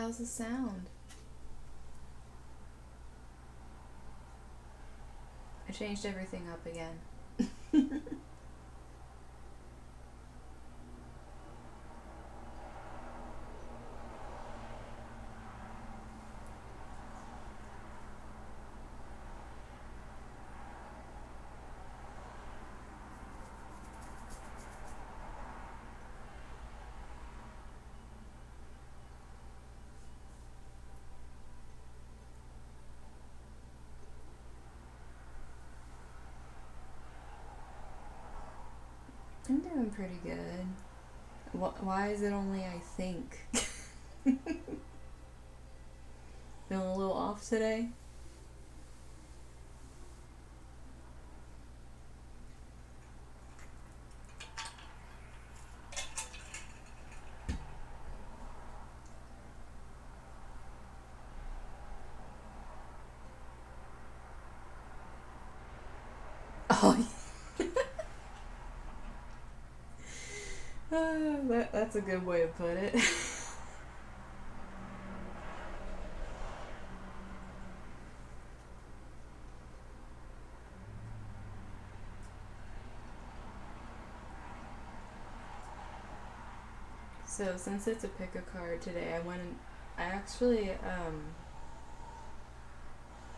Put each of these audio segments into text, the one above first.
How's the sound? I changed everything up again. I'm doing pretty good. Why is it only I think? Feeling a little off today? Oh, that's a good way to put it. So since it's a pick a card today, I actually,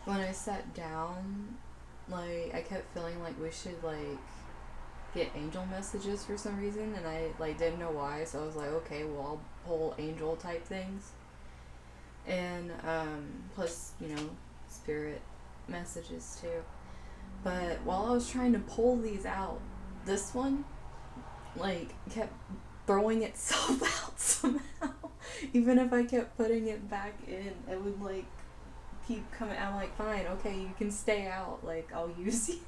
when I sat down, like, I kept feeling like we should, like, get angel messages for some reason, and I, like, didn't know why, so I was like, okay, well, I'll pull angel type things. And, plus, spirit messages too. But while I was trying to pull these out, this one, like, kept throwing itself out somehow. Even if I kept putting it back in, it would, like, keep coming. I'm like, fine, okay, you can stay out. Like, I'll use you.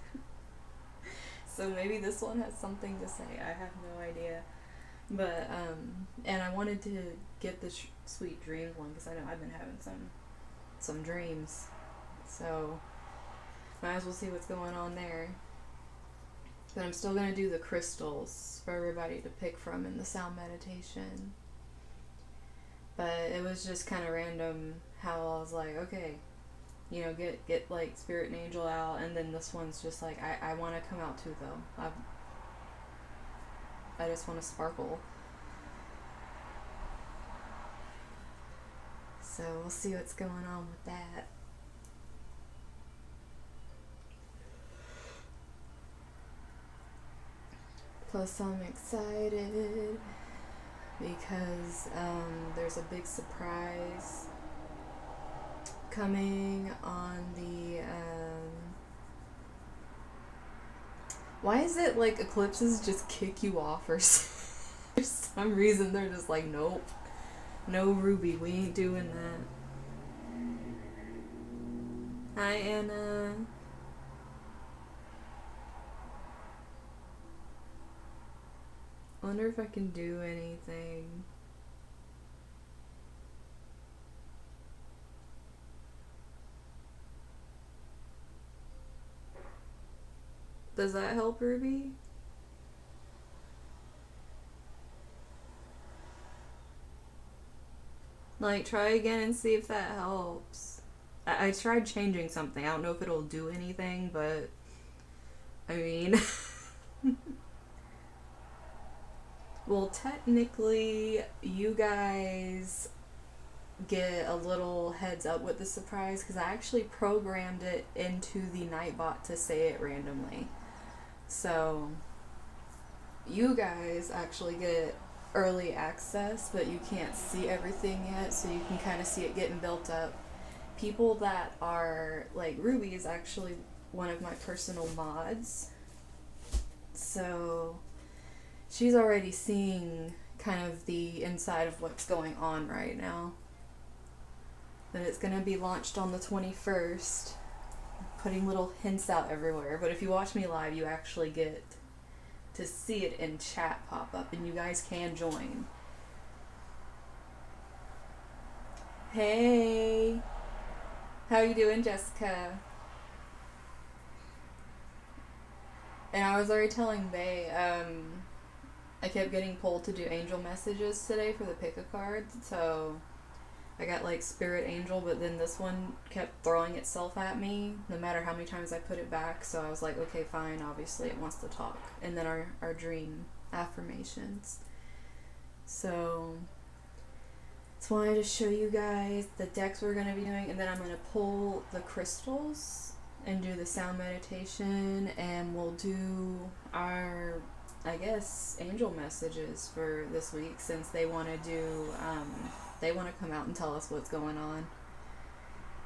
So maybe this one has something to say. I have no idea. But, and I wanted to get the Sweet Dreams one because I know I've been having some dreams. So, might as well see what's going on there. But I'm still going to do the crystals for everybody to pick from in the sound meditation. But it was just kind of random how I was like, okay, get like Spirit and Angel out, and then this one's just like, I want to come out too, though. I just want to sparkle. So we'll see what's going on with that. Plus I'm excited because there's a big surprise coming on the why is it like eclipses just kick you off or for some reason they're just like, nope, no Ruby, we ain't doing that. Hi Anna. Wonder if I can do anything. Does that help, Ruby? Like, try again and see if that helps. I tried changing something. I don't know if it'll do anything, but I mean, well, technically, you guys get a little heads up with the surprise because I actually programmed it into the Nightbot to say it randomly. So, you guys actually get early access, but you can't see everything yet, so you can kind of see it getting built up. People that are, like, Ruby is actually one of my personal mods. So, she's already seeing kind of the inside of what's going on right now. But it's going to be launched on the 21st. Putting little hints out everywhere. But if you watch me live, you actually get to see it in chat pop up, and you guys can join. Hey! How you doing, Jessica? And I was already telling Bay, I kept getting pulled to do angel messages today for the pick a card, so I got like Spirit Angel, but then this one kept throwing itself at me no matter how many times I put it back. So I was like, okay, fine. Obviously, it wants to talk. And then our dream affirmations. So just wanted to show you guys the decks we're going to be doing, and then I'm going to pull the crystals and do the sound meditation, and we'll do our, I guess, angel messages for this week, since they want to do, they want to come out and tell us what's going on.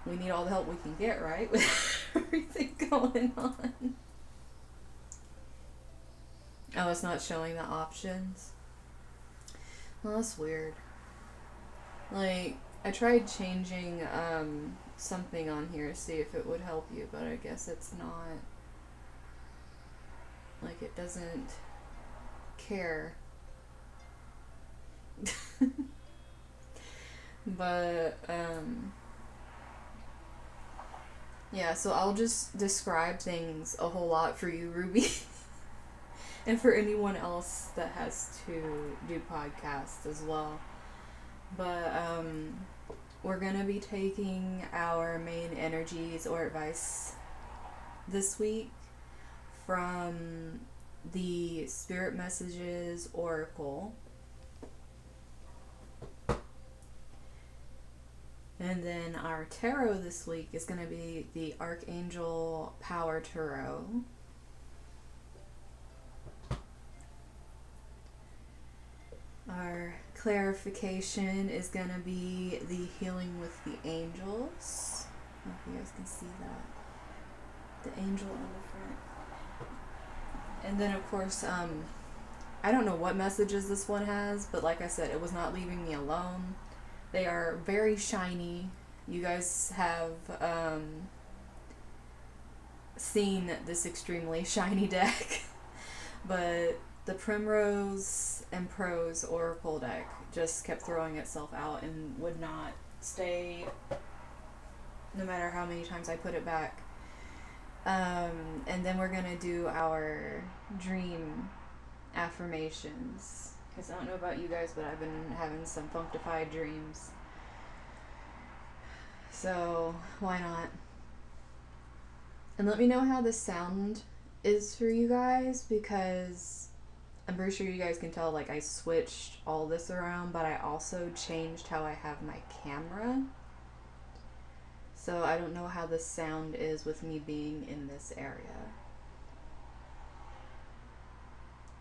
We need all the help we can get, right? With everything going on. Oh, it's not showing the options. Well, that's weird. Like, I tried changing something on here to see if it would help you, but I guess it's not. Like, it doesn't care. But, yeah, so I'll just describe things a whole lot for you, Ruby. And for anyone else that has to do podcasts as well. But, we're going to be taking our main energies or advice this week from the Spirit Messages Oracle. And then our tarot this week is going to be the Archangel Power Tarot. Our clarification is going to be the Healing with the Angels. I don't know if you guys can see that. The angel on the front. And then, of course, I don't know what messages this one has, but like I said, it was not leaving me alone. They are very shiny. You guys have seen this extremely shiny deck. But the Primrose and Prose Oracle deck just kept throwing itself out and would not stay no matter how many times I put it back. And then we're going to do our dream affirmations. Because I don't know about you guys, but I've been having some functified dreams. So, why not? And let me know how the sound is for you guys, because I'm pretty sure you guys can tell, like, I switched all this around, but I also changed how I have my camera. So I don't know how the sound is with me being in this area.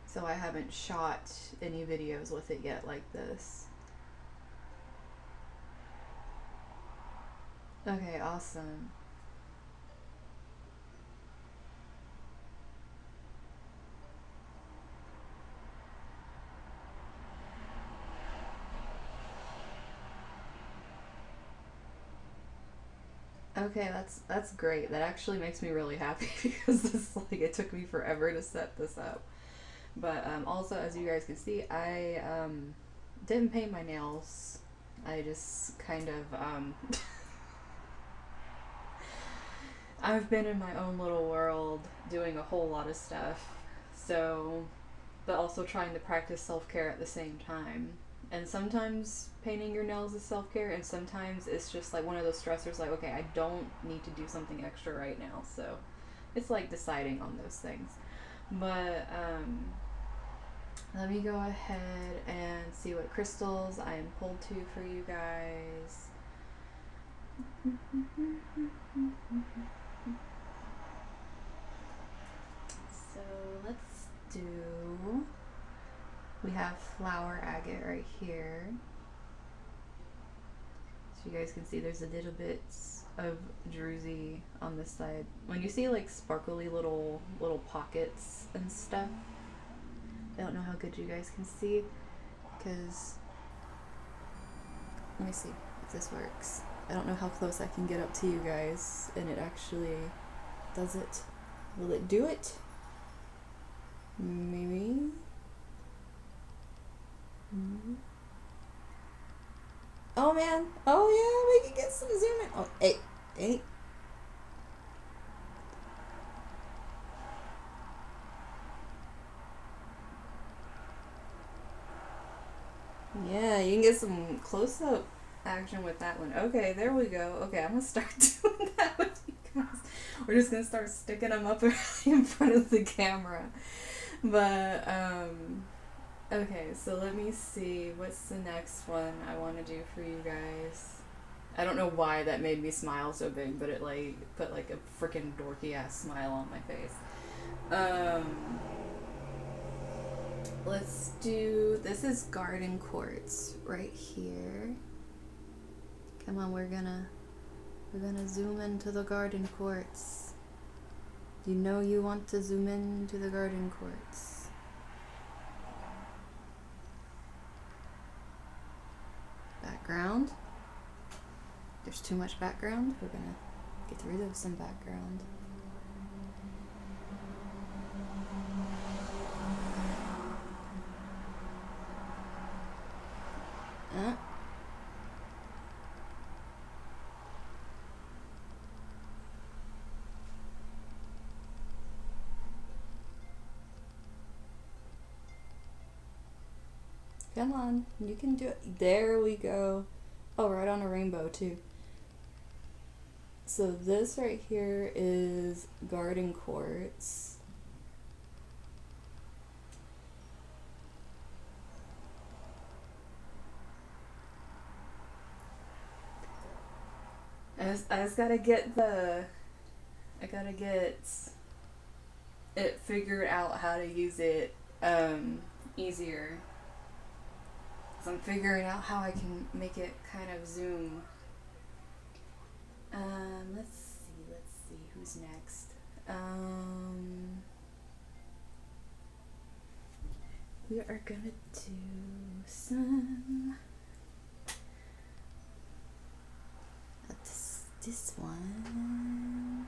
So I haven't shot any videos with it yet like this. Okay, awesome. Okay, that's great. That actually makes me really happy because this, like, it took me forever to set this up. But also, as you guys can see, I didn't paint my nails. I just kind of I've been in my own little world doing a whole lot of stuff. So, but also trying to practice self-care at the same time. And sometimes painting your nails is self-care, and sometimes it's just like one of those stressors, like, okay, I don't need to do something extra right now. So it's like deciding on those things. But let me go ahead and see what crystals I am pulled to for you guys. So let's do, we have flower agate right here. So you guys can see there's a little bits of druzy on this side. When you see like sparkly little pockets and stuff, I don't know how good you guys can see, because let me see if this works. I don't know how close I can get up to you guys and it actually does it. Will it do it? Maybe. Oh man. Oh yeah, we can get some zoom in. Oh, hey. Yeah, you can get some close up action with that one. Okay, there we go. Okay, I'm gonna start doing that with you guys. We're just gonna start sticking them up in front of the camera. But, okay, so let me see. What's the next one I want to do for you guys? I don't know why that made me smile so big, but it, like, put, like, a freaking dorky-ass smile on my face. Let's do... This is garden quartz right here. Come on, we're gonna zoom into the garden quartz. You know you want to zoom into the garden quartz. Background. There's too much background. We're gonna get rid of some background. Come on, you can do it. There we go. Oh, right on a rainbow too. So this right here is garden quartz. I just gotta get I gotta get it figured out how to use it easier. So I'm figuring out how I can make it kind of zoom. Let's see who's next. We are gonna do some this one.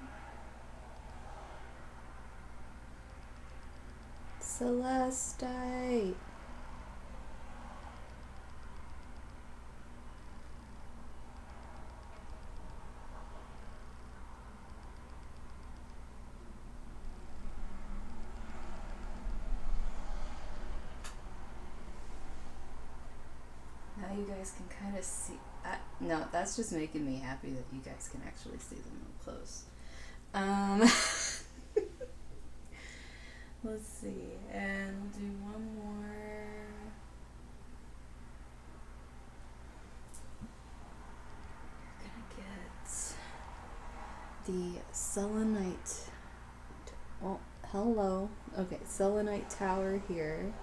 Celestite. Now you guys can kind of see. No, that's just making me happy that you guys can actually see them up close. Let's see, and we'll do one more. The selenite. Oh, hello. Okay, selenite tower here.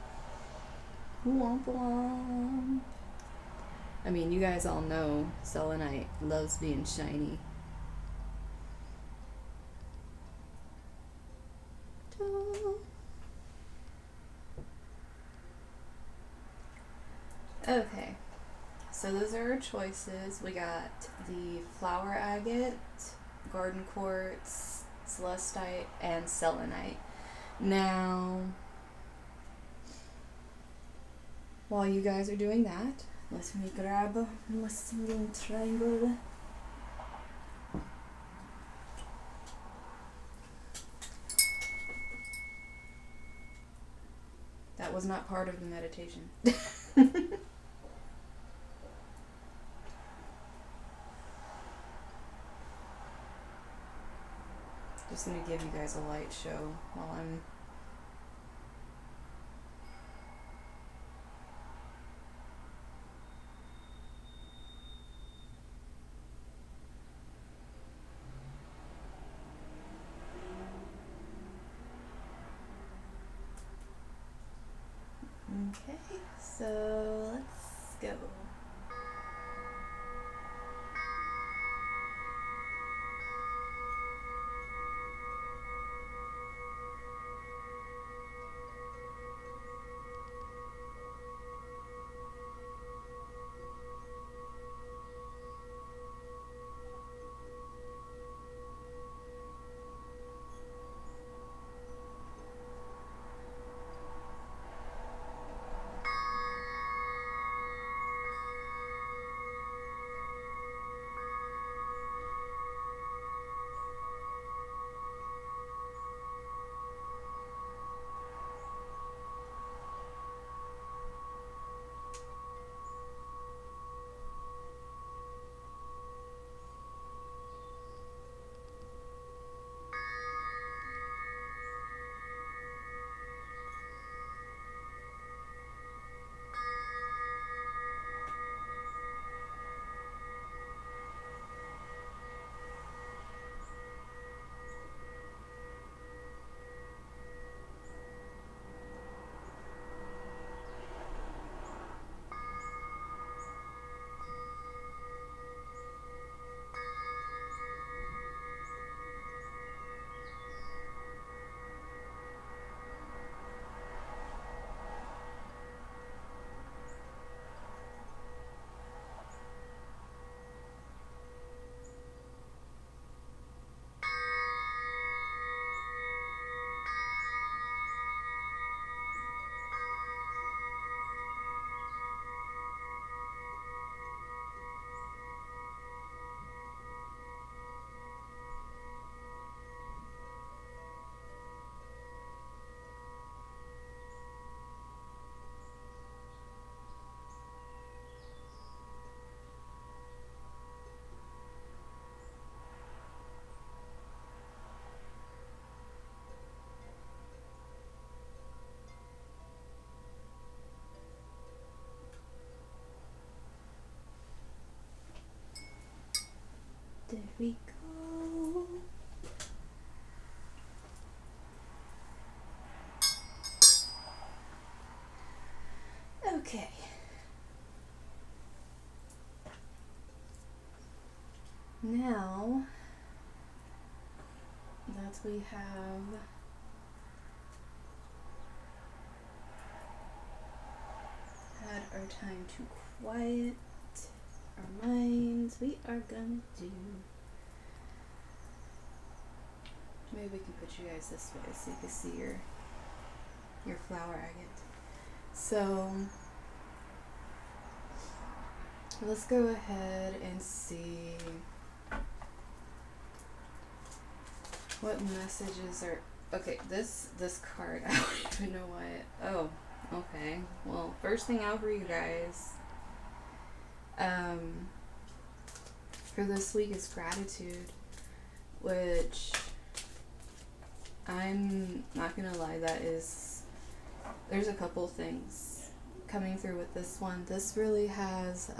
Womp womp. I mean, you guys all know selenite loves being shiny. Okay, so those are our choices. We got the flower agate, garden quartz, celestite, and selenite. Now, while you guys are doing that, let me grab my single triangle. That was not part of the meditation. Just gonna give you guys a light show while I'm okay, so let's go. we go. Okay. Now that we have had our time to quiet our minds, we are gonna do, maybe we can put you guys this way so you can see your flower agate. So let's go ahead and see what messages are. Okay, this card, I don't even know why it, oh, okay. Well, first thing out for you guys, for this week is gratitude, which I'm not gonna lie, there's a couple things coming through with this one. This really has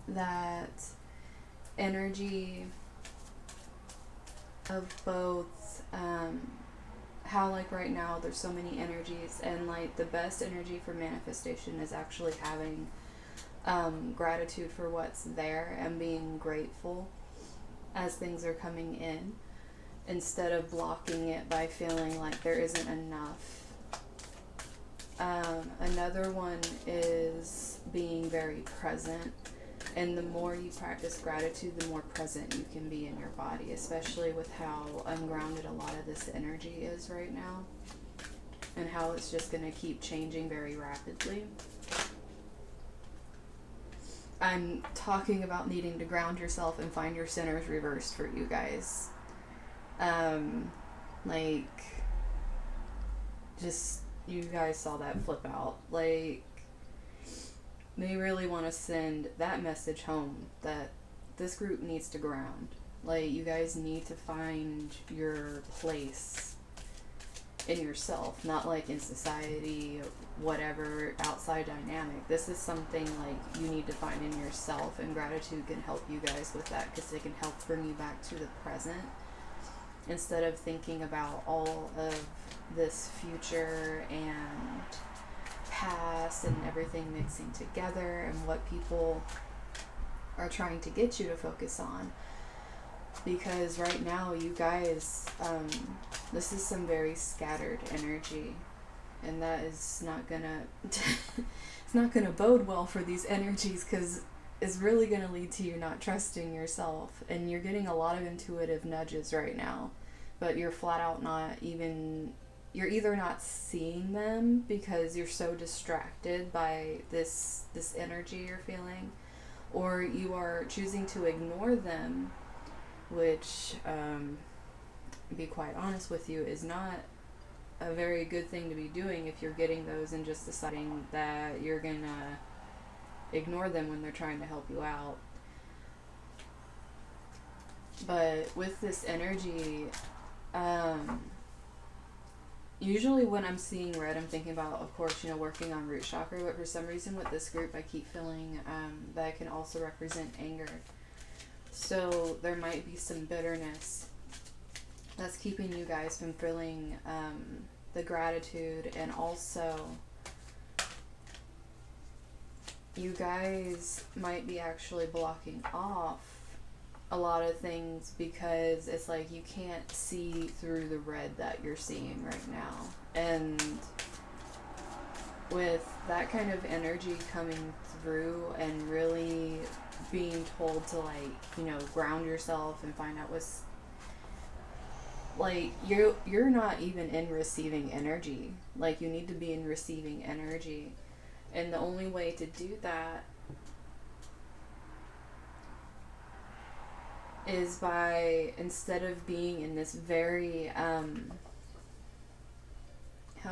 that energy of both how, like, right now there's so many energies, and like the best energy for manifestation is actually having gratitude for what's there and being grateful as things are coming in, instead of blocking it by feeling like there isn't enough. Another one is being very present, and the more you practice gratitude, the more present you can be in your body, especially with how ungrounded a lot of this energy is right now, and how it's just going to keep changing very rapidly. I'm talking about needing to ground yourself and find your centers reversed for you guys. Like, just, you guys saw that flip out. Like, they really want to send that message home that this group needs to ground. Like, you guys need to find your place in yourself, not like in society, whatever outside dynamic. This is something like you need to find in yourself, and gratitude can help you guys with that, because it can help bring you back to the present instead of thinking about all of this future and past and everything mixing together and what people are trying to get you to focus on. Because right now, you guys, this is some very scattered energy, and that is not gonna it's not gonna bode well for these energies, because it's really gonna lead to you not trusting yourself. And you're getting a lot of intuitive nudges right now, but you're flat out not even, you're either not seeing them because you're so distracted by this energy you're feeling, or you are choosing to ignore them, which, be quite honest with you, is not a very good thing to be doing if you're getting those and just deciding that you're gonna ignore them when they're trying to help you out. But with this energy, usually when I'm seeing red, I'm thinking about, of course, working on root chakra, but for some reason with this group, I keep feeling that it can also represent anger. So there might be some bitterness that's keeping you guys from feeling the gratitude, and also you guys might be actually blocking off a lot of things because it's like you can't see through the red that you're seeing right now. And with that kind of energy coming through and really being told to, like, ground yourself and find out what's, like, you're not even in receiving energy. Like, you need to be in receiving energy, and the only way to do that is by, instead of being in this very how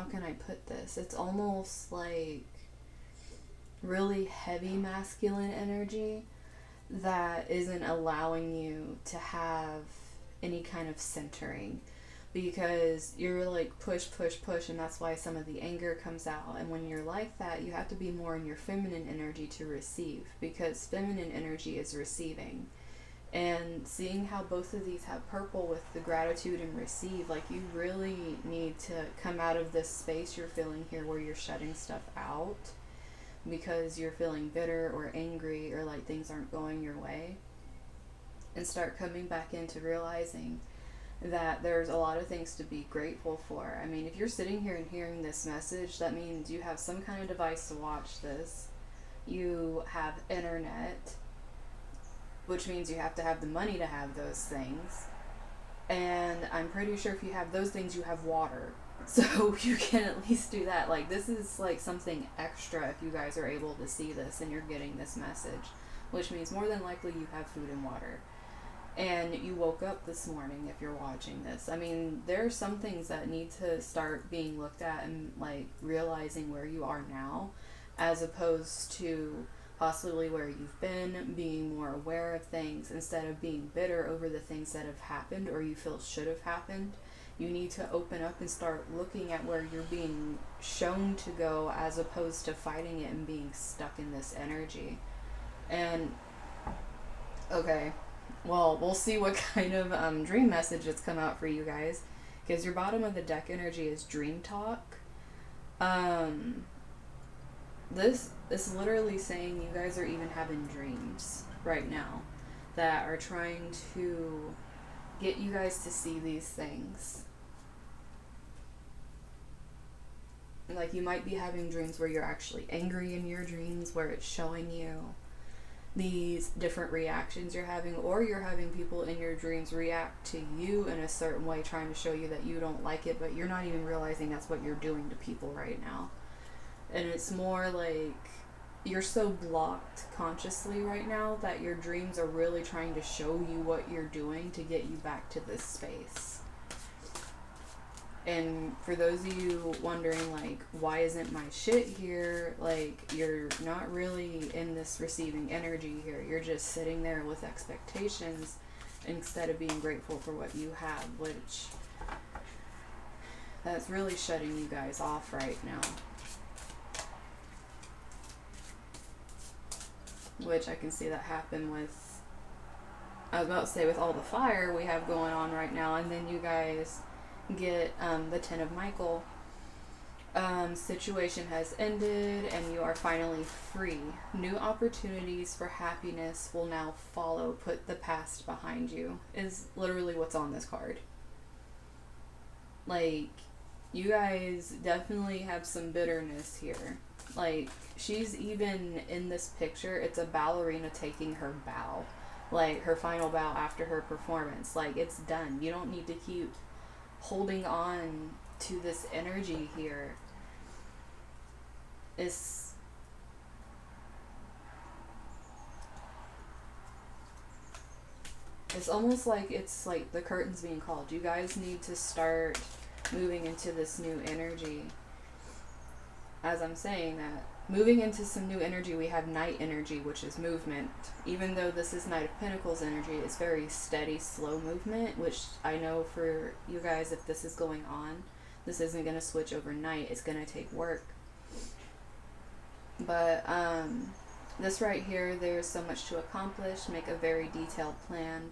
can I put this, it's almost like really heavy masculine energy that isn't allowing you to have any kind of centering, because you're like push, and that's why some of the anger comes out. And when you're like that, you have to be more in your feminine energy to receive, because feminine energy is receiving, And seeing how both of these have purple with the gratitude and receive, like you really need to come out of this space you're feeling here where you're shutting stuff out because you're feeling bitter or angry or like things aren't going your way, and start coming back into realizing that there's a lot of things to be grateful for. I mean, if you're sitting here and hearing this message, that means you have some kind of device to watch this. You have internet, which means you have to have the money to have those things. And I'm pretty sure if you have those things, you have water. So you can at least do that. Like, this is like something extra if you guys are able to see this and you're getting this message, which means more than likely you have food and water. And you woke up this morning if you're watching this. I mean, there are some things that need to start being looked at and like realizing where you are now, as opposed to possibly where you've been, being more aware of things instead of being bitter over the things that have happened or you feel should have happened. You need to open up and start looking at where you're being shown to go as opposed to fighting it and being stuck in this energy. And okay, well, we'll see what kind of dream messages come out for you guys, because your bottom of the deck energy is dream talk. Um, this is literally saying you guys are even having dreams right now that are trying to get you guys to see these things. Like, you might be having dreams where you're actually angry in your dreams, where it's showing you these different reactions you're having, or you're having people in your dreams react to you in a certain way, trying to show you that you don't like it, but you're not even realizing that's what you're doing to people right now. And it's more like you're so blocked consciously right now that your dreams are really trying to show you what you're doing to get you back to this space. And for those of you wondering, like, why isn't my shit here? Like, you're not really in this receiving energy here. You're just sitting there with expectations instead of being grateful for what you have, which that's really shutting you guys off right now. Which I can see that happen with, I was about to say, with all the fire we have going on right now, and then you guys get the Ten of Michael. Situation has ended and you are finally free. New opportunities for happiness will now follow. Put the past behind you is literally what's on this card. Like, you guys definitely have some bitterness here. Like, she's even in this picture, it's a ballerina taking her bow. Like, her final bow after her performance. Like, it's done. You don't need to keep holding on to this energy here. It's almost like it's like the curtain's being called. You guys need to start moving into this new energy. As I'm saying that, moving into some new energy, we have Knight energy, which is movement. Even though this is Knight of Pentacles energy, it's very steady, slow movement, which I know for you guys, if this is going on, this isn't going to switch overnight. It's going to take work. But this right here, there's so much to accomplish. Make a very detailed plan.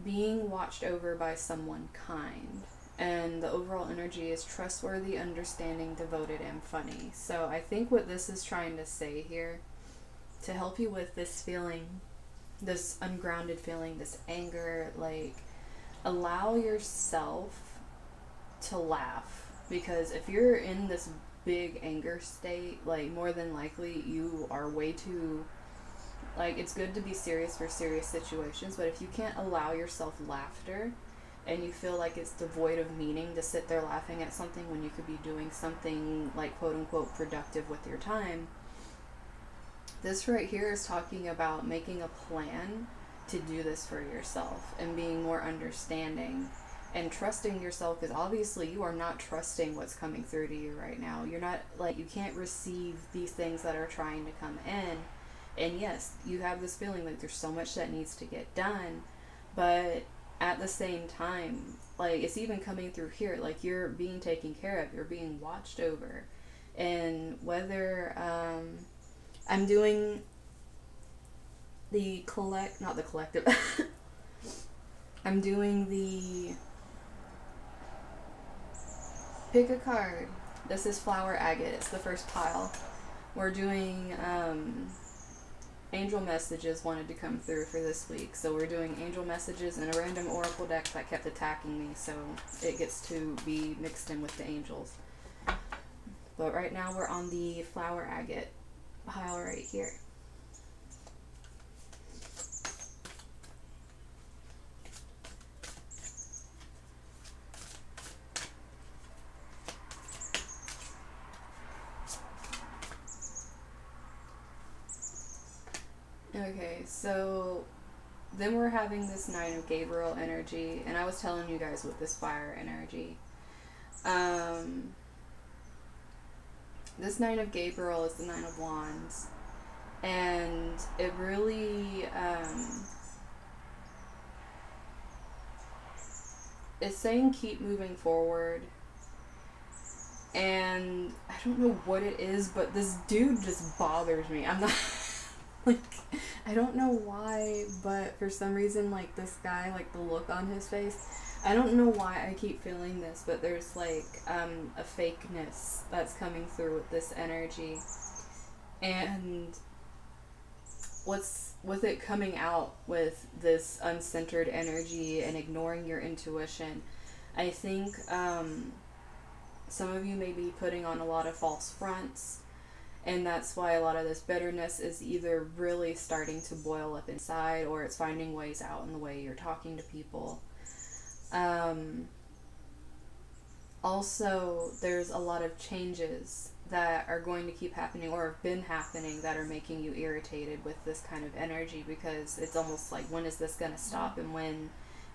Being watched over by someone kind. And the overall energy is trustworthy, understanding, devoted, and funny. So I think what this is trying to say here, to help you with this feeling, this ungrounded feeling, this anger, like, allow yourself to laugh. Because if you're in this big anger state, like, more than likely you are way too, like, it's good to be serious for serious situations, but if you can't allow yourself laughter, and you feel like it's devoid of meaning to sit there laughing at something when you could be doing something, like, quote unquote productive with your time, this right here is talking about making a plan to do this for yourself and being more understanding and trusting yourself, because obviously you are not trusting what's coming through to you right now. You're not, like, you can't receive these things that are trying to come in. And yes, you have this feeling like there's so much that needs to get done, but at the same time, like, it's even coming through here, like, you're being taken care of, you're being watched over. And whether I'm doing not the collective. I'm doing the pick a card. This is flower agate. It's the first pile. We're doing angel messages wanted to come through for this week. So we're doing angel messages in a random oracle deck that kept attacking me. So it gets to be mixed in with the angels. But right now we're on the flower agate pile right here. Okay, so then we're having this Nine of Gabriel energy, and I was telling you guys with this fire energy. This Nine of Gabriel is the Nine of Wands, and it really it's saying keep moving forward. And I don't know what it is, but this dude just bothers me. I'm not like, I don't know why, but for some reason, like, this guy, like, the look on his face, I don't know why I keep feeling this, but there's, like, a fakeness that's coming through with this energy. And what's with it coming out with this uncentered energy and ignoring your intuition, I think some of you may be putting on a lot of false fronts, and that's why a lot of this bitterness is either really starting to boil up inside, or it's finding ways out in the way you're talking to people. Also, there's a lot of changes that are going to keep happening or have been happening that are making you irritated with this kind of energy, because it's almost like, when is this going to stop, and when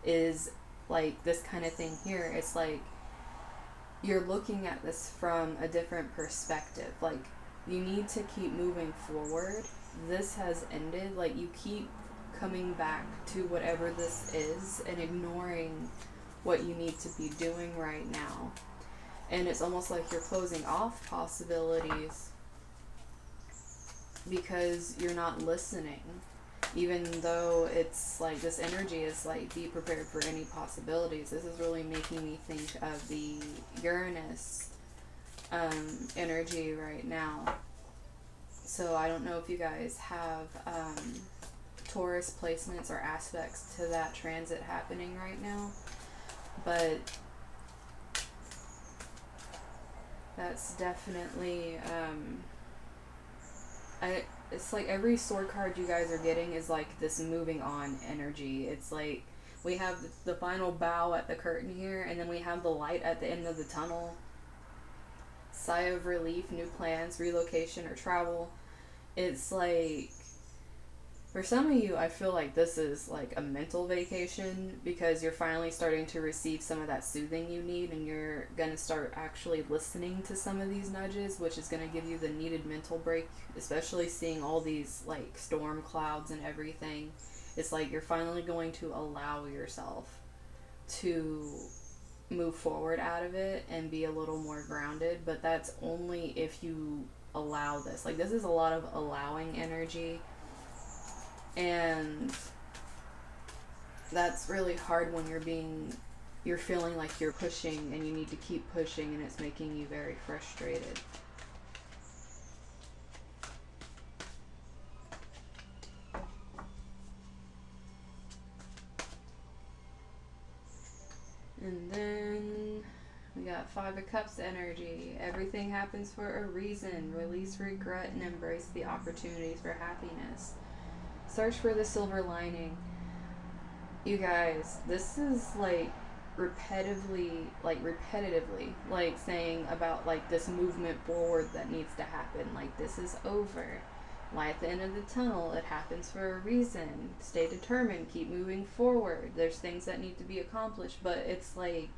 is, like, this kind of thing here? It's like you're looking at this from a different perspective. Like, you need to keep moving forward. This has ended. Like, you keep coming back to whatever this is and ignoring what you need to be doing right now. And it's almost like you're closing off possibilities because you're not listening. Even though it's like this energy is like, be prepared for any possibilities. This is really making me think of the Uranus energy right now. So I don't know if you guys have Taurus placements or aspects to that transit happening right now, but that's definitely it's like every sword card you guys are getting is like this moving on energy. It's like we have the final bow at the curtain here, and then we have the light at the end of the tunnel. Sigh of relief, new plans, relocation, or travel. It's like, for some of you, I feel like this is like a mental vacation, because you're finally starting to receive some of that soothing you need, and you're going to start actually listening to some of these nudges, which is going to give you the needed mental break, especially seeing all these like storm clouds and everything. It's like you're finally going to allow yourself to move forward out of it and be a little more grounded, but that's only if you allow this. Like, this is a lot of allowing energy, and that's really hard when you're feeling like you're pushing and you need to keep pushing, and it's making you very frustrated. And then we got Five of Cups energy. Everything happens for a reason. Release regret and embrace the opportunities for happiness. Search for the silver lining. You guys, this is like repetitively, like saying about like this movement forward that needs to happen. Like, this is over. Light at the end of the tunnel. It happens for a reason. Stay determined. Keep moving forward. There's things that need to be accomplished, but it's like,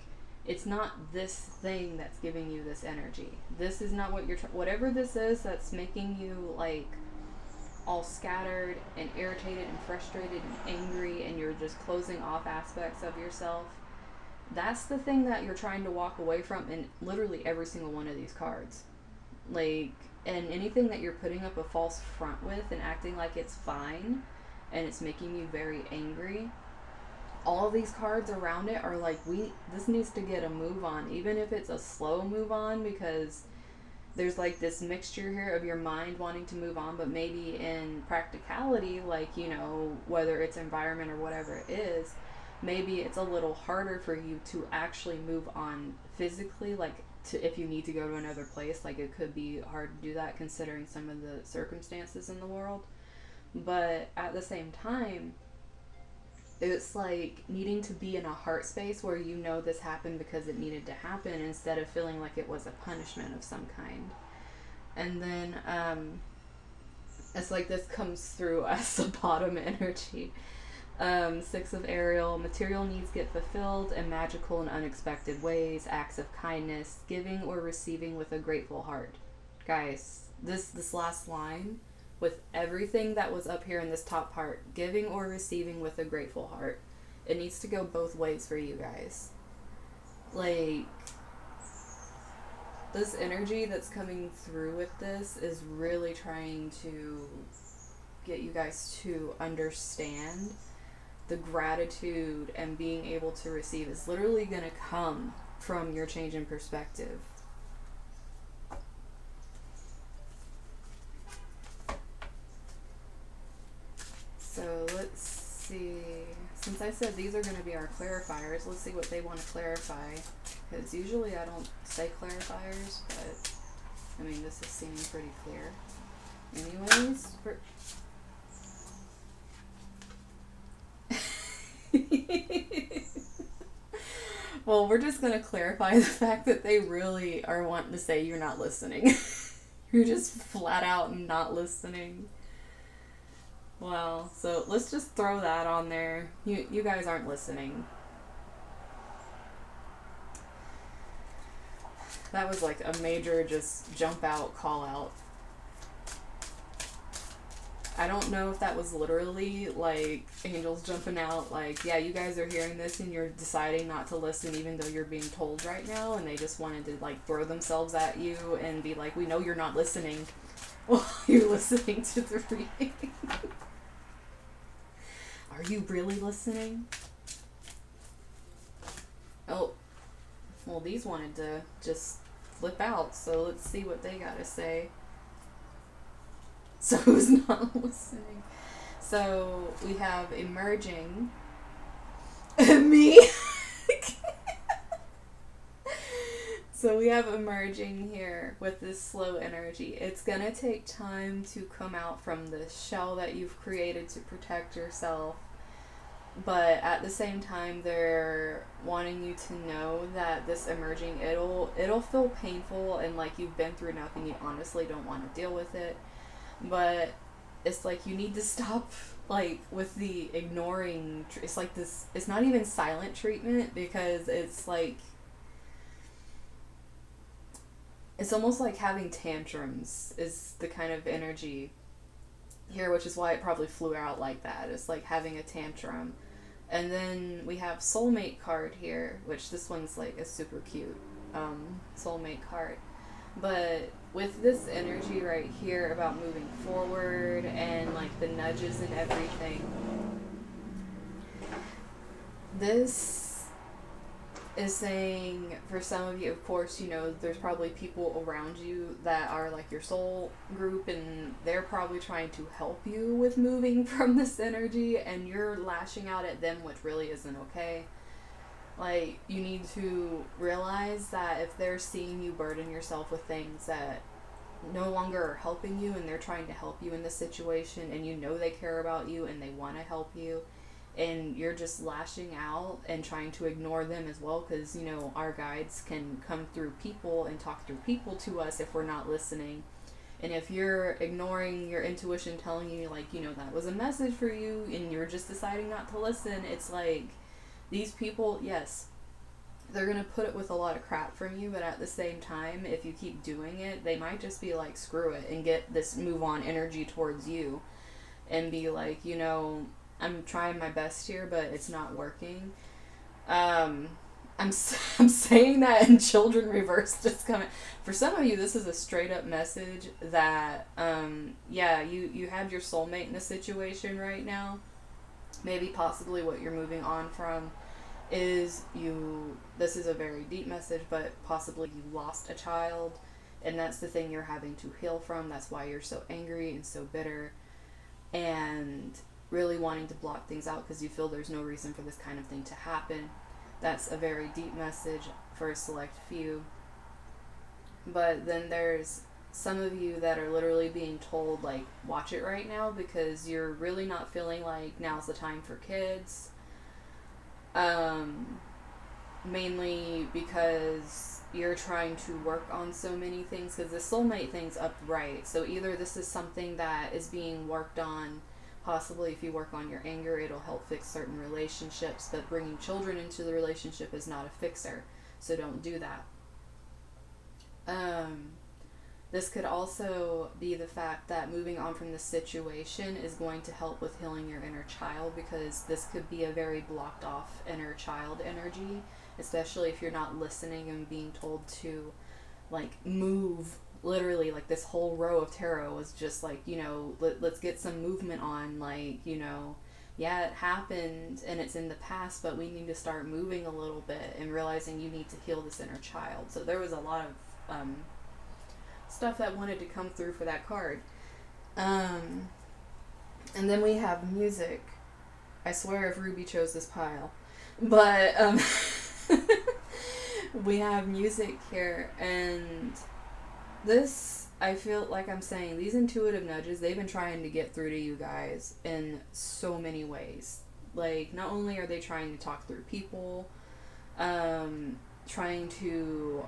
it's not this thing that's giving you this energy. This is not what you're whatever this is that's making you like all scattered and irritated and frustrated and angry, and you're just closing off aspects of yourself. That's the thing that you're trying to walk away from in literally every single one of these cards. Like, and anything that you're putting up a false front with and acting like it's fine, and it's making you very angry, all these cards around it are like, this needs to get a move on, even if it's a slow move on, because there's like this mixture here of your mind wanting to move on, but maybe in practicality, like, whether it's environment or whatever it is, maybe it's a little harder for you to actually move on physically, like, if you need to go to another place, like, it could be hard to do that considering some of the circumstances in the world. But at the same time, it's like needing to be in a heart space where this happened because it needed to happen, instead of feeling like it was a punishment of some kind. And then it's like this comes through as a bottom energy. Six of Ariel, material needs get fulfilled in magical and unexpected ways, acts of kindness, giving or receiving with a grateful heart. Guys, this last line, with everything that was up here in this top part, giving or receiving with a grateful heart, it needs to go both ways for you guys. Like, this energy that's coming through with this is really trying to get you guys to understand the gratitude and being able to receive is literally going to come from your change in perspective. So let's see. Since I said these are going to be our clarifiers, let's see what they want to clarify. Because usually I don't say clarifiers, but I mean, this is seeming pretty clear. Anyways, well, we're just going to clarify the fact that they really are wanting to say you're not listening. You're just flat out not listening. Well, so let's just throw that on there. You guys aren't listening. That was like a major just jump out, call out. I don't know if that was literally like angels jumping out, like, yeah, you guys are hearing this and you're deciding not to listen even though you're being told right now, and they just wanted to like throw themselves at you and be like, we know you're not listening. Well, you're listening to the reading. Are you really listening? Oh, well, these wanted to just flip out, so let's see what they gotta say. So who's not listening? So we have emerging. Me? So we have emerging here with this slow energy. It's gonna take time to come out from the shell that you've created to protect yourself. But at the same time, they're wanting you to know that this emerging, it'll feel painful and like you've been through enough and you honestly don't want to deal with it. But it's like you need to stop like with the ignoring. It's like this, it's not even silent treatment, because it's like, it's almost like having tantrums is the kind of energy here, which is why it probably flew out like that. It's like having a tantrum. And then we have soulmate card here, which this one's like a super cute soulmate card. But with this energy right here about moving forward and like the nudges and everything, this is saying, for some of you, of course, there's probably people around you that are like your soul group, and they're probably trying to help you with moving from this energy, and you're lashing out at them, which really isn't okay. Like, you need to realize that if they're seeing you burden yourself with things that no longer are helping you, and they're trying to help you in this situation, and they care about you and they want to help you, and you're just lashing out and trying to ignore them as well, because our guides can come through people and talk through people to us if we're not listening. And if you're ignoring your intuition telling you like that was a message for you and you're just deciding not to listen, it's like these people, yes, they're gonna put it with a lot of crap from you, but at the same time, if you keep doing it, they might just be like, screw it, and get this move on energy towards you and be like, I'm trying my best here, but it's not working. I'm saying that in children reverse just coming. For some of you, this is a straight up message that, yeah, you have your soulmate in a situation right now. Maybe possibly what you're moving on from is you, this is a very deep message, but possibly you lost a child, and that's the thing you're having to heal from. That's why you're so angry and so bitter and really wanting to block things out because you feel there's no reason for this kind of thing to happen. That's a very deep message for a select few. But then there's some of you that are literally being told, like, watch it right now because you're really not feeling like now's the time for kids. Um, Mainly because you're trying to work on so many things because the soulmate thing's upright. So either this is something that is being worked on. Possibly, if you work on your anger, it'll help fix certain relationships, but bringing children into the relationship is not a fixer, so don't do that. Um, this could also be the fact that moving on from this situation is going to help with healing your inner child because this could be a very blocked off inner child energy, especially if you're not listening and being told to, like, move. Literally, like, this whole row of tarot was just like, let's get some movement on, like, yeah, it happened and it's in the past, but we need to start moving a little bit and realizing you need to heal this inner child. So there was a lot of stuff that wanted to come through for that card. Um, and then we have music. I swear if Ruby chose this pile. But we have music here, and this, I feel like I'm saying, these intuitive nudges, they've been trying to get through to you guys in so many ways. Like, not only are they trying to talk through people, trying to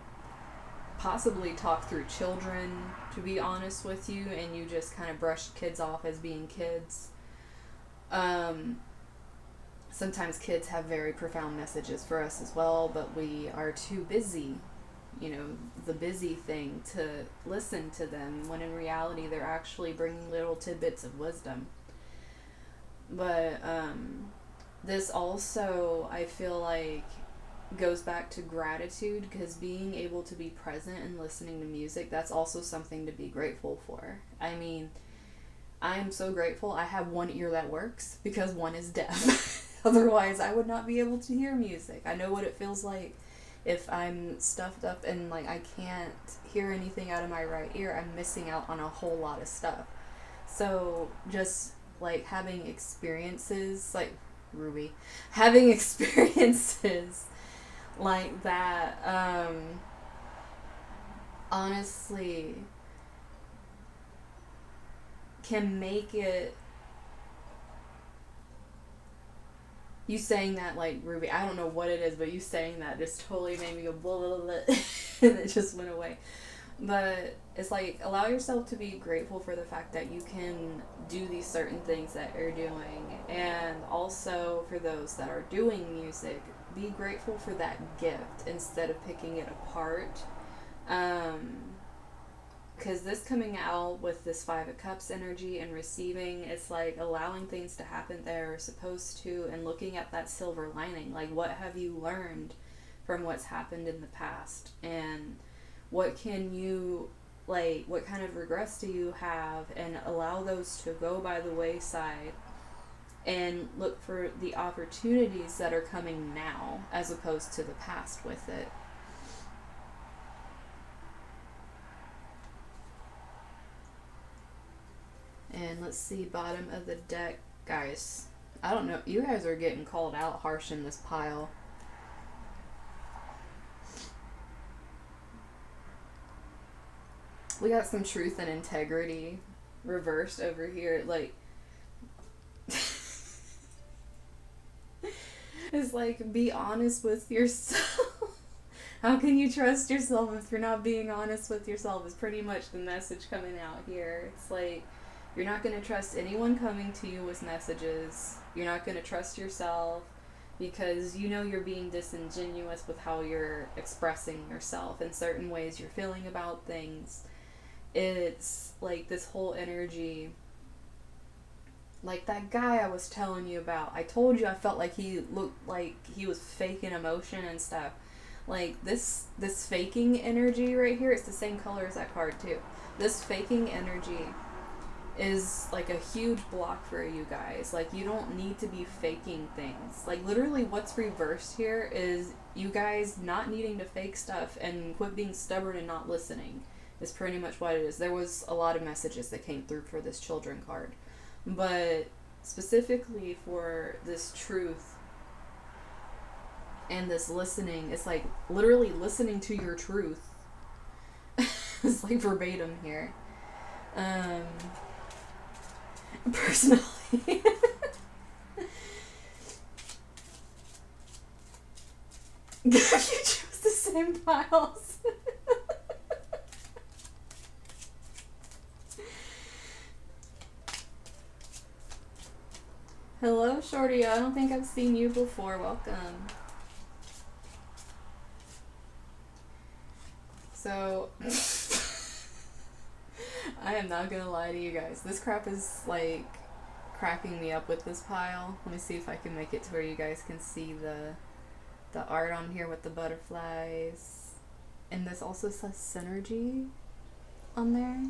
possibly talk through children, to be honest with you, and you just kind of brush kids off as being kids. Um, Sometimes kids have very profound messages for us as well, but we are too busy, the busy thing, to listen to them, when in reality they're actually bringing little tidbits of wisdom. But this also, I feel like, goes back to gratitude because being able to be present and listening to music, that's also something to be grateful for. I mean, I am so grateful I have one ear that works because one is deaf. Otherwise, I would not be able to hear music. I know what it feels like if I'm stuffed up and, like, I can't hear anything out of my right ear. I'm missing out on a whole lot of stuff. So just, like, having experiences, like Ruby, having experiences like that, honestly, can make it, you saying that, like, Ruby, I don't know what it is, but you saying that just totally made me go blah blah blah and it just went away. But it's like, allow yourself to be grateful for the fact that you can do these certain things that you're doing, and also for those that are doing music, be grateful for that gift instead of picking it apart. Because this coming out with this Five of Cups energy and receiving, it's like allowing things to happen that are supposed to, and looking at that silver lining. Like, what have you learned from what's happened in the past? And what can you, like, what kind of regrets do you have? And allow those to go by the wayside and look for the opportunities that are coming now as opposed to the past with it. And let's see, bottom of the deck, guys. I don't know. You guys are getting called out harsh in this pile. We got some truth and integrity reversed over here. Like, it's like, be honest with yourself. How can you trust yourself if you're not being honest with yourself? Is pretty much the message coming out here. It's like, you're not going to trust anyone coming to you with messages. You're not going to trust yourself because you're being disingenuous with how you're expressing yourself in certain ways you're feeling about things. It's like this whole energy, Like that guy I was telling you about. I told you I felt like he looked like he was faking emotion and stuff. Like this faking energy right here, it's the same color as that card too. This faking energy is like a huge block for you guys. Like you don't need to be faking things. Like literally what's reversed here is you guys not needing to fake stuff and quit being stubborn and not listening is pretty much what it is. There was a lot of messages that came through for this children card. But specifically for this truth and this listening, it's like literally listening to your truth. It's like verbatim here. Personally. You chose the same piles. Hello, Shorty. I don't think I've seen you before. Welcome. So, I am not gonna lie to you guys. This crap is like cracking me up with this pile. Let me see if I can make it to where you guys can see the art on here with the butterflies. And this also says synergy on there.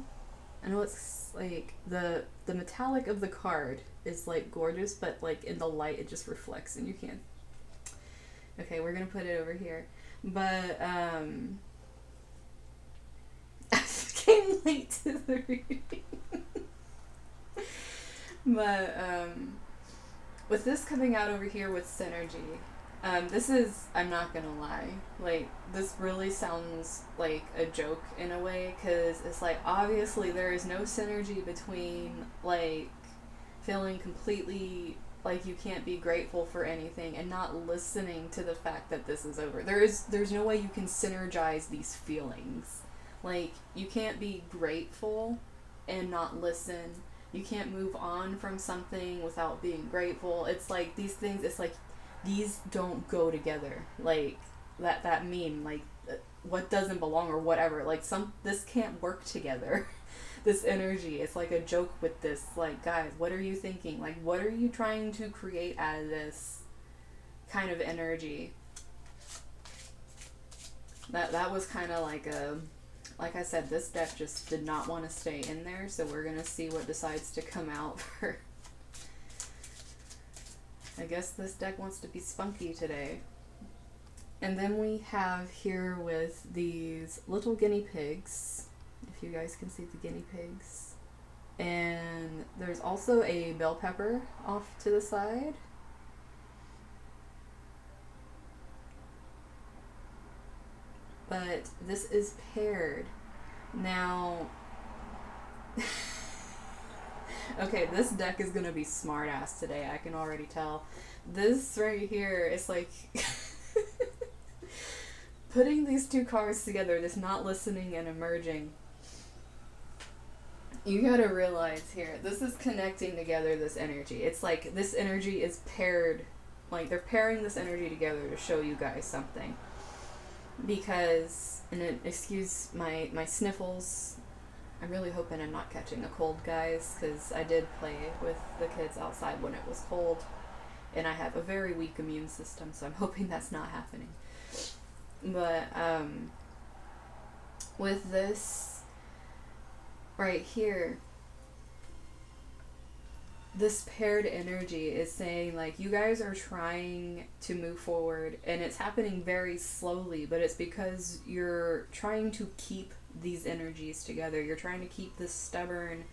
I know it's like the metallic of the card is like gorgeous, but like in the light it just reflects and you can't. Okay, we're gonna put it over here. But I came late to the reading. But with this coming out over here with synergy, this is, I'm not gonna lie, like this really sounds like a joke in a way, because it's like obviously there is no synergy between like feeling completely like you can't be grateful for anything and not listening to the fact that this is over. There's no way you can synergize these feelings. Like you can't be grateful and not listen. You can't move on from something without being grateful. It's like these things, it's like these don't go together. Like that meme, like what doesn't belong or whatever. Like this can't work together. This energy, it's like a joke with this. Like guys, what are you thinking? Like what are you trying to create out of this kind of energy? That was kind of like a, like I said, this deck just did not want to stay in there, so we're gonna see what decides to come out for. I guess this deck wants to be spunky today. And then we have here with these little guinea pigs, if you guys can see the guinea pigs. And there's also a bell pepper off to the side. But this is paired. Now, okay, this deck is gonna be smart ass today, I can already tell. This right here is like putting these two cards together, this not listening and emerging. You gotta realize here, this is connecting together this energy. It's like this energy is paired, like they're pairing this energy together to show you guys something. Because, and excuse my sniffles, I'm really hoping I'm not catching a cold, guys, because I did play with the kids outside when it was cold, and I have a very weak immune system, so I'm hoping that's not happening. But, with this right here, this paired energy is saying like you guys are trying to move forward and it's happening very slowly, but it's because you're trying to keep these energies together. You're trying to keep this stubborn,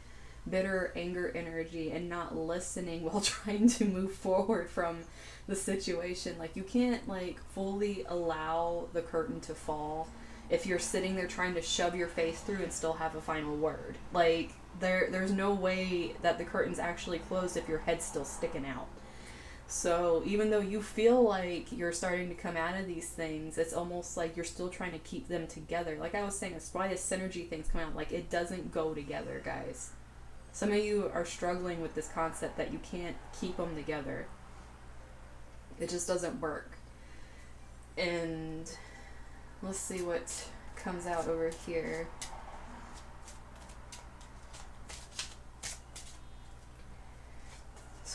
bitter anger energy and not listening while trying to move forward from the situation. Like you can't like fully allow the curtain to fall if you're sitting there trying to shove your face through and still have a final word. Like there's no way that the curtain's actually closed if your head's still sticking out. So even though you feel like you're starting to come out of these things, it's almost like you're still trying to keep them together. Like I was saying, that's why the synergy things come out. Like it doesn't go together, guys. Some of you are struggling with this concept that you can't keep them together. It just doesn't work. And let's see what comes out over here.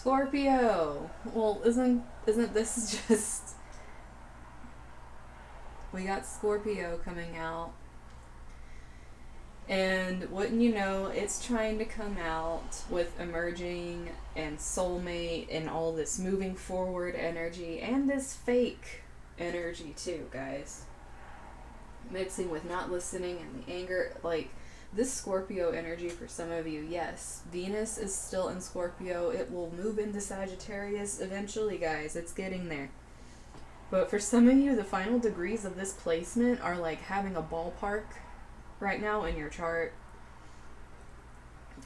Scorpio. Well, isn't this just, we got Scorpio coming out, and wouldn't you know, it's trying to come out with emerging and soulmate and all this moving forward energy and this fake energy too, guys. Mixing with not listening and the anger, like this Scorpio energy for some of you, yes, Venus is still in Scorpio. It will move into Sagittarius eventually, guys. It's getting there. But for some of you, the final degrees of this placement are like having a ballpark right now in your chart,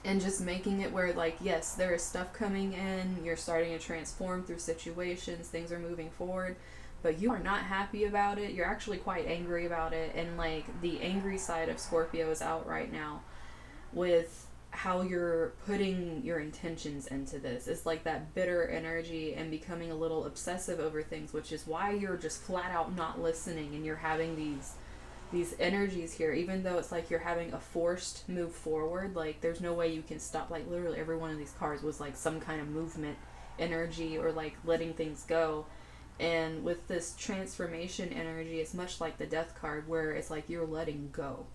and just making it where, like, yes, there is stuff coming in, you're starting to transform through situations, things are moving forward, but you are not happy about it. You're actually quite angry about it, and like the angry side of Scorpio is out right now with how you're putting your intentions into this. It's like that bitter energy and becoming a little obsessive over things, which is why you're just flat out not listening, and you're having these energies here, even though it's like you're having a forced move forward. Like there's no way you can stop. Like literally every one of these cards was like some kind of movement energy, or like letting things go. And with this transformation energy, it's much like the death card, where it's like you're letting go.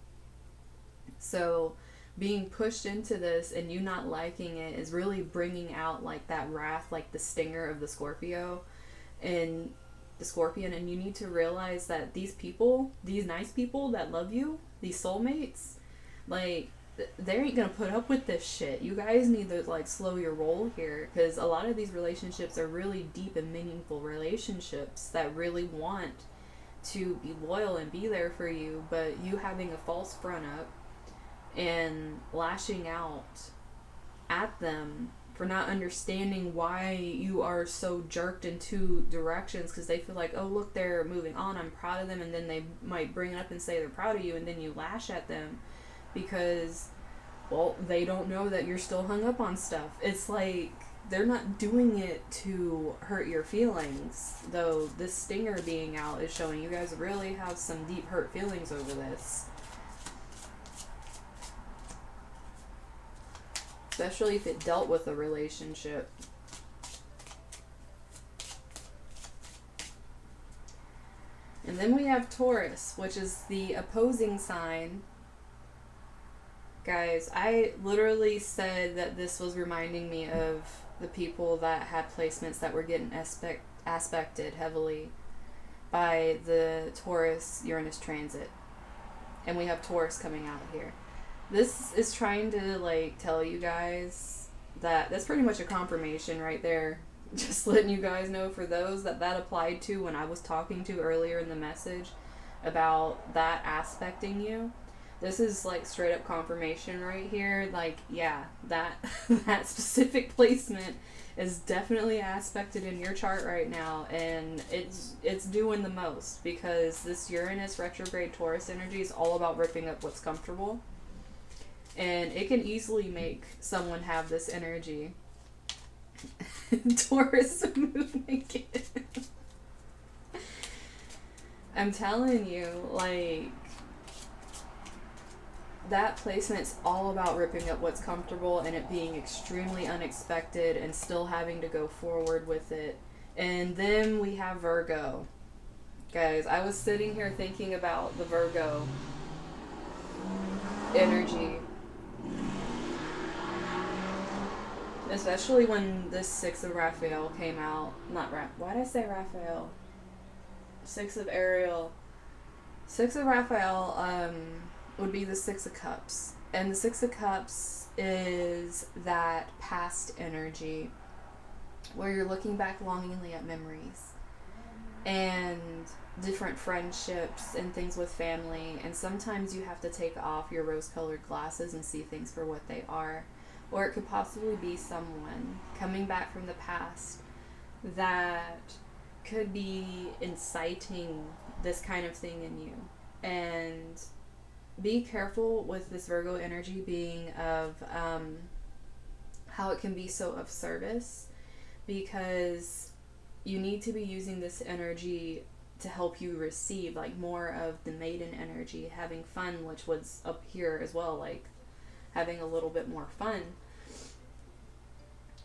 So being pushed into this and you not liking it is really bringing out like that wrath, like the stinger of the Scorpio and the Scorpion. And you need to realize that these people, these nice people that love you, these soulmates, like they ain't gonna put up with this shit. You guys need to like slow your roll here, because a lot of these relationships are really deep and meaningful relationships that really want to be loyal and be there for you, but you having a false front up and lashing out at them for not understanding why you are so jerked in two directions, because they feel like, oh look, they're moving on, I'm proud of them, and then they might bring it up and say they're proud of you, and then you lash at them because, well, they don't know that you're still hung up on stuff. It's like they're not doing it to hurt your feelings, though this stinger being out is showing you guys really have some deep hurt feelings over this. Especially if it dealt with a relationship. And then we have Taurus, which is the opposing sign. Guys, I literally said that this was reminding me of the people that had placements that were getting aspected heavily by the Taurus-Uranus transit. And we have Taurus coming out here. This is trying to like tell you guys that that's pretty much a confirmation right there. Just letting you guys know, for those that applied to when I was talking to earlier in the message about that aspecting you. This is like straight up confirmation right here. Like, yeah, that that specific placement is definitely aspected in your chart right now, and it's doing the most, because this Uranus retrograde Taurus energy is all about ripping up what's comfortable. And it can easily make someone have this energy. Taurus moving again. I'm telling you, like, that placement's all about ripping up what's comfortable and it being extremely unexpected and still having to go forward with it. And then we have Virgo. Guys, I was sitting here thinking about the Virgo energy. Especially when this Six of Raphael came out. Why did I say Raphael? Six of Ariel. Six of Raphael would be the Six of Cups. And the Six of Cups is that past energy where you're looking back longingly at memories and different friendships and things with family. And sometimes you have to take off your rose-colored glasses and see things for what they are. Or it could possibly be someone coming back from the past that could be inciting this kind of thing in you. And be careful with this Virgo energy being of how it can be so of service, because you need to be using this energy to help you receive like more of the maiden energy, having fun, which was up here as well, like having a little bit more fun.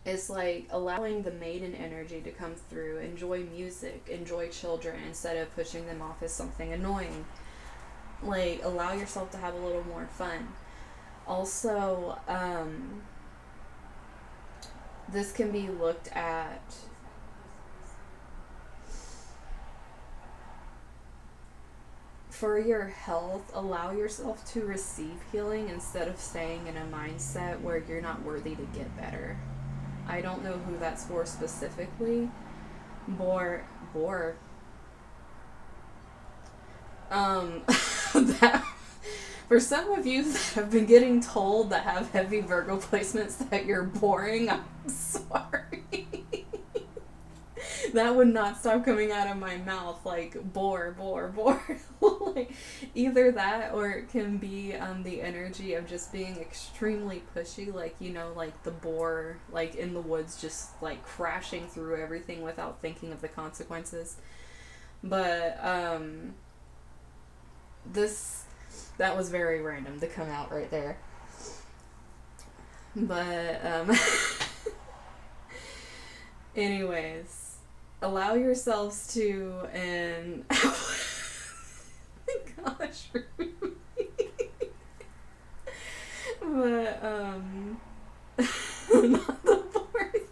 It's like allowing the maiden energy to come through. Enjoy music, enjoy children instead of pushing them off as something annoying. Like, allow yourself to have a little more fun. Also, this can be looked at for your health. Allow yourself to receive healing instead of staying in a mindset where you're not worthy to get better. I don't know who that's for specifically. Bore. That, for some of you that have been getting told that have heavy Virgo placements that you're boring, I'm sorry. That would not stop coming out of my mouth, like bore. Like, either that, or it can be the energy of just being extremely pushy, like, you know, like the boar, like in the woods, just like crashing through everything without thinking of the consequences. But this that was very random to come out right there. But anyways, allow yourselves to, and gosh, but not the board thing.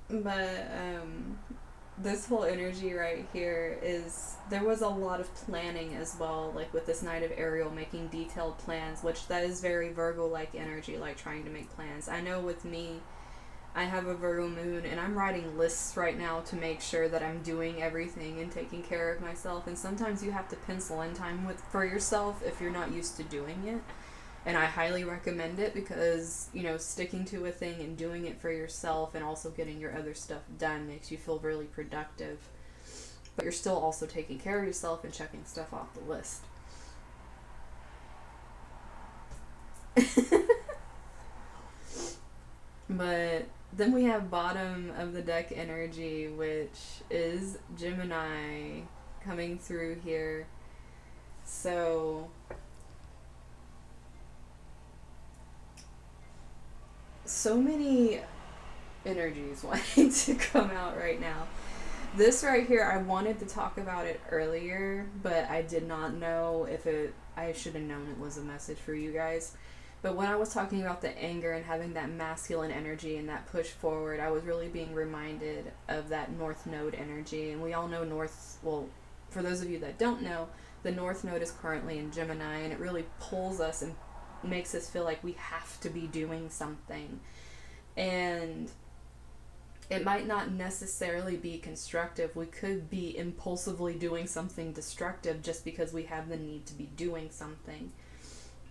But this whole energy right here is, there was a lot of planning as well, like with this Knight of Ariel, making detailed plans, which that is very Virgo like energy, like trying to make plans. I know with me, I have a Virgo moon, and I'm writing lists right now to make sure that I'm doing everything and taking care of myself. And sometimes you have to pencil in time for yourself if you're not used to doing it. And I highly recommend it because, you know, sticking to a thing and doing it for yourself and also getting your other stuff done makes you feel really productive. But you're still also taking care of yourself and checking stuff off the list. But then we have bottom of the deck energy, which is Gemini coming through here. So many energies wanting to come out right now. This right here, I wanted to talk about it earlier, but I did not know if it, I should have known it was a message for you guys. But when I was talking about the anger and having that masculine energy and that push forward, I was really being reminded of that North Node energy. And we all know well, for those of you that don't know, the North Node is currently in Gemini, and it really pulls us and makes us feel like we have to be doing something. And it might not necessarily be constructive. We could be impulsively doing something destructive just because we have the need to be doing something.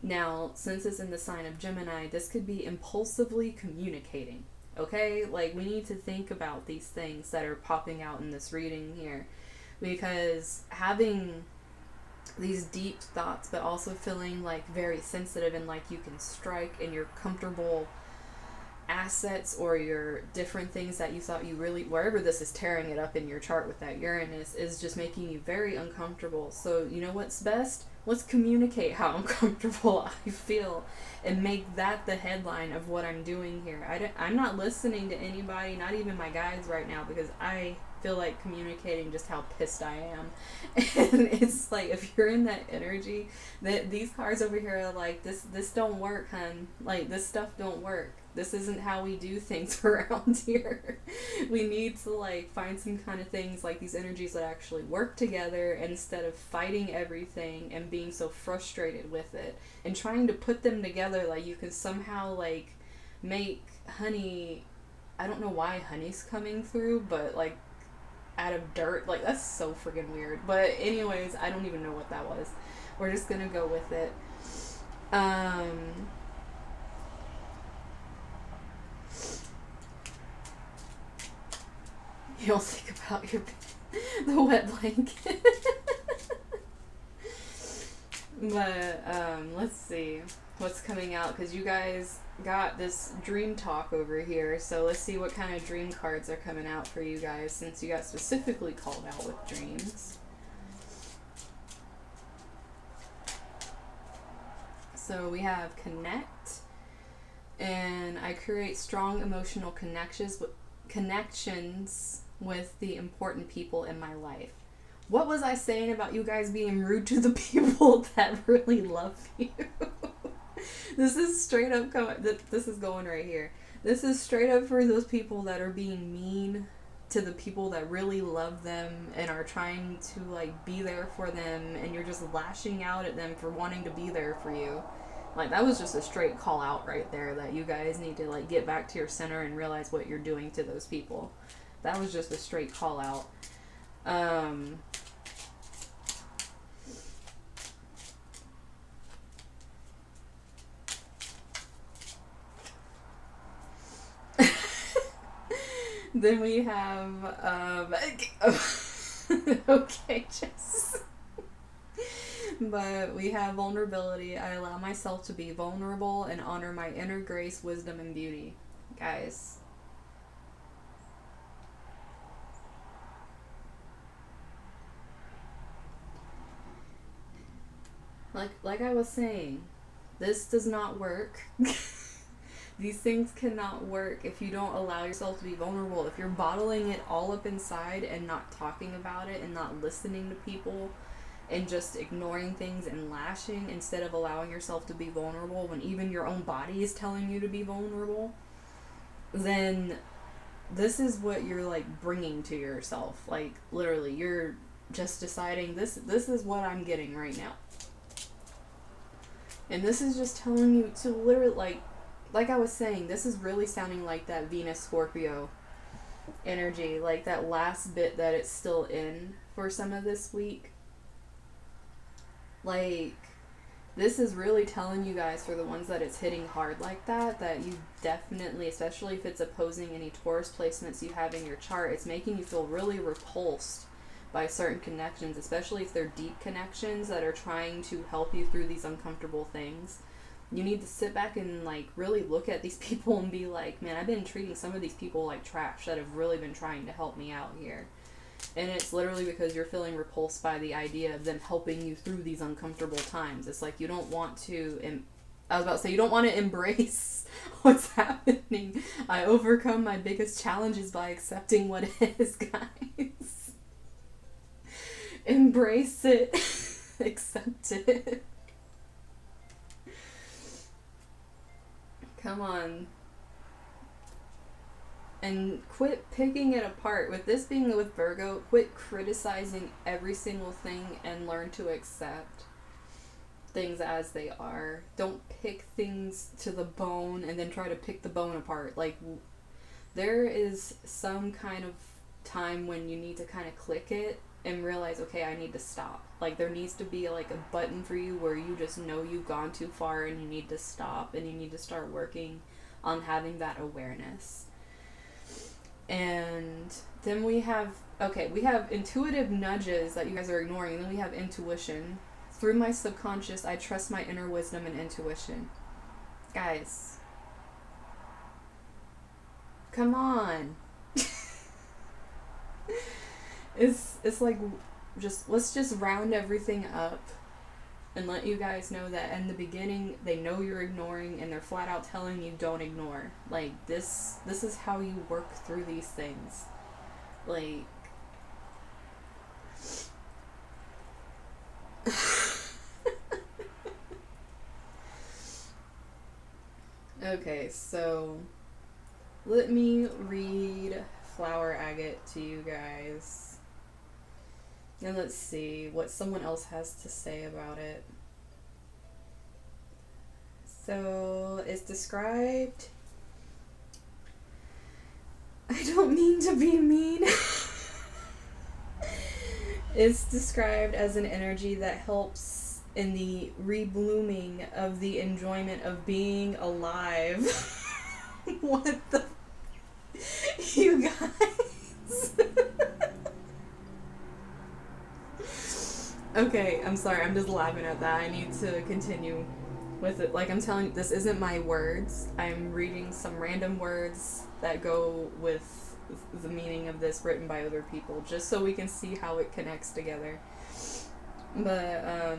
Now, since it's in the sign of Gemini, this could be impulsively communicating, okay? Like, we need to think about these things that are popping out in this reading here, because having these deep thoughts, but also feeling like very sensitive and like you can strike and you're comfortable assets or your different things that you thought you really, wherever this is tearing it up in your chart with that Uranus, is just making you very uncomfortable. So you know what's best? Let's communicate how uncomfortable I feel and make that the headline of what I'm doing here. I'm not listening to anybody, not even my guides right now, because I feel like communicating just how pissed I am. And it's like, if you're in that energy, that these cards over here are like, this don't work, hun. Like, this stuff don't work. This isn't how we do things around here. We need to like find some kind of things, like these energies that actually work together, instead of fighting everything and being so frustrated with it and trying to put them together like you can somehow like make honey. I don't know why honey's coming through, but like out of dirt, like that's so freaking weird. But anyways, I don't even know what that was. We're just gonna go with it. You'll think about the wet blanket. But let's see what's coming out, because you guys got this dream talk over here. So let's see what kind of dream cards are coming out for you guys, since you got specifically called out with dreams. So we have connect, and I create strong emotional connections with the important people in my life. What was I saying about you guys being rude to the people that really love you? This is straight up this is going right here. This is straight up for those people that are being mean to the people that really love them and are trying to like be there for them, and you're just lashing out at them for wanting to be there for you. Like, that was just a straight call out right there that you guys need to like get back to your center and realize what you're doing to those people. That was just a straight call out. Then we have okay, just but we have vulnerability. I allow myself to be vulnerable and honor my inner grace, wisdom, and beauty. Guys, like I was saying, this does not work. These things cannot work if you don't allow yourself to be vulnerable. If you're bottling it all up inside and not talking about it and not listening to people and just ignoring things and lashing instead of allowing yourself to be vulnerable when even your own body is telling you to be vulnerable, then this is what you're like bringing to yourself. Like, literally, you're just deciding this is what I'm getting right now. And this is just telling you to literally, like I was saying, this is really sounding like that Venus Scorpio energy, like that last bit that it's still in for some of this week. Like, this is really telling you guys, for the ones that it's hitting hard like that you definitely, especially if it's opposing any Taurus placements you have in your chart, it's making you feel really repulsed by certain connections, especially if they're deep connections that are trying to help you through these uncomfortable things. You need to sit back and like really look at these people and be like, man, I've been treating some of these people like trash that have really been trying to help me out here. And it's literally because you're feeling repulsed by the idea of them helping you through these uncomfortable times. It's like you don't want to, I was about to say, you don't want to embrace what's happening. I overcome my biggest challenges by accepting what is, guys. Embrace it. Accept it. Come on. And quit picking it apart. With this being with Virgo, quit criticizing every single thing and learn to accept things as they are. Don't pick things to the bone and then try to pick the bone apart. Like, there is some kind of time when you need to kind of click it and realize, okay, I need to stop. Like, there needs to be like a button for you where you just know you've gone too far and you need to stop and you need to start working on having that awareness. And then we have intuitive nudges that you guys are ignoring, and then we have intuition. Through my subconscious, I trust my inner wisdom and intuition. Guys, come on. It's like, let's just round everything up and let you guys know that in the beginning they know you're ignoring and they're flat out telling you don't ignore. Like, this is how you work through these things. Like, okay, so let me read Flower Agate to you guys. And let's see what someone else has to say about it. So, it's described... I don't mean to be mean. It's described as an energy that helps in the reblooming of the enjoyment of being alive. What the... You guys... Okay, I'm sorry, I'm just laughing at that. I need to continue with it. Like, I'm telling you, this isn't my words. I'm reading some random words that go with the meaning of this written by other people, just so we can see how it connects together. But,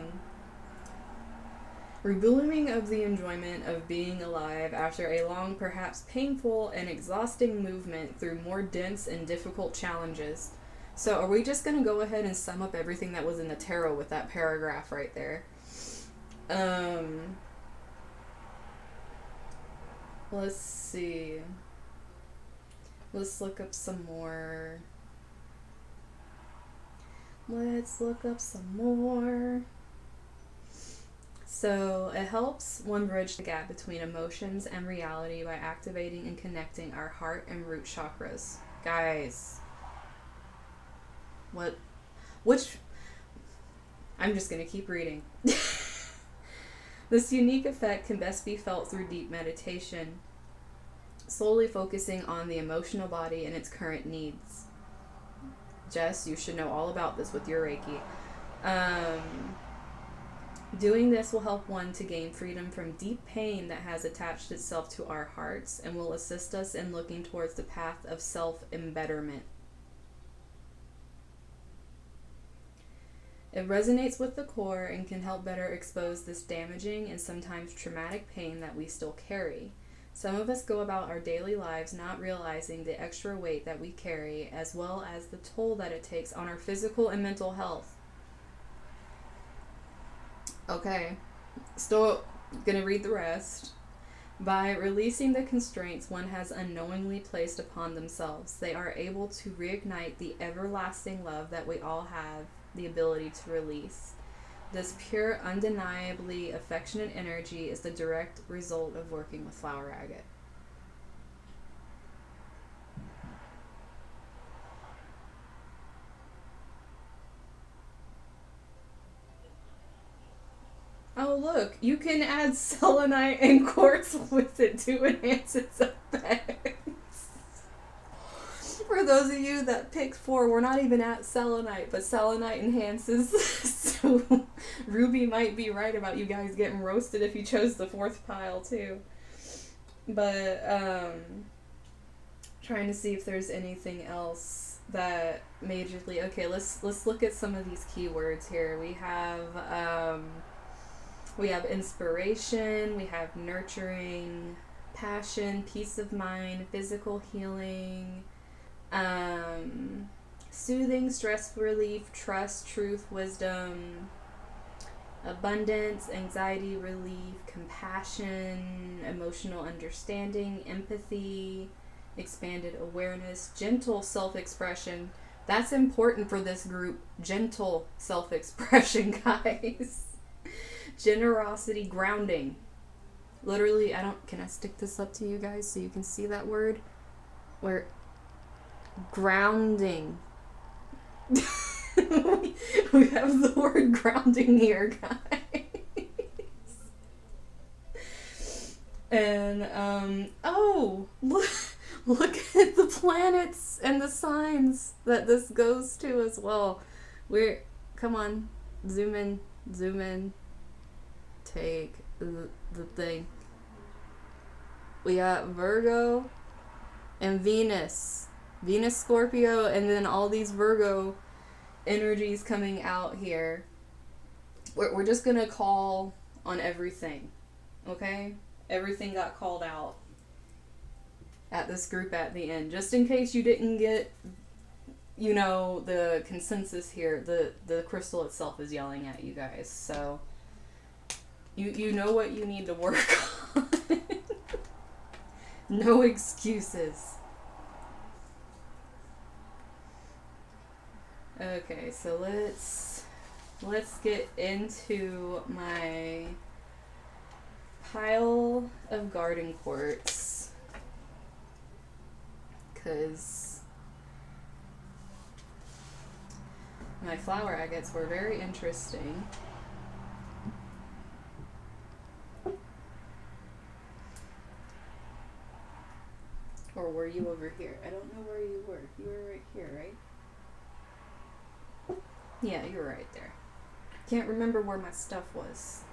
Rebooting of the enjoyment of being alive after a long, perhaps painful and exhausting movement through more dense and difficult challenges. So, are we just going to go ahead and sum up everything that was in the tarot with that paragraph right there? Let's see. Let's look up some more. So it helps one bridge the gap between emotions and reality by activating and connecting our heart and root chakras. Guys, which, I'm just going to keep reading. This unique effect can best be felt through deep meditation, solely focusing on the emotional body and its current needs. Jess, you should know all about this with your Reiki. Doing this will help one to gain freedom from deep pain that has attached itself to our hearts and will assist us in looking towards the path of self-embetterment. It resonates with the core and can help better expose this damaging and sometimes traumatic pain that we still carry. Some of us go about our daily lives not realizing the extra weight that we carry, as well as the toll that it takes on our physical and mental health. Okay, still gonna read the rest. By releasing the constraints one has unknowingly placed upon themselves, they are able to reignite the everlasting love that we all have the ability to release. This pure, undeniably affectionate energy is the direct result of working with flower agate. Oh look, you can add selenite and quartz with it to enhance its effects. For those of you that picked 4, we're not even at selenite, but selenite enhances. So Ruby might be right about you guys getting roasted if you chose the 4th pile too. But trying to see if there's anything else that majorly. Okay, let's look at some of these keywords here. We have inspiration, we have nurturing, passion, peace of mind, physical healing, soothing, stress relief, trust, truth, wisdom, abundance, anxiety relief, compassion, emotional understanding, empathy, expanded awareness, gentle self-expression. That's important for this group. Gentle self-expression, guys. Generosity, grounding. Literally, can I stick this up to you guys so you can see that word? Where grounding. We have the word grounding here, guys. And look at the planets and the signs that this goes to as well. Come on, zoom in, take the thing. We got Virgo and Venus, Scorpio, and then all these Virgo energies coming out here. We're just gonna call on everything, okay? Everything got called out at this group at the end, just in case you didn't get, the consensus here. The crystal itself is yelling at you guys, so you know what you need to work on. No excuses. Okay, so let's get into my pile of garden quartz, because my flower agates were very interesting. Or were you over here? I don't know where you were. You were right here, right? Yeah, you were right there. Can't remember where my stuff was.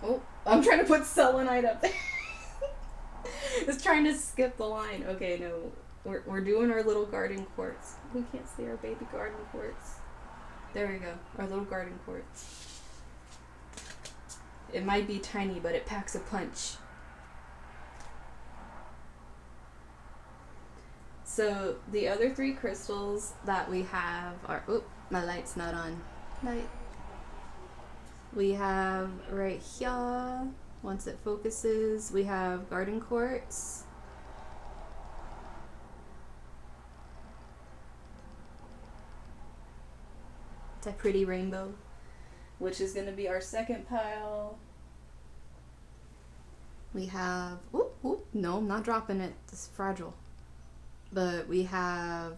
Oh, I'm trying to put selenite up there. It's trying to skip the line. Okay, no. We're doing our little garden quartz. We can't see our baby garden quartz. There we go. Our little garden quartz. It might be tiny, but it packs a punch. So the other 3 crystals that we have are... Oop, my light's not on. Light. We have right here, once it focuses, we have garden quartz. It's a pretty rainbow, which is going to be our second pile. We have... No, I'm not dropping it. It's fragile. But we have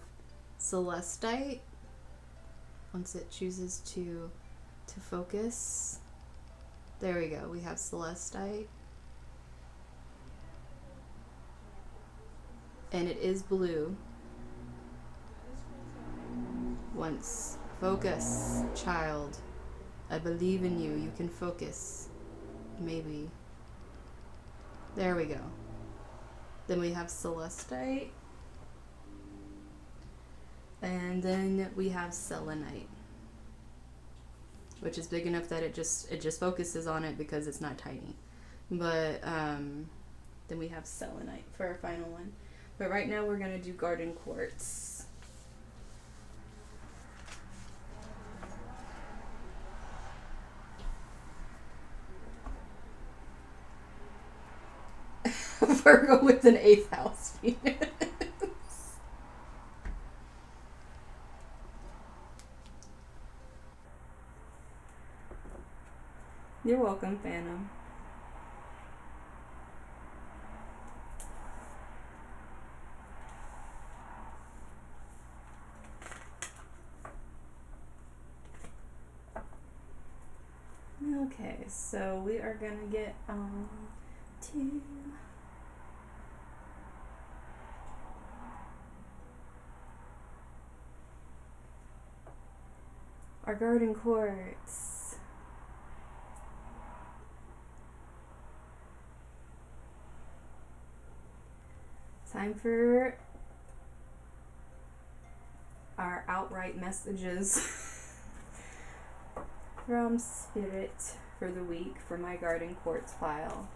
celestite. Once it chooses to focus. There we go. We have celestite. And it is blue. Once. Focus, child. I believe in you. You can focus. Maybe. There we go. Then we have celestite. And then we have selenite, which is big enough that it just focuses on it because it's not tiny. But then we have selenite for our final one. But right now we're gonna do garden quartz. Virgo with an 8th house Venus. You're welcome, Phantom. Okay, so we are gonna get on to our garden quartz. Time for our outright messages from Spirit for the week for my garden quartz pile.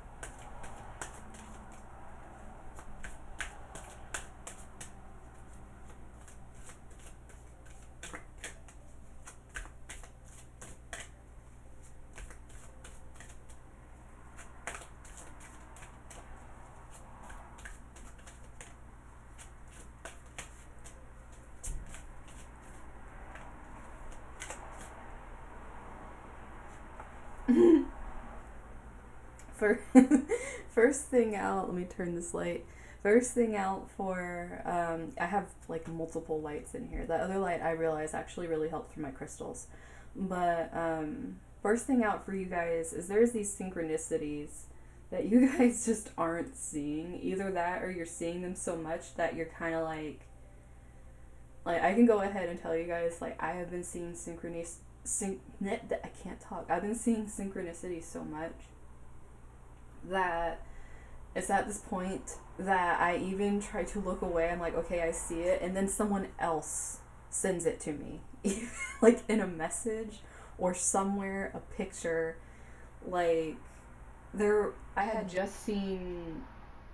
First thing out, let me turn this light. First thing out for, I have like multiple lights in here. The other light I realized actually really helped through my crystals. But first thing out for you guys is there's these synchronicities that you guys just aren't seeing. Either that or you're seeing them so much that you're kind of like I can go ahead and tell you guys, like, I have been seeing I can't talk. I've been seeing synchronicity so much that it's at this point that I even try to look away. I'm like, okay, I see it, and then someone else sends it to me, like in a message or somewhere, a picture. Like, I had just seen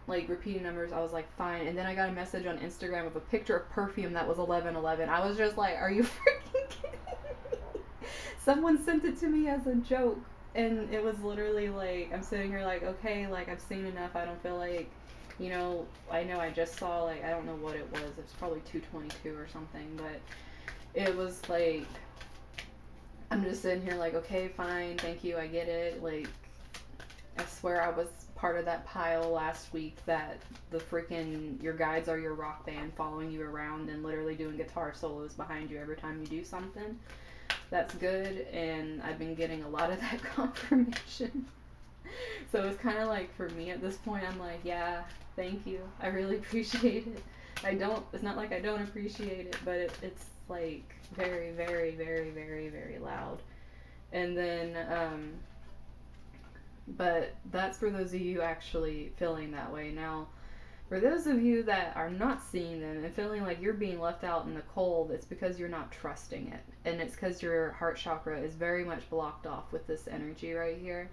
like repeating numbers. I was like, fine, and then I got a message on Instagram of a picture of perfume that was 1111. I was just like, are you freaking kidding me? Someone sent it to me as a joke. And it was literally like, I'm sitting here like, okay, like, I've seen enough. I don't feel like, I know I just saw, like, I don't know what it was. It was probably 222 or something. But it was like, I'm just sitting here like, okay, fine, thank you, I get it. Like, I swear I was part of that pile last week that the freaking, your guides are your rock band following you around and literally doing guitar solos behind you every time you do something. That's good, and I've been getting a lot of that confirmation. So it's kind of like, for me at this point, I'm like, yeah, thank you. I really appreciate it. It's not like I don't appreciate it, but it's like very, very, very, very, very loud. And then, but that's for those of you actually feeling that way. Now, For those of you that are not seeing them and feeling like you're being left out in the cold, it's because you're not trusting it. And it's because your heart chakra is very much blocked off with this energy right here.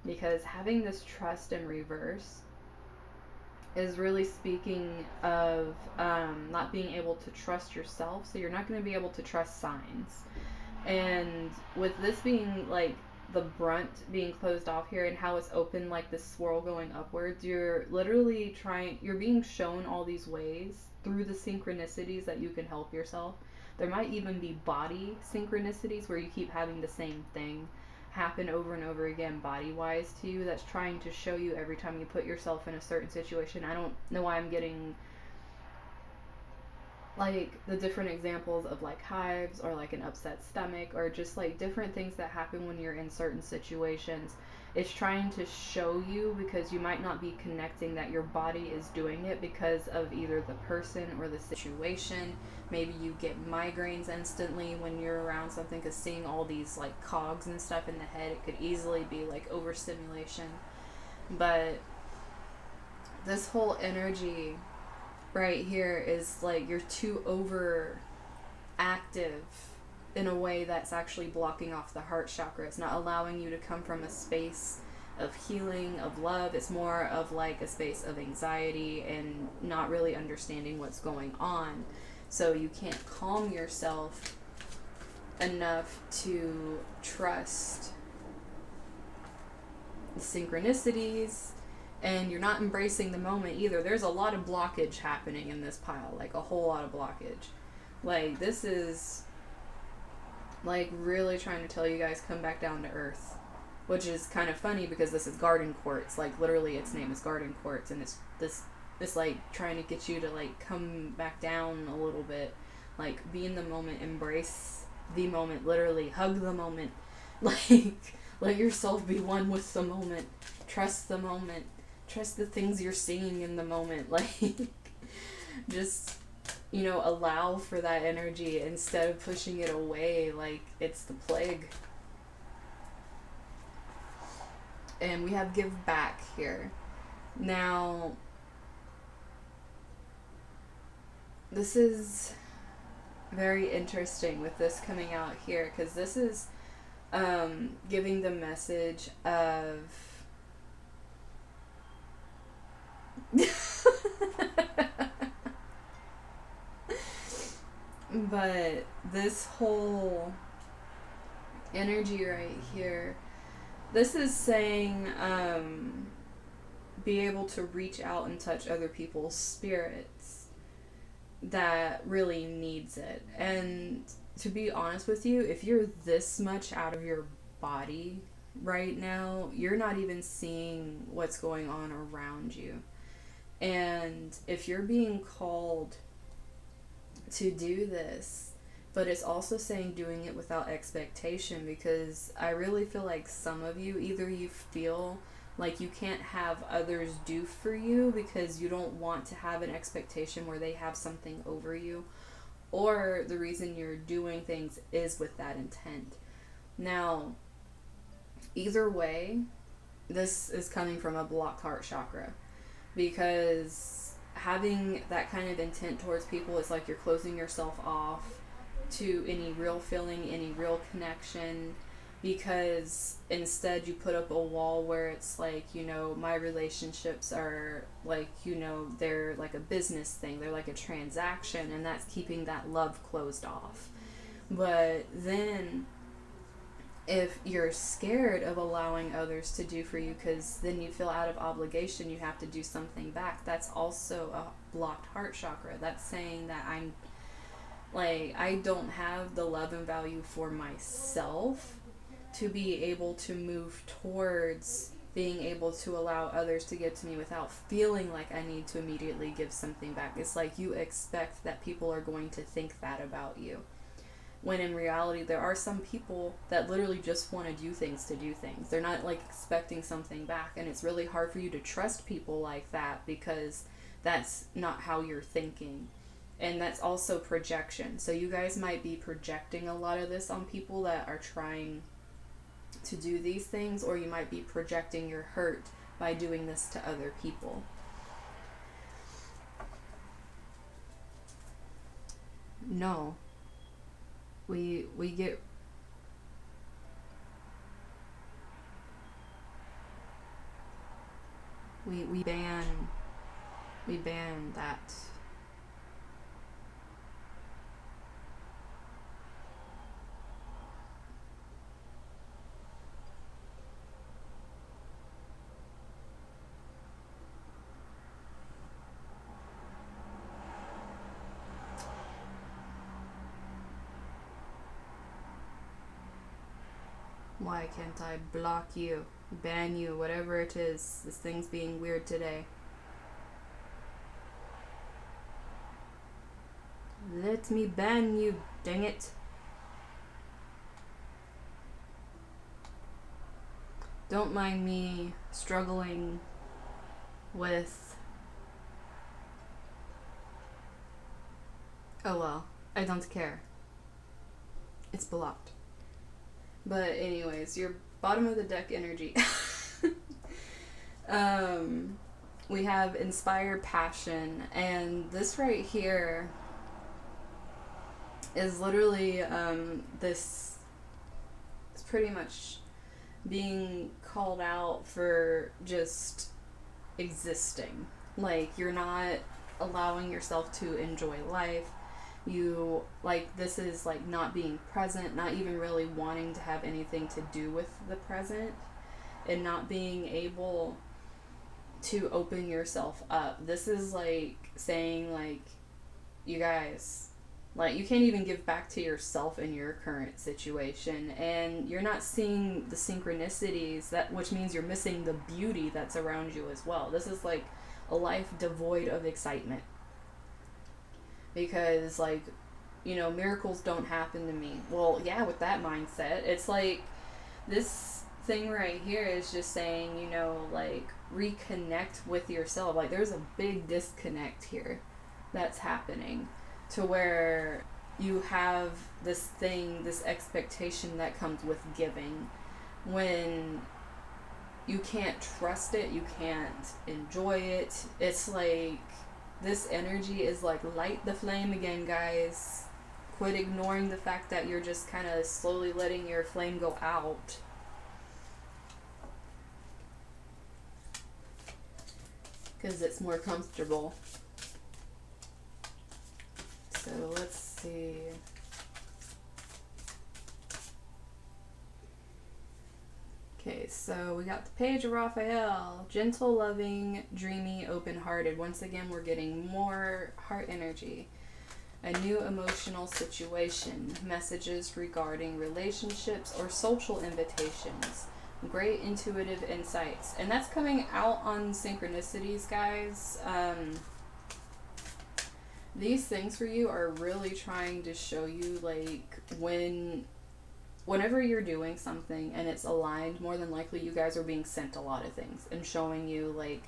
Because having this trust in reverse is really speaking of not being able to trust yourself. So you're not going to be able to trust signs. And with this being like the brunt being closed off here and how it's open like this swirl going upwards, you're literally you're being shown all these ways through the synchronicities that you can help yourself. There might even be body synchronicities where you keep having the same thing happen over and over again body wise to you, that's trying to show you every time you put yourself in a certain situation. I don't know why I'm getting like the different examples of like hives or like an upset stomach or just like different things that happen when you're in certain situations. It's trying to show you, because you might not be connecting, that your body is doing it because of either the person or the situation. Maybe you get migraines instantly when you're around something, because seeing all these like cogs and stuff in the head, it could easily be like overstimulation. But this whole energy right here is like you're too over active in a way that's actually blocking off the heart chakra. It's not allowing you to come from a space of healing, of love. It's more of like a space of anxiety and not really understanding what's going on. So you can't calm yourself enough to trust the synchronicities, and you're not embracing the moment either. There's a lot of blockage happening in this pile, like a whole lot of blockage. Like, this is like really trying to tell you guys come back down to earth, which is kind of funny because this is garden quartz. Like, literally its name is garden quartz, and it's like trying to get you to like come back down a little bit, like be in the moment, embrace the moment, literally hug the moment, like let yourself be one with the moment, trust the moment, trust the things you're seeing in the moment, like just, you know, allow for that energy instead of pushing it away like it's the plague. And we have give back here. Now, this is very interesting with this coming out here, because this is giving the message of but this whole energy right here, this is saying be able to reach out and touch other people's spirits that really needs it. And to be honest with you, if you're this much out of your body right now, you're not even seeing what's going on around you. And if you're being called to do this, but it's also saying doing it without expectation, because I really feel like some of you, either you feel like you can't have others do for you because you don't want to have an expectation where they have something over you, or the reason you're doing things is with that intent. Now, either way, this is coming from a blocked heart chakra, because having that kind of intent towards people is like you're closing yourself off to any real feeling, any real connection, because instead you put up a wall where it's like, you know, my relationships are like, you know, they're like a business thing, they're like a transaction, and that's keeping that love closed off. But then if you're scared of allowing others to do for you, because then you feel out of obligation, you have to do something back, that's also a blocked heart chakra. That's saying that I don't have the love and value for myself to be able to move towards being able to allow others to give to me without feeling like I need to immediately give something back. It's like you expect that people are going to think that about you, when in reality there are some people that literally just want to do things to do things. They're not like expecting something back, and it's really hard for you to trust people like that because that's not how you're thinking. And that's also projection. So you guys might be projecting a lot of this on people that are trying to do these things, or you might be projecting your hurt by doing this to other people. No. We get we ban that. Why can't I block you, ban you, whatever it is? This thing's being weird today. Let me ban you, dang it. Don't mind me struggling with... Oh well, I don't care. It's blocked. But anyways, your bottom of the deck energy. We have inspired passion, and this right here is literally this is pretty much being called out for just existing. Like, you're not allowing yourself to enjoy life. You, like, this is like not being present, not even really wanting to have anything to do with the present, and not being able to open yourself up. This is like saying, like, you guys, like, you can't even give back to yourself in your current situation, and you're not seeing the synchronicities, that which means you're missing the beauty that's around you as well. This is like a life devoid of excitement, because, like, you know, miracles don't happen to me. Well, yeah, with that mindset, it's like this thing right here is just saying, you know, like, reconnect with yourself. Like, there's a big disconnect here that's happening, to where you have this thing, this expectation that comes with giving, when you can't trust it, you can't enjoy it. It's like this energy is like, light the flame again, guys. Quit ignoring the fact that you're just kind of slowly letting your flame go out. Because it's more comfortable. So let's see. Okay, so we got the Page of Raphael. Gentle, loving, dreamy, open-hearted. Once again, we're getting more heart energy. A new emotional situation. Messages regarding relationships or social invitations. Great intuitive insights. And that's coming out on synchronicities, guys. These things for you are really trying to show you, like, whenever you're doing something and it's aligned, more than likely you guys are being sent a lot of things and showing you, like,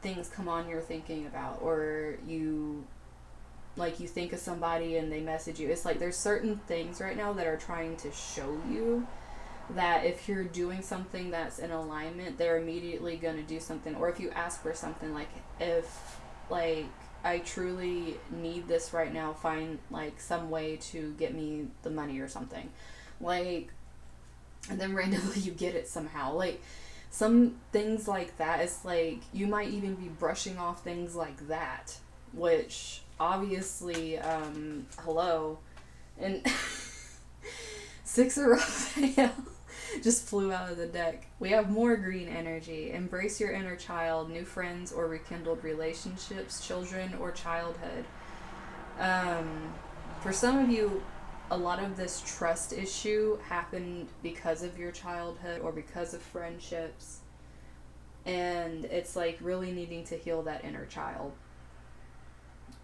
things come on you're thinking about, or you, like, you think of somebody and they message you. It's like there's certain things right now that are trying to show you that if you're doing something that's in alignment, they're immediately going to do something. Or if you ask for something, like, if, like, I truly need this right now, find, like, some way to get me the money or something. Like, and then randomly you get it somehow. Like, some things like that, it's like you might even be brushing off things like that, which obviously, hello. And Six of Raphael just flew out of the deck. We have more green energy. Embrace your inner child, new friends or rekindled relationships, children or childhood. For some of you, a lot of this trust issue happened because of your childhood or because of friendships. And it's like really needing to heal that inner child.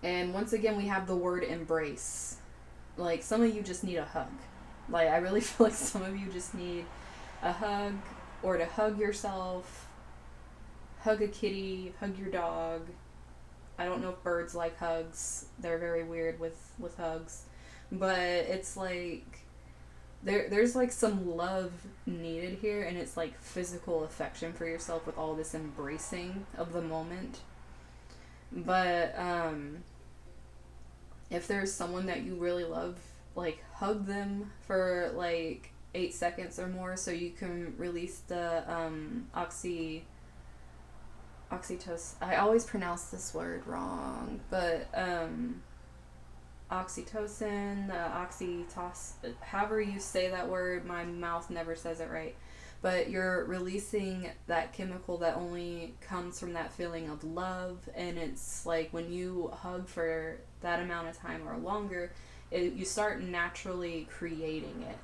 And once again, we have the word embrace. Like, some of you just need a hug. Like, I really feel like some of you just need a hug, or to hug yourself, hug a kitty, hug your dog. I don't know if birds like hugs. They're very weird with hugs. But it's like, there's like some love needed here, and it's like physical affection for yourself with all this embracing of the moment. But, If there's someone that you really love, like hug them for like 8 seconds or more so you can release the oxytocin. I always pronounce this word wrong, but oxytocin, however you say that word, my mouth never says it right. But you're releasing that chemical that only comes from that feeling of love, and it's like when you hug for that amount of time or longer, you start naturally creating it.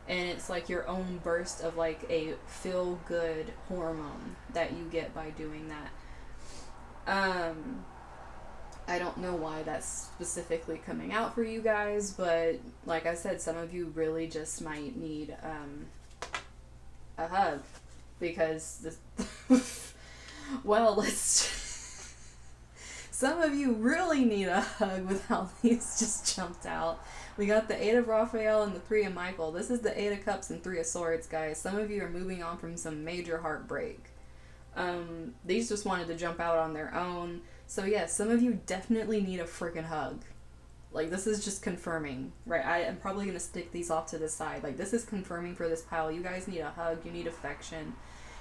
And it's like your own burst of like a feel good hormone that you get by doing that. Um, I don't know why that's specifically coming out for you guys, but like I said, some of you really just might need a hug because this. Well, let's. Some of you really need a hug with how these just jumped out. We got the Eight of Raphael and the Three of Michael. This is the Eight of Cups and Three of Swords, guys. Some of you are moving on from some major heartbreak. These just wanted to jump out on their own. So yeah, some of you definitely need a freaking hug. Like, this is just confirming, right? I am probably going to stick these off to the side. Like, this is confirming for this pile. You guys need a hug. You need affection.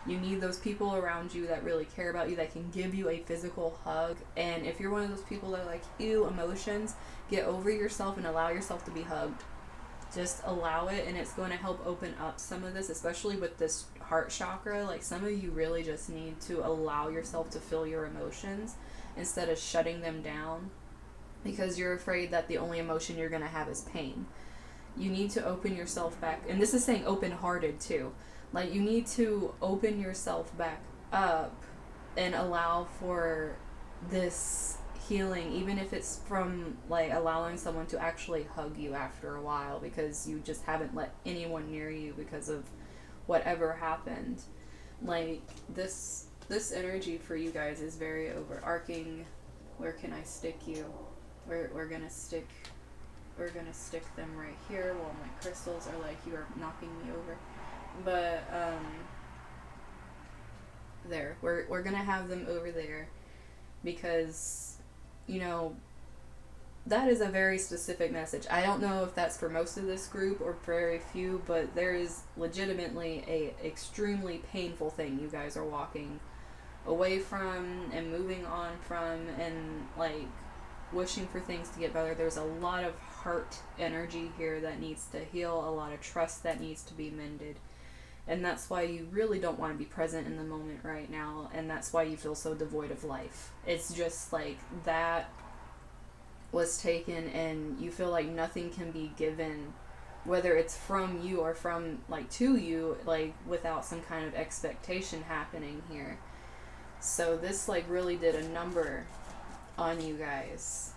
You need those people around you that really care about you, that can give you a physical hug. And if you're one of those people that are like, ew, emotions, get over yourself and allow yourself to be hugged. Just allow it, and it's going to help open up some of this, especially with this heart chakra. Like, some of you really just need to allow yourself to feel your emotions instead of shutting them down because you're afraid that the only emotion you're going to have is pain. You need to open yourself back, and this is saying open-hearted too. Like, you need to open yourself back up and allow for this healing, even if it's from like allowing someone to actually hug you after a while because you just haven't let anyone near you because of whatever happened. Like, this energy for you guys is very overarching. Where can I stick you? We're gonna stick them right here while my crystals are like, you are knocking me over. But there, we're gonna have them over there because, you know, that is a very specific message. I don't know if that's for most of this group or very few, but there is legitimately a extremely painful thing you guys are walking away from and moving on from, and like wishing for things to get better. There's a lot of heart energy here that needs to heal, a lot of trust that needs to be mended. And that's why you really don't want to be present in the moment right now, and that's why you feel so devoid of life. It's just like that was taken and you feel like nothing can be given, whether it's from you or from like to you, like without some kind of expectation happening here. So this like really did a number on you guys.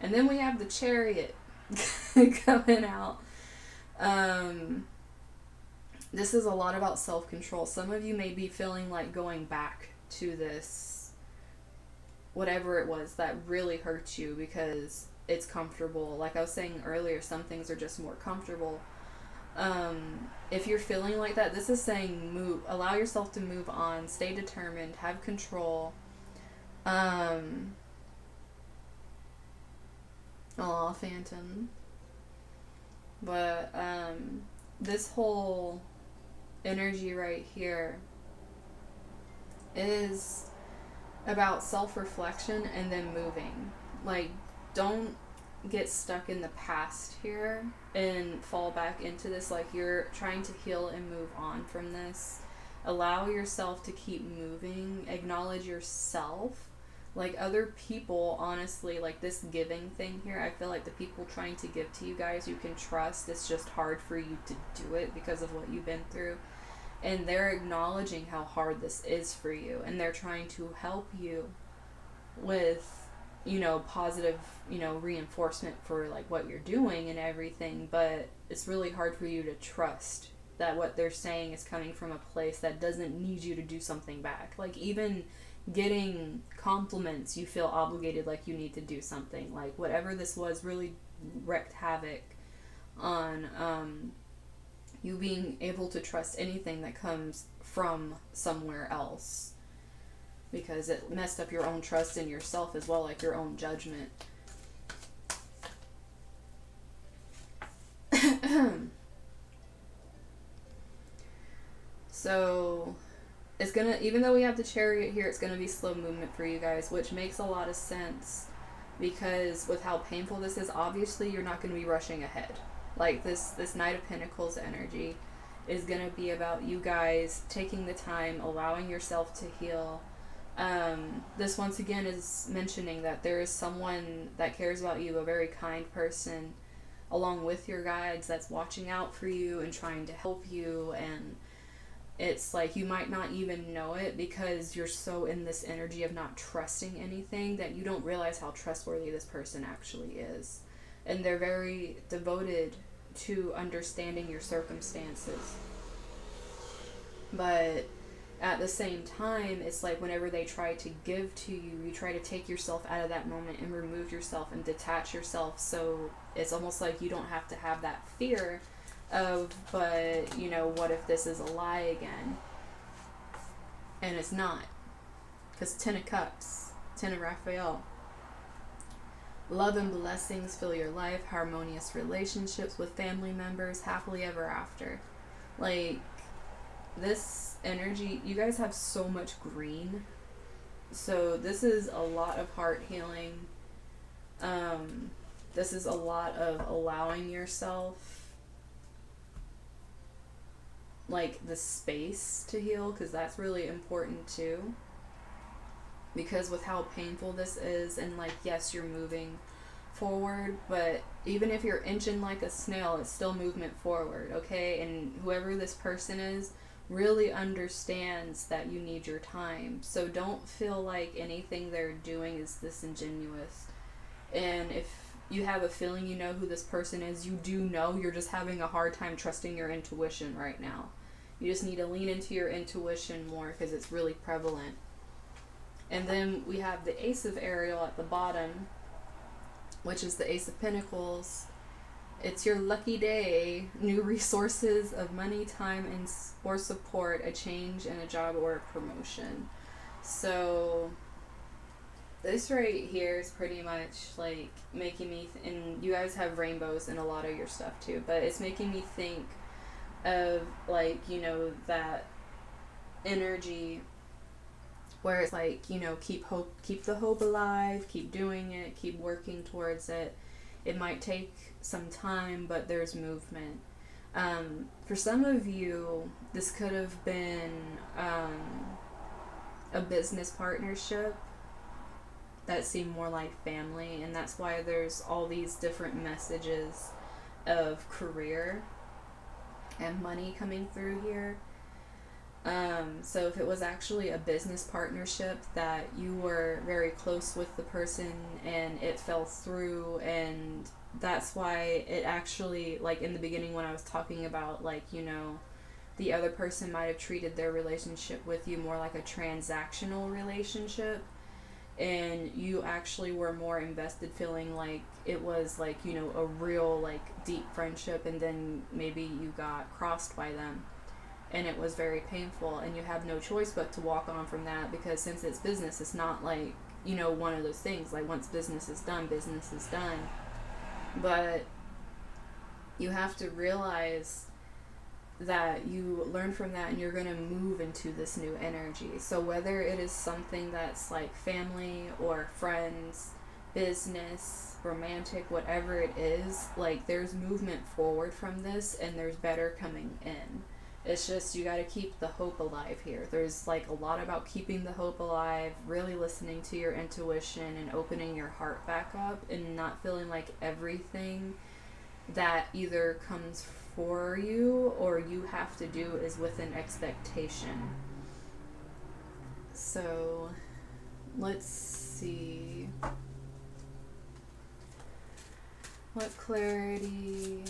And then we have the Chariot coming out. This is a lot about self-control. Some of you may be feeling like going back to this, whatever it was that really hurt you, because it's comfortable. Like I was saying earlier, some things are just more comfortable. If you're feeling like that, this is saying move, allow yourself to move on, stay determined, have control. Aw, Phantom. But this whole energy right here is about self-reflection and then moving. Like, don't get stuck in the past here and fall back into this. Like, you're trying to heal and move on from this. Allow yourself to keep moving. Acknowledge yourself. Like, other people, honestly, like this giving thing here, I feel like the people trying to give to you guys, you can trust. It's just hard for you to do it because of what you've been through. And they're acknowledging how hard this is for you, and they're trying to help you with, you know, positive, you know, reinforcement for like what you're doing and everything. But it's really hard for you to trust that what they're saying is coming from a place that doesn't need you to do something back. Like, even getting compliments, you feel obligated, like you need to do something. Like, whatever this was really wreaked havoc on you being able to trust anything that comes from somewhere else. because it messed up your own trust in yourself as well, like your own judgment. So it's gonna, even though we have the Chariot here, it's gonna be slow movement for you guys, which makes a lot of sense, because with how painful this is, obviously you're not gonna be rushing ahead. Like this Knight of Pentacles energy is gonna be about you guys taking the time, allowing yourself to heal. This once again is mentioning that there is someone that cares about you, a very kind person, along with your guides, that's watching out for you and trying to help you. And it's like you might not even know it because you're so in this energy of not trusting anything that you don't realize how trustworthy this person actually is. And they're very devoted to understanding your circumstances. But at the same time, it's like whenever they try to give to you, you try to take yourself out of that moment and remove yourself and detach yourself. So it's almost like you don't have to have that fear of, but, you know, what if this is a lie again? And it's not. Because 10 of Cups, 10 of Raphael. Love and blessings fill your life, harmonious relationships with family members, happily ever after. Like, this energy, you guys have so much green. So this is a lot of heart healing. This is a lot of allowing yourself like the space to heal, because that's really important too. Because with how painful this is, and like, yes, you're moving forward, but even if you're inching like a snail, it's still movement forward, okay? And whoever this person is really understands that you need your time. So don't feel like anything they're doing is disingenuous. And if you have a feeling you know who this person is, you do know, you're just having a hard time trusting your intuition right now. You just need to lean into your intuition more because it's really prevalent. And then we have the Ace of Ariel at the bottom, which is the Ace of Pentacles. It's your lucky day. New resources of money, time, and or support, a change in a job or a promotion. So this right here is pretty much like making me, and you guys have rainbows in a lot of your stuff too, but it's making me think of, like, you know, that energy where it's like, you know, keep the hope alive, keep doing it, keep working towards it. It might take some time, but there's movement. For some of you, this could have been a business partnership that seemed more like family, and that's why there's all these different messages of career and money coming through here. So if it was actually a business partnership that you were very close with the person and it fell through, and that's why it actually, like in the beginning when I was talking about, like, you know, the other person might have treated their relationship with you more like a transactional relationship, and you actually were more invested, feeling like it was like, you know, a real like deep friendship, and then maybe you got crossed by them and it was very painful, and you have no choice but to walk on from that, because since it's business, it's not like, you know, one of those things like once business is done, business is done. But you have to realize that you learn from that and you're going to move into this new energy. So whether it is something that's like family or friends, business, romantic, whatever it is, like there's movement forward from this and there's better coming in. It's just, you got to keep the hope alive here. There's like a lot about keeping the hope alive, really listening to your intuition and opening your heart back up, and not feeling like everything that either comes for you or you have to do is with an expectation. So let's see what clarity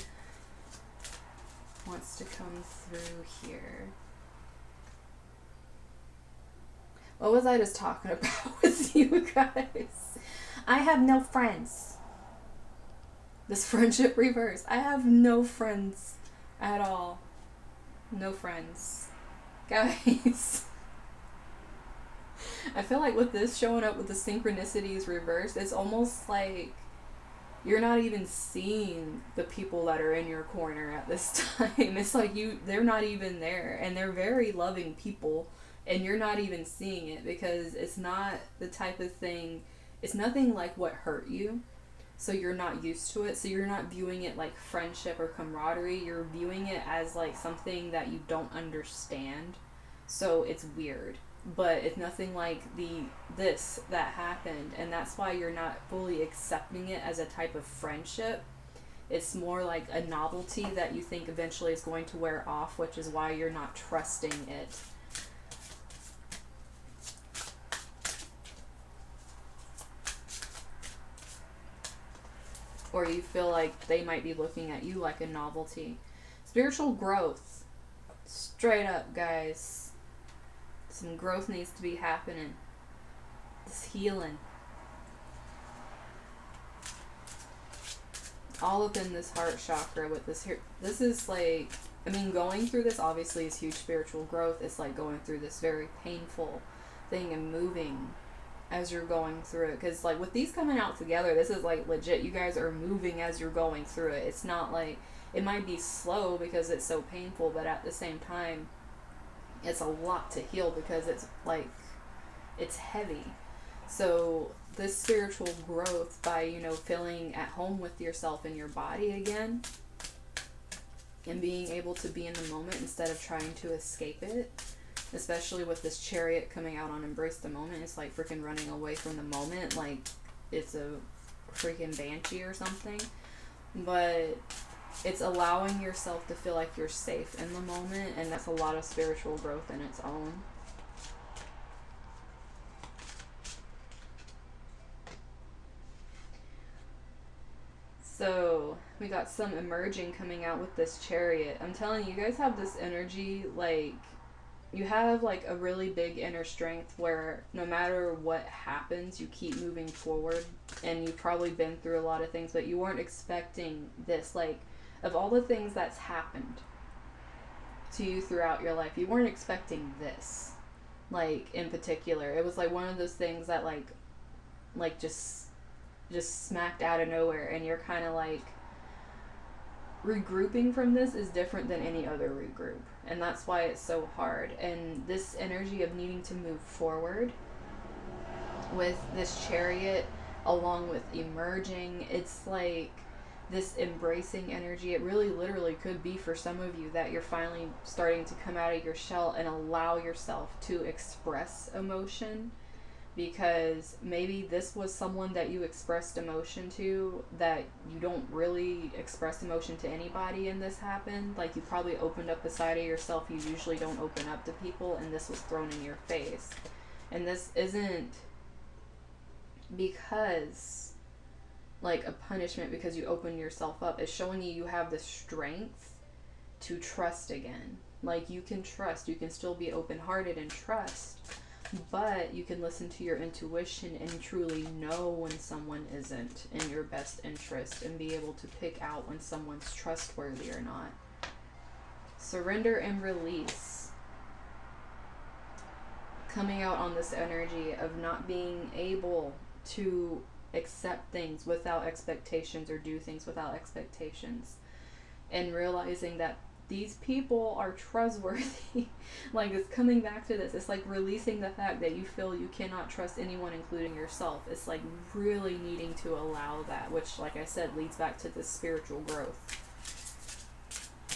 wants to come through here. What was I just talking about with you guys? I have no friends. This friendship reverse. I have no friends at all. No friends. Guys. I feel like with this showing up with the synchronicities reversed, it's almost like you're not even seeing the people that are in your corner at this time. It's like they're not even there, and they're very loving people, and you're not even seeing it because it's not the type of thing, it's nothing like what hurt you. So you're not used to it. So you're not viewing it like friendship or camaraderie. You're viewing it as like something that you don't understand. So it's weird. But it's nothing like this that happened, and that's why you're not fully accepting it as a type of friendship. It's more like a novelty that you think eventually is going to wear off, which is why you're not trusting it. Or you feel like they might be looking at you like a novelty. Spiritual growth. Straight up, guys. Some growth needs to be happening. This healing. All up in this heart chakra with this here. This is like, I mean, going through this obviously is huge spiritual growth. It's like going through this very painful thing and moving as you're going through it, because like with these coming out together, this is like legit, you guys are moving as you're going through it. It's not like, it might be slow because it's so painful, but at the same time it's a lot to heal because it's like, it's heavy. So this spiritual growth by, you know, feeling at home with yourself and your body again, and being able to be in the moment instead of trying to escape it. Especially with this Chariot coming out on Embrace the Moment, it's like freaking running away from the moment, like it's a freaking banshee or something. But it's allowing yourself to feel like you're safe in the moment, and that's a lot of spiritual growth in its own. So we got some emerging coming out with this Chariot. I'm telling you, you guys have this energy, like you have like a really big inner strength where no matter what happens, you keep moving forward. And you've probably been through a lot of things, but you weren't expecting this. Like, of all the things that's happened to you throughout your life, you weren't expecting this. Like, in particular, it was like one of those things that like just smacked out of nowhere, and you're kind of like, regrouping from this is different than any other regroup, and that's why it's so hard. And this energy of needing to move forward with this Chariot along with emerging, it's like this embracing energy. It really literally could be for some of you that you're finally starting to come out of your shell and allow yourself to express emotion, because maybe this was someone that you expressed emotion to that you don't really express emotion to anybody, and this happened. Like, you probably opened up a side of yourself you usually don't open up to people, and this was thrown in your face. And this isn't because like a punishment because you open yourself up. It's showing you have the strength to trust again. Like, you can trust, you can still be open-hearted and trust, but you can listen to your intuition and truly know when someone isn't in your best interest, and be able to pick out when someone's trustworthy or not. Surrender and release. Coming out on this energy of not being able to accept things without expectations or do things without expectations, and realizing that these people are trustworthy. Like, it's coming back to this. It's like releasing the fact that you feel you cannot trust anyone, including yourself. It's like really needing to allow that, which, like I said, leads back to this spiritual growth.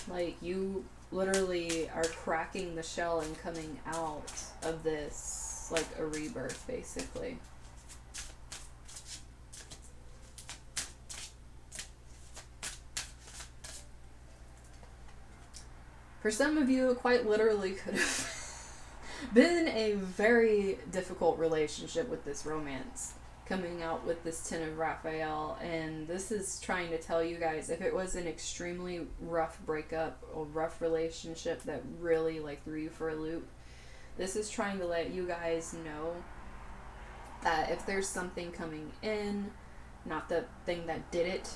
Like, you literally are cracking the shell and coming out of this, like a rebirth, basically. For some of you, it quite literally could have been a very difficult relationship with this romance. Coming out with this Ten of Raphael, and this is trying to tell you guys, if it was an extremely rough breakup or rough relationship that really like threw you for a loop, this is trying to let you guys know that if there's something coming in, not the thing that did it,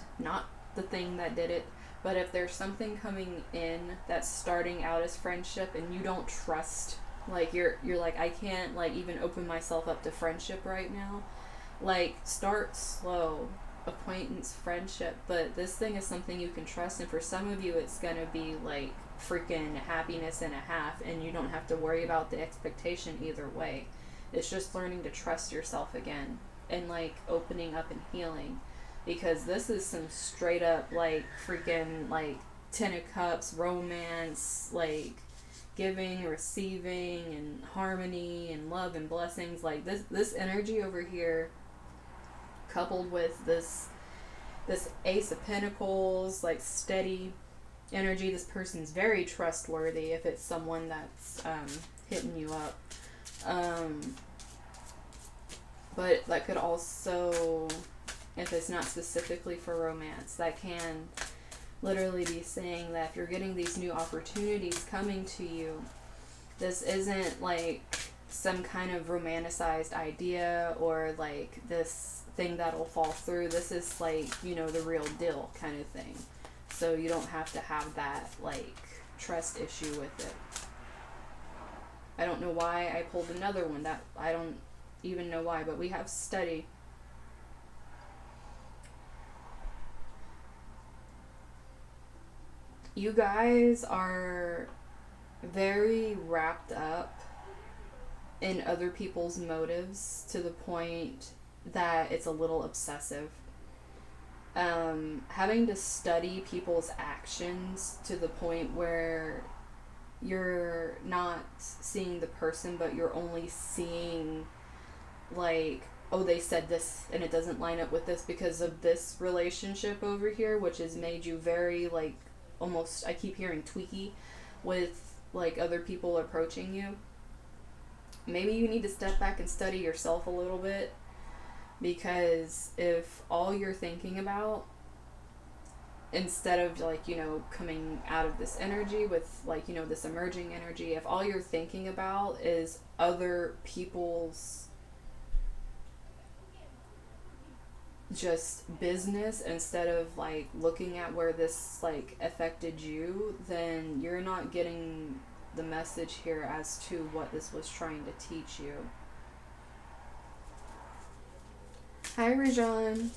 but if there's something coming in that's starting out as friendship and you don't trust Like you're like, I can't like even open myself up to friendship right now. Like, start slow, acquaintance, friendship, but this thing is something you can trust, and for some of you it's gonna be like freaking happiness and a half, and you don't have to worry about the expectation either way. It's just learning to trust yourself again, and like opening up and healing, because this is some straight up like freaking like Ten of Cups romance, like giving, receiving, and harmony and love and blessings. Like this energy over here, coupled with this Ace of Pentacles, like steady energy. This person's very trustworthy if it's someone that's hitting you up. But that could also, if it's not specifically for romance, that can literally be saying that if you're getting these new opportunities coming to you, this isn't like some kind of romanticized idea or like this thing that'll fall through. This is like, you know, the real deal kind of thing. So you don't have to have that like trust issue with it. I don't know why I pulled another one. That I don't even know why, but we have study. You guys are very wrapped up in other people's motives to the point that it's a little obsessive. Having to study people's actions to the point where you're not seeing the person, but you're only seeing like, oh, they said this and it doesn't line up with this because of this relationship over here, which has made you very like almost, I keep hearing tweaky with like other people approaching you. Maybe you need to step back and study yourself a little bit, because if all you're thinking about, instead of like, you know, coming out of this energy with like, you know, this emerging energy, if all you're thinking about is other people's just business instead of like looking at where this like affected you, then you're not getting the message here as to what this was trying to teach you. Hi, Rajan.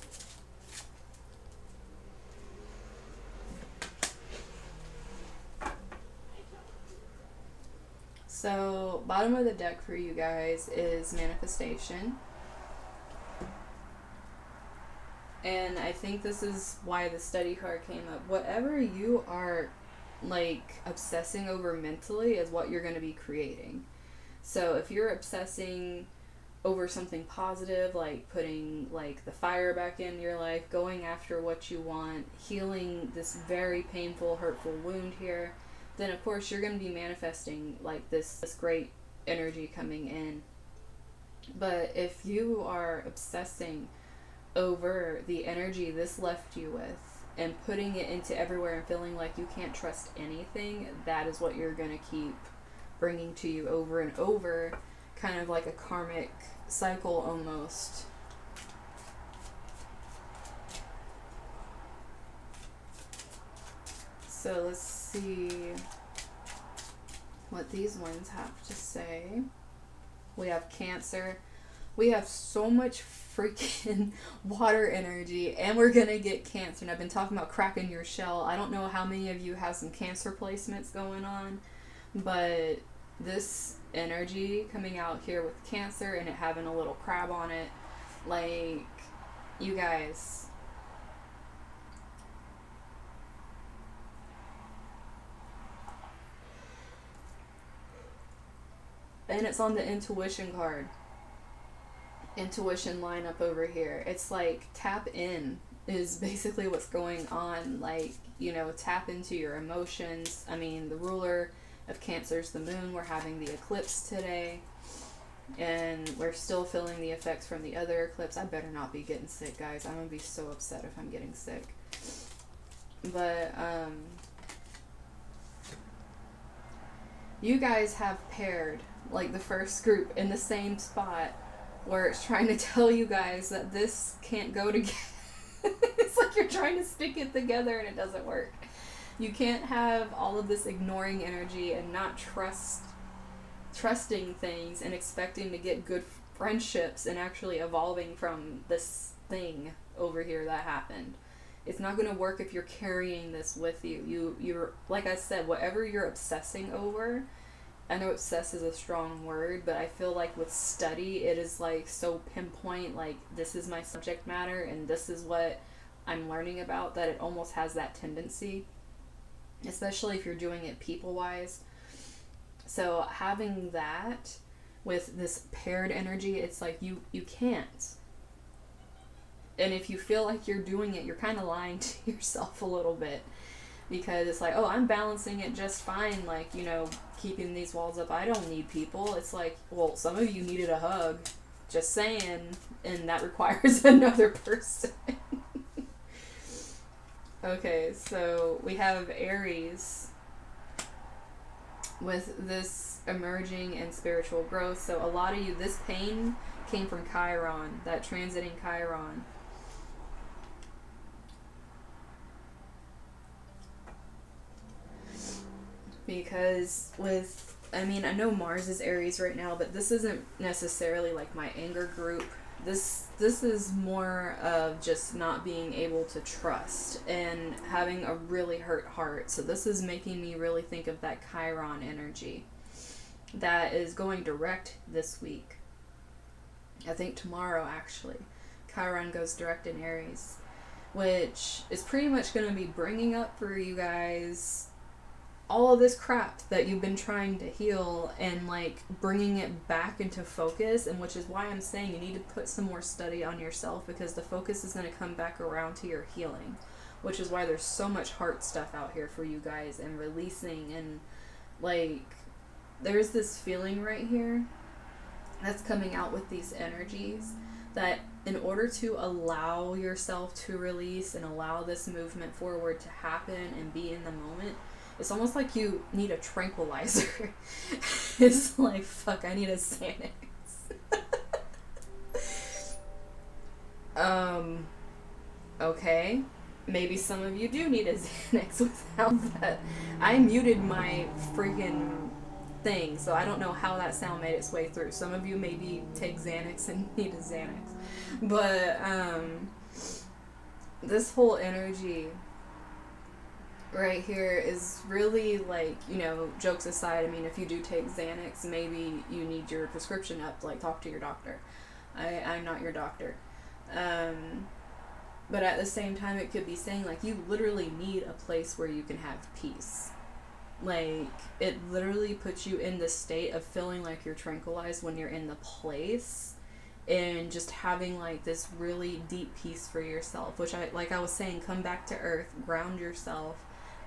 So, bottom of the deck for you guys is manifestation. And I think this is why the study card came up. Whatever you are like obsessing over mentally is what you're going to be creating. So if you're obsessing over something positive, like putting like the fire back in your life, going after what you want, healing this very painful, hurtful wound here, then of course you're going to be manifesting like this great energy coming in. But if you are obsessing over the energy this left you with and putting it into everywhere and feeling like you can't trust anything, that is what you're going to keep bringing to you over and over, kind of like a karmic cycle almost. So let's see what these ones have to say. We have Cancer. We have so much freaking water energy, and we're gonna get Cancer. And I've been talking about cracking your shell. I don't know how many of you have some Cancer placements going on, but this energy coming out here with Cancer and it having a little crab on it, like, you guys, and it's on the intuition card. Intuition lineup over here. It's like tap in is basically what's going on. Like, you know, tap into your emotions. I mean, the ruler of Cancer's the moon. We're having the eclipse today, and we're still feeling the effects from the other eclipse. I better not be getting sick, guys. I'm gonna be so upset if I'm getting sick. But you guys have paired like the first group in the same spot, where it's trying to tell you guys that this can't go together. It's like you're trying to stick it together and it doesn't work. You can't have all of this ignoring energy and not trust trusting things and expecting to get good friendships and actually evolving from this thing over here that happened. It's not going to work if you're carrying this with you. You're like I said, whatever you're obsessing over. I know obsess is a strong word, but I feel like with study, it is like so pinpoint. Like, this is my subject matter, and this is what I'm learning about. That it almost has that tendency, especially if you're doing it people wise. So having that with this paired energy, it's like you can't. And if you feel like you're doing it, you're kind of lying to yourself a little bit, because it's like, oh, I'm balancing it just fine, like, keeping these walls up. I don't need people. It's like, well, some of you needed a hug. Just saying. And that requires another person. Okay, so we have Aries with this emerging and spiritual growth. So a lot of you, this pain came from Chiron, that transiting Chiron. Because I know Mars is Aries right now, but this isn't necessarily like my anger group. This is more of just not being able to trust and having a really hurt heart. So this is making me really think of that Chiron energy that is going direct this week. I think tomorrow, actually. Chiron goes direct in Aries, which is pretty much going to be bringing up for you guys all of this crap that you've been trying to heal, and like bringing it back into focus. And which is why I'm saying you need to put some more study on yourself, because the focus is going to come back around to your healing, which is why there's so much heart stuff out here for you guys, and releasing, and like there's this feeling right here that's coming out with these energies, that in order to allow yourself to release and allow this movement forward to happen and be in the moment, it's almost like you need a tranquilizer. It's like, fuck, I need a Xanax. Okay. Maybe some of you do need a Xanax without that. I muted my freaking thing, so I don't know how that sound made its way through. Some of you maybe take Xanax and need a Xanax. But, this whole energy right here is really like, jokes aside, if you do take Xanax, maybe you need your prescription up, like talk to your doctor. I'm not your doctor. But at the same time, it could be saying like you literally need a place where you can have peace. Like, it literally puts you in this state of feeling like you're tranquilized when you're in the place, and just having like this really deep peace for yourself, which I was saying, come back to earth, ground yourself,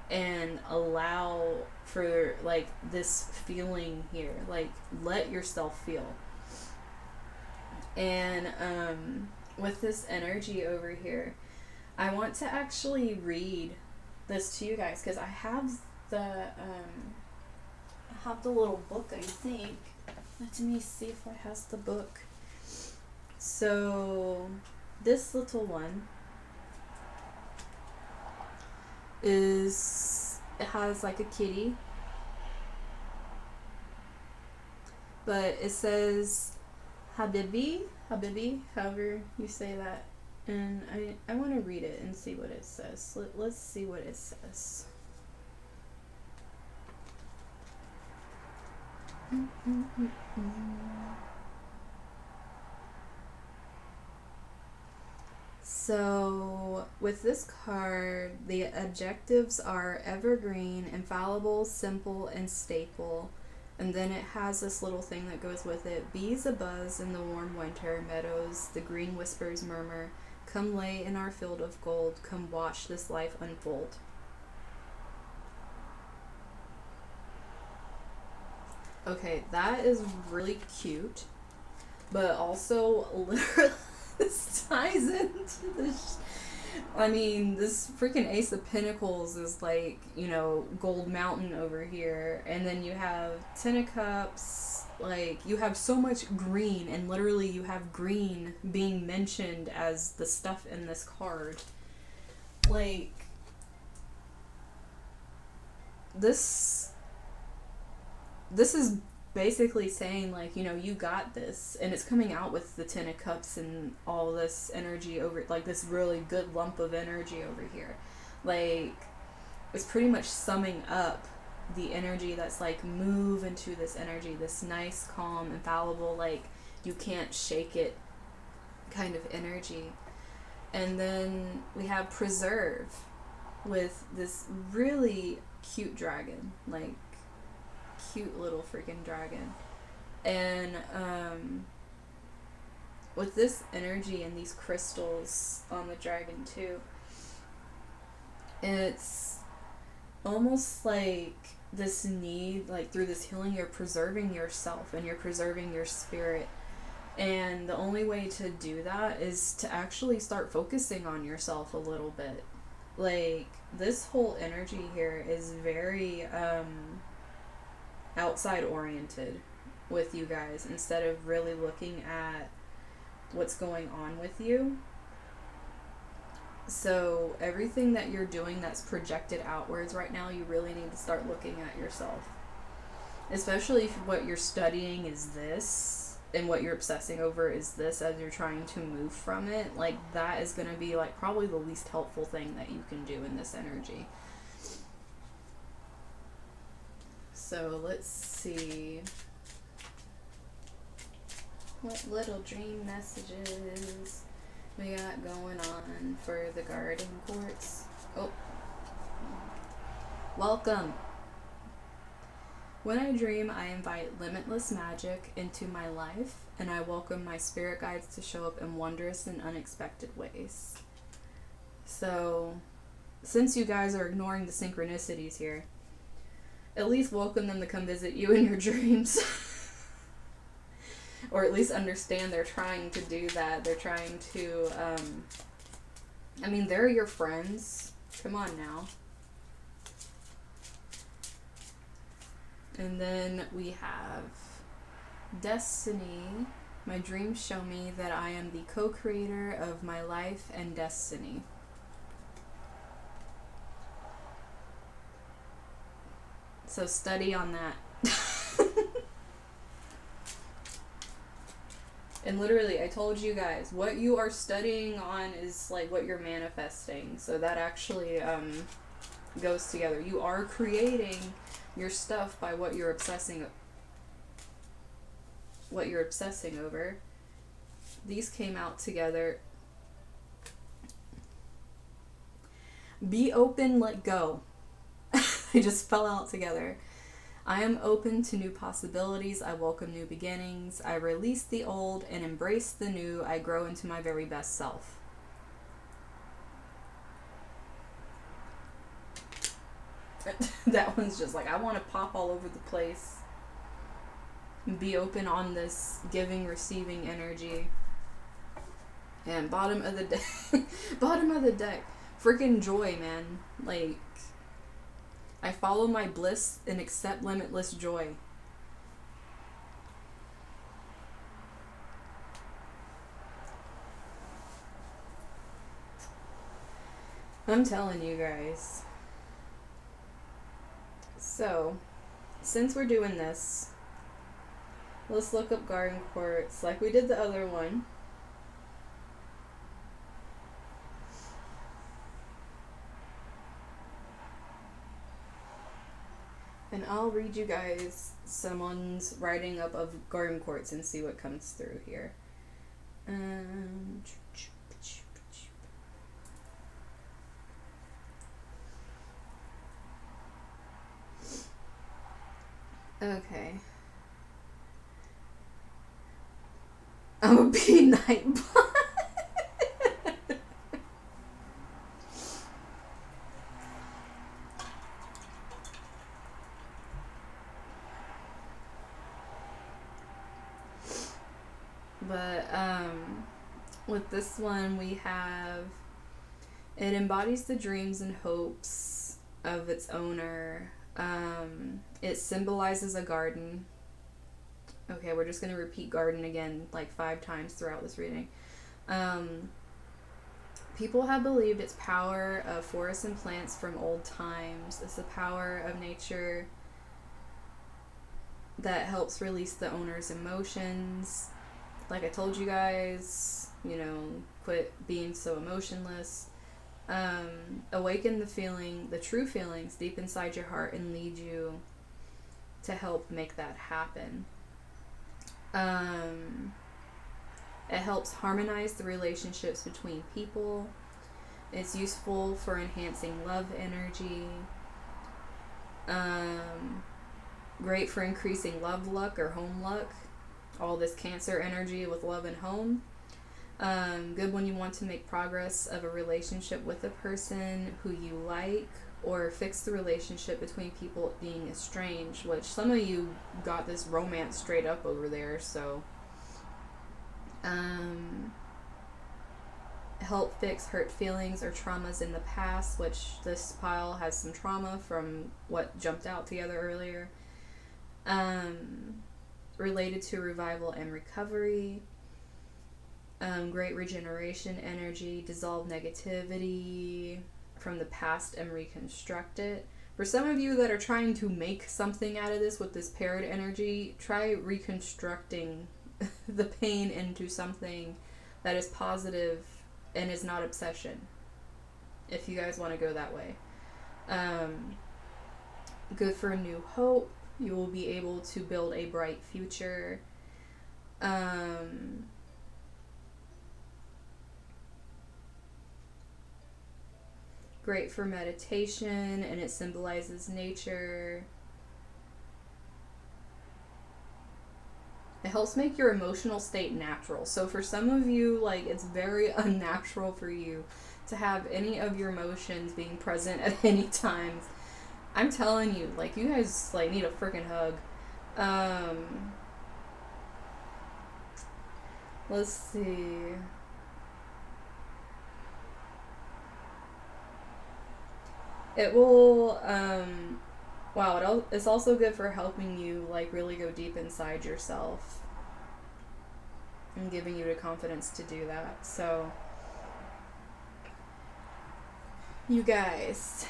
and allow for like this feeling here, like let yourself feel. And with this energy over here, I want to actually read this to you guys, because I have the little book, I think. Let me see if I has the book. So this little one it has like a kitty, but it says Habibi, however you say that, and I want to read it and see what it says. Let's see what it says. So with this card, the adjectives are evergreen, infallible, simple, and staple. And then it has this little thing that goes with it. Bees abuzz in the warm winter meadows, the green whispers murmur, come lay in our field of gold, come watch this life unfold. Okay, that is really cute, but also literally this ties into this. This freaking Ace of Pentacles is like, Gold Mountain over here, and then you have Ten of Cups. Like, you have so much green, and literally you have green being mentioned as the stuff in this card. Like, this is basically saying like, you know, you got this, and it's coming out with the Ten of Cups and all this energy over, like this really good lump of energy over here. Like, it's pretty much summing up the energy that's like, move into this energy, this nice, calm, infallible, like you can't shake it kind of energy. And then we have preserve with this really cute dragon, like cute little freaking dragon. And with this energy and these crystals on the dragon too, it's almost like this need, like through this healing, you're preserving yourself and you're preserving your spirit. And the only way to do that is to actually start focusing on yourself a little bit. Like, this whole energy here is very outside oriented with you guys, instead of really looking at what's going on with you. So everything that you're doing that's projected outwards right now, you really need to start looking at yourself. Especially if what you're studying is this, and what you're obsessing over is this, as you're trying to move from it. Like, that is going to be like probably the least helpful thing that you can do in this energy. So let's see what little dream messages we got going on for the garden quartz. Oh, welcome. When I dream, I invite limitless magic into my life, and I welcome my spirit guides to show up in wondrous and unexpected ways. So, since you guys are ignoring the synchronicities here, at least welcome them to come visit you in your dreams. Or at least understand they're trying to do that. They're trying to, I mean, they're your friends. Come on now. And then we have destiny. My dreams show me that I am the co-creator of my life and destiny. So study on that. And literally, I told you guys, what you are studying on is like what you're manifesting. So that actually goes together. You are creating your stuff by what you're obsessing over. These came out together. Be open, let go. They just fell out together. I am open to new possibilities. I welcome new beginnings. I release the old and embrace the new. I grow into my very best self. That one's just like, I want to pop all over the place. Be open on this giving, receiving energy. And bottom of the deck. Bottom of the deck. Freaking joy, man. Like, I follow my bliss and accept limitless joy. I'm telling you guys. So, since we're doing this, let's look up garden quartz like we did the other one. And I'll read you guys someone's writing up of garden quartz and see what comes through here. Okay. I'm a bee nightbot. But with this one we have, it embodies the dreams and hopes of its owner. It symbolizes a garden. Okay, we're just going to repeat garden again like 5 times throughout this reading. People have believed its power of forests and plants from old times. It's the power of nature that helps release the owner's emotions. Like I told you guys, you know, quit being so emotionless. Awaken the true feelings deep inside your heart and lead you to help make that happen. It helps harmonize the relationships between people. It's useful for enhancing love energy. Great for increasing love luck or home luck. All this Cancer energy with love and home. Good when you want to make progress of a relationship with a person who you like, or fix the relationship between people being estranged, which some of you got this romance straight up over there, so help fix hurt feelings or traumas in the past, which this pile has some trauma from what jumped out together earlier. Related to revival and recovery. Great regeneration energy, dissolve negativity from the past and reconstruct it. For some of you that are trying to make something out of this with this paired energy, try reconstructing the pain into something that is positive and is not obsession, if you guys want to go that way. Good for a new hope. You will be able to build a bright future. Great for meditation, and it symbolizes nature. It helps make your emotional state natural. So for some of you, like, it's very unnatural for you to have any of your emotions being present at any time. I'm telling you, like, you guys, like, need a freaking hug. Let's see. It will, wow, it's also good for helping you, like, really go deep inside yourself and giving you the confidence to do that. So, you guys,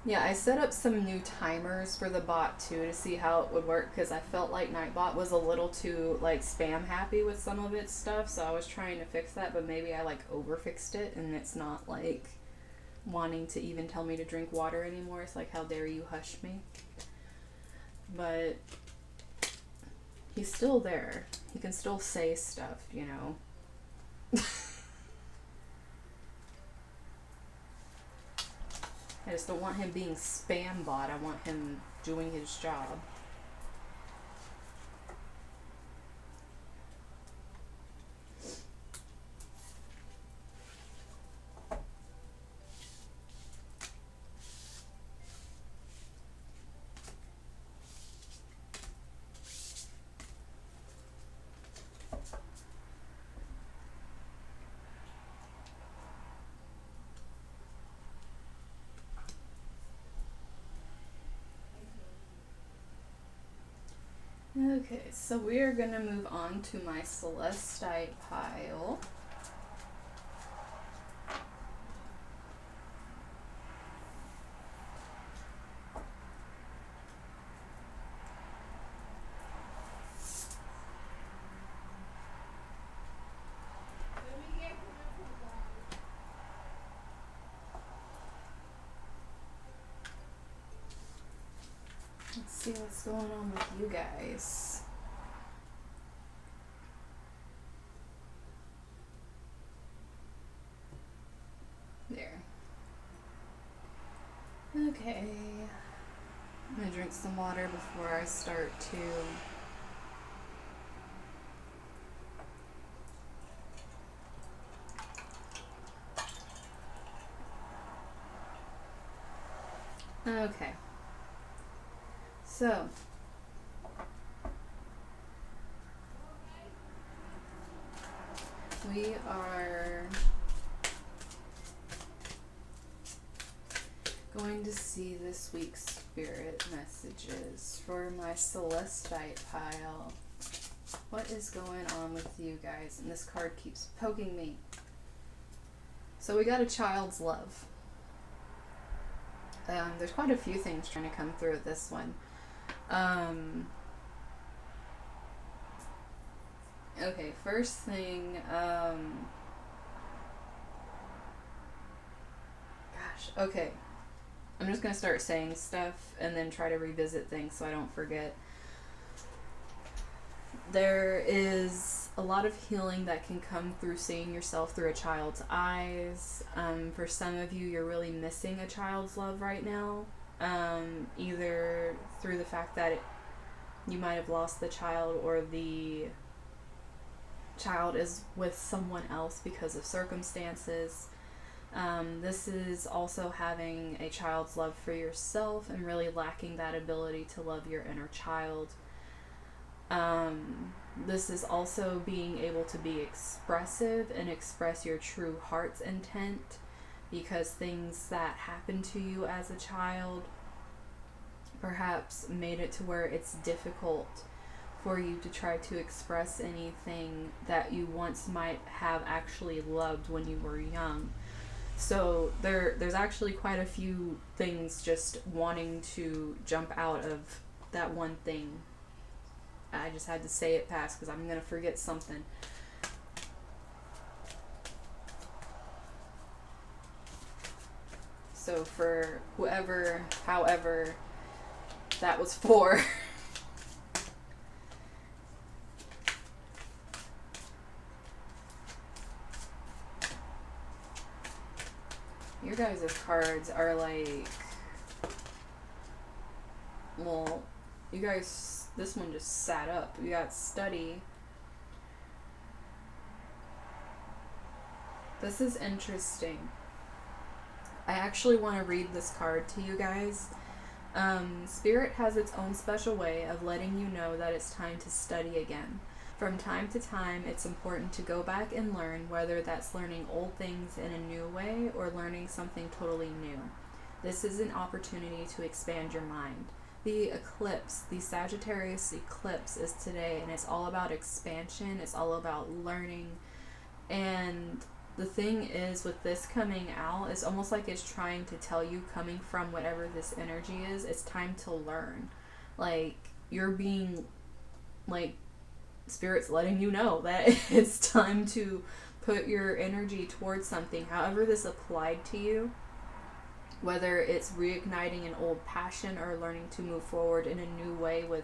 yeah, I set up some new timers for the bot too to see how it would work, because I felt like Nightbot was a little too, like, spam happy with some of its stuff, so I was trying to fix that, but maybe I, like, over fixed it and it's not, like, wanting to even tell me to drink water anymore. It's like, how dare you hush me. But he's still there. He can still say stuff, you know. I just don't want him being spam bot. I want him doing his job. Okay, so we are going to move on to my Celestite pile. Let's see what's going on with you guys. There. Okay. I'm gonna drink some water before I start to okay. So we are going to see this week's spirit messages for my Celestite pile. What is going on with you guys? And this card keeps poking me. So we got a child's love. There's quite a few things trying to come through with this one. Um, okay, first thing, gosh, okay. I'm just gonna start saying stuff and then try to revisit things so I don't forget. There is a lot of healing that can come through seeing yourself through a child's eyes. For some of you, you're really missing a child's love right now. Either through the fact that you might have lost the child, or the child is with someone else because of circumstances. This is also having a child's love for yourself and really lacking that ability to love your inner child. This is also being able to be expressive and express your true heart's intent, because things that happened to you as a child perhaps made it to where it's difficult for you to try to express anything that you once might have actually loved when you were young. So there's actually quite a few things just wanting to jump out of that one thing. I just had to say it fast because I'm going to forget something. So for whoever, however, that was for. Your guys' cards are like, well, you guys, this one just sat up. You got study. This is interesting. I actually want to read this card to you guys. Spirit has its own special way of letting you know that it's time to study again. From time to time, it's important to go back and learn, whether that's learning old things in a new way or learning something totally new. This is an opportunity to expand your mind. The eclipse, the Sagittarius eclipse, is today, and it's all about expansion, it's all about learning. And the thing is, with this coming out, it's almost like it's trying to tell you, coming from whatever this energy is, it's time to learn. Like, you're being, like, Spirit's letting you know that it's time to put your energy towards something. However this applied to you, whether it's reigniting an old passion or learning to move forward in a new way with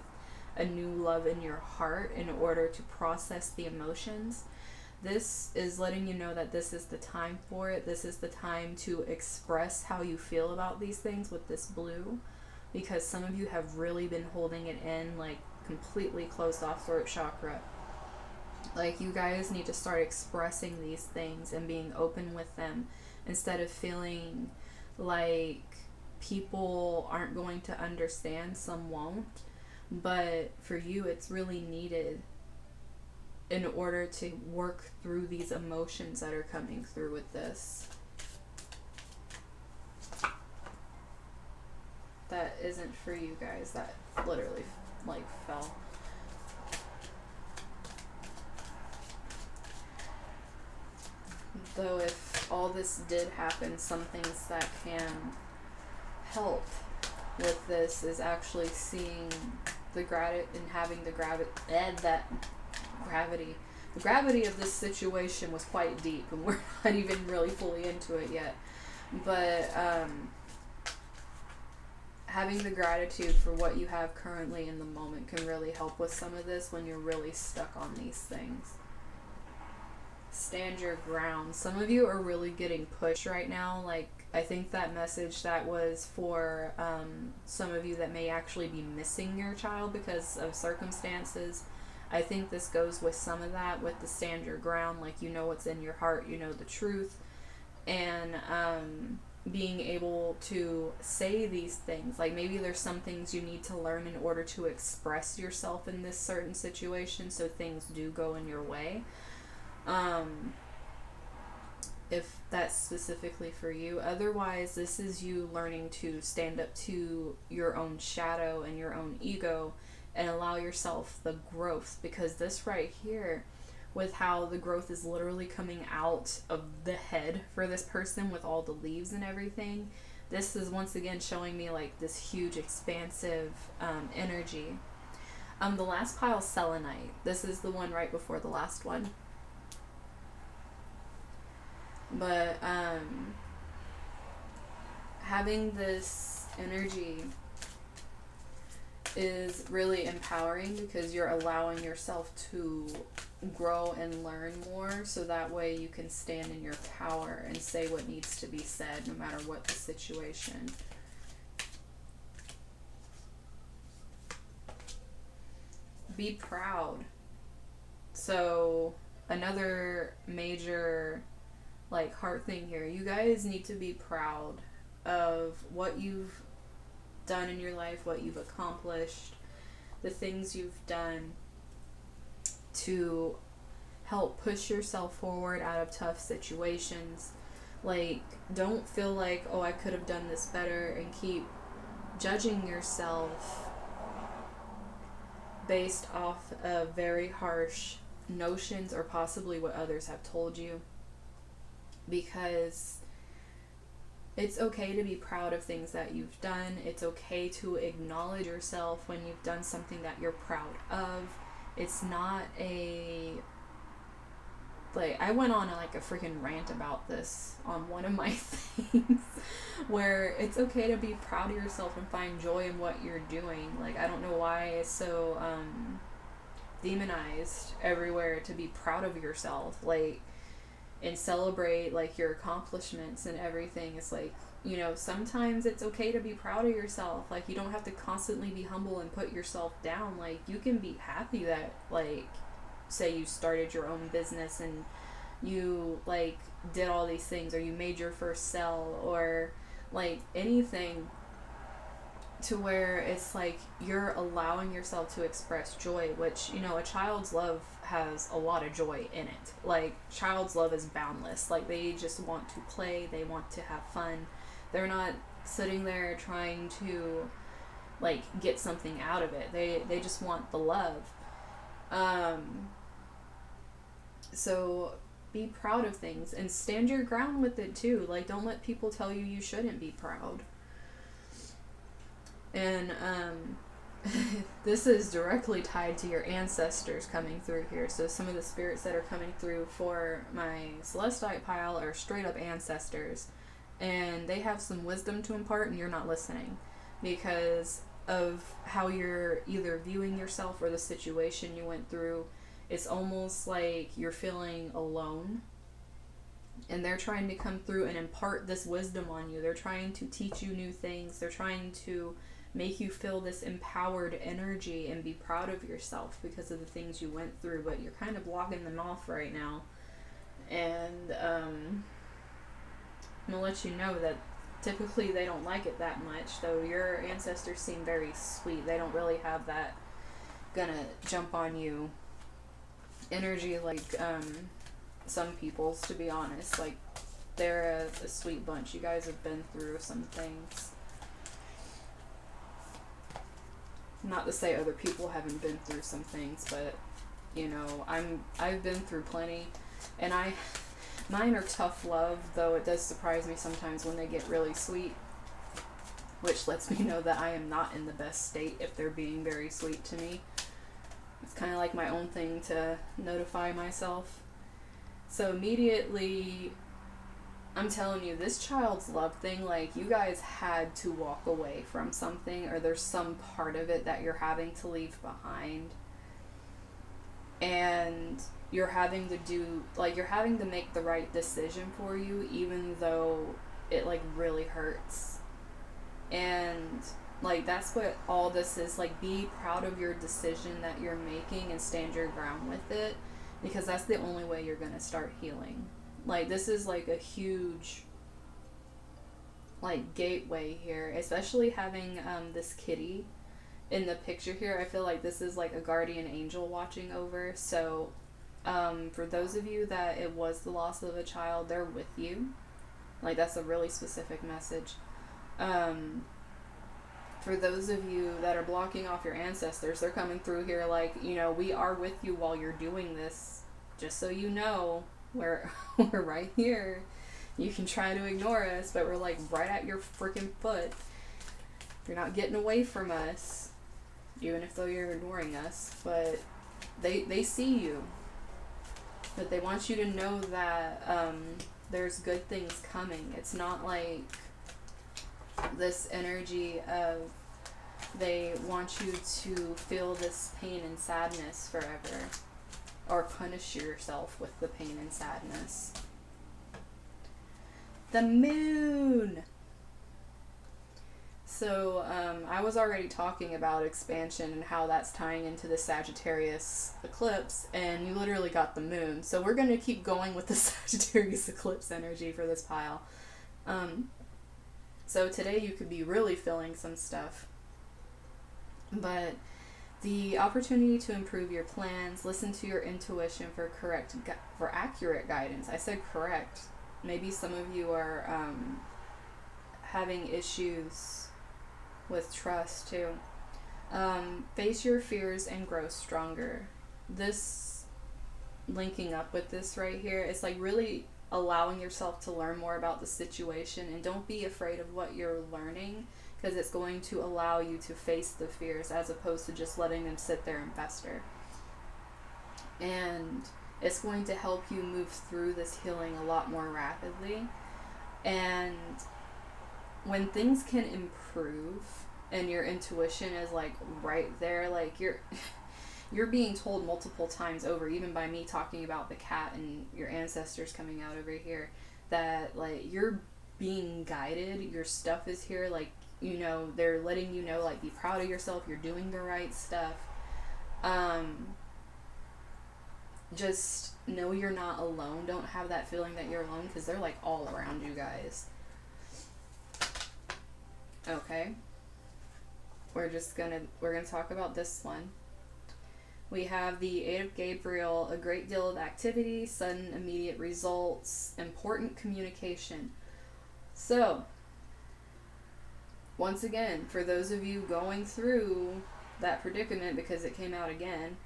a new love in your heart in order to process the emotions, this is letting you know that this is the time for it. This is the time to express how you feel about these things with this blue, because some of you have really been holding it in, like completely closed off throat chakra. Like, you guys need to start expressing these things and being open with them, instead of feeling like people aren't going to understand. Some won't, but for you it's really needed in order to work through these emotions that are coming through with this. That isn't for you guys. That literally like fell. Though if all this did happen, some things that can help with this is actually seeing the gravity and having the gravity. The gravity of this situation was quite deep, and we're not even really fully into it yet. But having the gratitude for what you have currently in the moment can really help with some of this when you're really stuck on these things. Stand your ground. Some of you are really getting pushed right now. Like, I think that message that was for some of you that may actually be missing your child because of circumstances. I think this goes with some of that, with the stand your ground. Like, you know what's in your heart, you know the truth, and being able to say these things. Like, maybe there's some things you need to learn in order to express yourself in this certain situation so things do go in your way. If that's specifically for you. Otherwise, this is you learning to stand up to your own shadow and your own ego and allow yourself the growth, because this right here, with how the growth is literally coming out of the head for this person with all the leaves and everything, this is once again showing me like this huge expansive energy. The last pile is selenite. This is the one right before the last one. But having this energy is really empowering because you're allowing yourself to grow and learn more, so that way you can stand in your power and say what needs to be said no matter what the situation. Be proud. So another major like heart thing here, you guys need to be proud of what you've done in your life, what you've accomplished, the things you've done to help push yourself forward out of tough situations. Like, don't feel like, oh, I could have done this better, and keep judging yourself based off of very harsh notions or possibly what others have told you. Because it's okay to be proud of things that you've done. It's okay to acknowledge yourself when you've done something that you're proud of. It's not a... Like, I went on like a freaking rant about this on one of my things where it's okay to be proud of yourself and find joy in what you're doing. Like, I don't know why it's so demonized everywhere to be proud of yourself. Like, and celebrate like your accomplishments and everything. It's like, you know, sometimes it's okay to be proud of yourself. Like, you don't have to constantly be humble and put yourself down. Like, you can be happy that, like, say you started your own business and you like did all these things, or you made your first sale, or like anything, to where it's like you're allowing yourself to express joy, which, you know, a child's love has a lot of joy in it. Like, child's love is boundless. Like, they just want to play, they want to have fun. They're not sitting there trying to like get something out of it. They just want the love. So be proud of things and stand your ground with it too. Like, don't let people tell you you shouldn't be proud. And this is directly tied to your ancestors coming through here. So some of the spirits that are coming through for my Celestite pile are straight up ancestors, and they have some wisdom to impart, and you're not listening because of how you're either viewing yourself or the situation you went through. It's almost like you're feeling alone, and they're trying to come through and impart this wisdom on you. They're trying to teach you new things. They're trying to make you feel this empowered energy and be proud of yourself because of the things you went through, but you're kind of blocking them off right now. And I'm gonna let you know that typically they don't like it that much, though your ancestors seem very sweet. They don't really have that gonna jump on you energy like some people's, to be honest. Like, they're a sweet bunch. You guys have been through some things. Not to say other people haven't been through some things, but, you know, I've been through plenty, and mine are tough love, though it does surprise me sometimes when they get really sweet, which lets me know that I am not in the best state if they're being very sweet to me. It's kind of like my own thing to notify myself. So immediately, I'm telling you, this child's love thing, like, you guys had to walk away from something, or there's some part of it that you're having to leave behind. And you're having to make the right decision for you, even though it, like, really hurts. And, like, that's what all this is. Like, be proud of your decision that you're making and stand your ground with it, because that's the only way you're going to start healing. Like, this is, like, a huge, like, gateway here, especially having this kitty in the picture here. I feel like this is, like, a guardian angel watching over. So, for those of you that it was the loss of a child, they're with you. Like, that's a really specific message. For those of you that are blocking off your ancestors, they're coming through here like, you know, we are with you while you're doing this. Just so you know, we're right here. You can try to ignore us, but we're like right at your freaking foot. You're not getting away from us, even if though you're ignoring us. But they see you. But they want you to know that there's good things coming. It's not like this energy of they want you to feel this pain and sadness forever, or punish yourself with the pain and sadness. The moon! So I was already talking about expansion and how that's tying into the Sagittarius eclipse, and you literally got the moon. So we're going to keep going with the Sagittarius eclipse energy for this pile. So today you could be really feeling some stuff. But the opportunity to improve your plans, listen to your intuition for accurate guidance. I said correct. Maybe some of you are having issues with trust too. Face your fears and grow stronger. This linking up with this right here, it's like really allowing yourself to learn more about the situation, and don't be afraid of what you're learning, because it's going to allow you to face the fears as opposed to just letting them sit there and fester. And it's going to help you move through this healing a lot more rapidly. And when things can improve and your intuition is like right there, like you're being told multiple times over, even by me talking about the cat and your ancestors coming out over here, that like you're being guided, your stuff is here, like, you know, they're letting you know, like, be proud of yourself, you're doing the right stuff. Just know you're not alone. Don't have that feeling that you're alone, because they're like all around you guys. Okay, we're gonna talk about this one. We have the 8 of Gabriel, a great deal of activity, sudden immediate results, important communication. So once again, for those of you going through that predicament, because it came out again,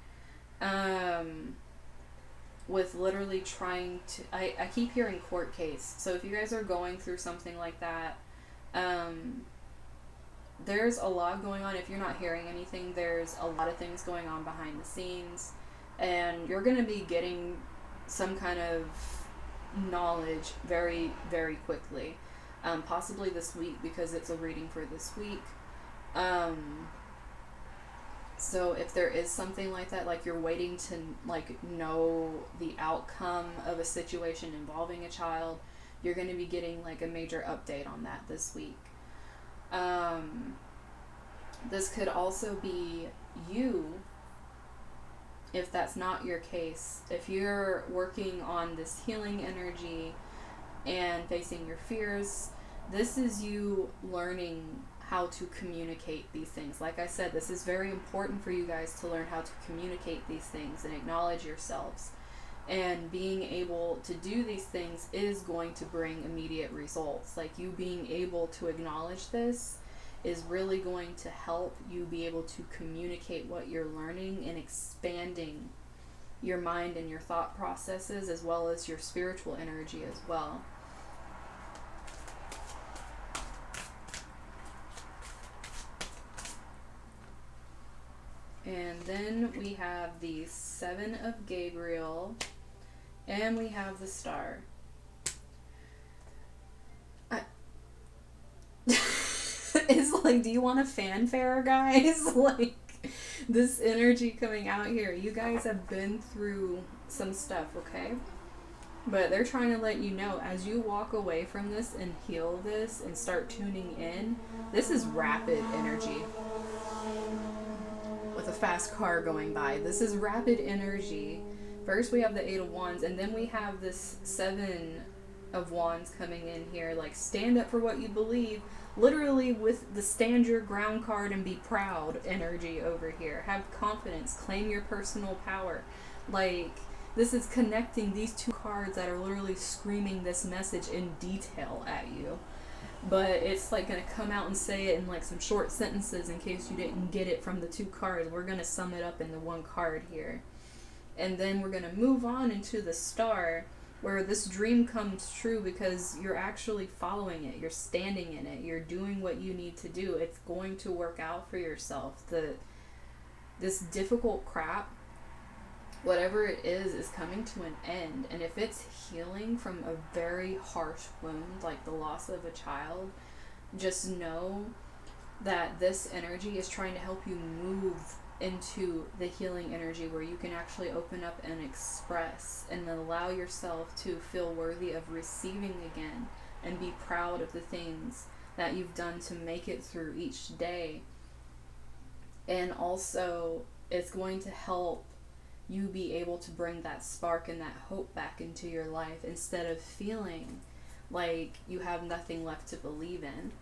with literally trying to, I keep hearing court case. So if you guys are going through something like that, there's a lot going on. If you're not hearing anything, there's a lot of things going on behind the scenes, and you're going to be getting some kind of knowledge very, very quickly. Possibly this week, because it's a reading for this week. So if there is something like that, like you're waiting to like know the outcome of a situation involving a child, you're going to be getting like a major update on that this week. This could also be you, if that's not your case. If you're working on this healing energy and facing your fears, this is you learning how to communicate these things. Like I said, this is very important for you guys to learn how to communicate these things and acknowledge yourselves. And being able to do these things is going to bring immediate results. Like, you being able to acknowledge this is really going to help you be able to communicate what you're learning and expanding your mind and your thought processes, as well as your spiritual energy as well. And then we have the 7 of Gabriel, and we have the Star. It's like, do you want a fanfare, guys? Like, this energy coming out here. You guys have been through some stuff, okay? But they're trying to let you know, as you walk away from this and heal this and start tuning in, this is rapid energy. With a fast car going by. This is rapid energy. First we have the 8 of Wands, and then we have this 7 of Wands coming in here. Like, stand up for what you believe. Literally with the stand your ground card and be proud energy over here. Have confidence. Claim your personal power. Like, this is connecting these two cards that are literally screaming this message in detail at you. But it's like going to come out and say it in like some short sentences in case you didn't get it from the two cards. We're going to sum it up into one card here. And then we're going to move on into the Star, where this dream comes true because you're actually following it, you're standing in it, you're doing what you need to do. It's going to work out for yourself. This difficult crap, whatever it is coming to an end. And if it's healing from a very harsh wound, like the loss of a child, just know that this energy is trying to help you move into the healing energy where you can actually open up and express and allow yourself to feel worthy of receiving again and be proud of the things that you've done to make it through each day. And also, it's going to help you be able to bring that spark and that hope back into your life instead of feeling like you have nothing left to believe in.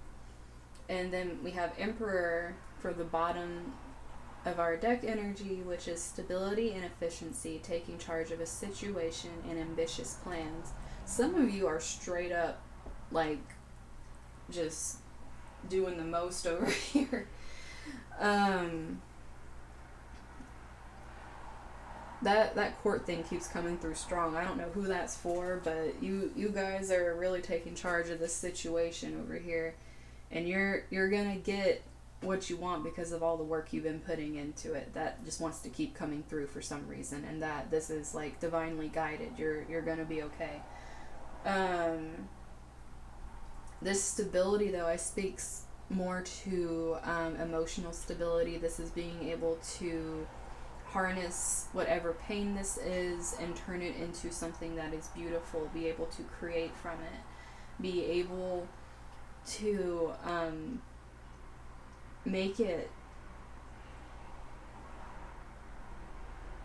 And then we have Emperor for the bottom of our deck energy, which is stability and efficiency, taking charge of a situation and ambitious plans. Some of you are straight up like just doing the most over here. That court thing keeps coming through strong. I don't know who that's for, but you guys are really taking charge of this situation over here, and you're gonna get what you want because of all the work you've been putting into it. That just wants to keep coming through for some reason, and that this is like divinely guided. You're gonna be okay. This stability, though, I speak more to emotional stability. This is being able to harness whatever pain this is and turn it into something that is beautiful, be able to create from it, be able to make it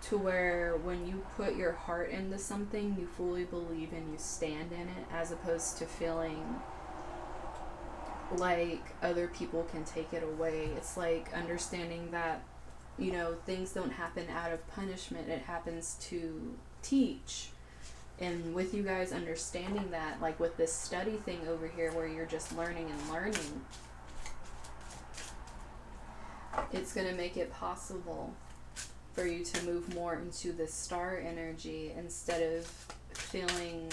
to where when you put your heart into something, you fully believe and you stand in it, as opposed to feeling like other people can take it away. It's like understanding that, you know, things don't happen out of punishment. It happens to teach. And with you guys understanding that, like with this study thing over here where you're just learning and learning, it's going to make it possible for you to move more into this star energy instead of feeling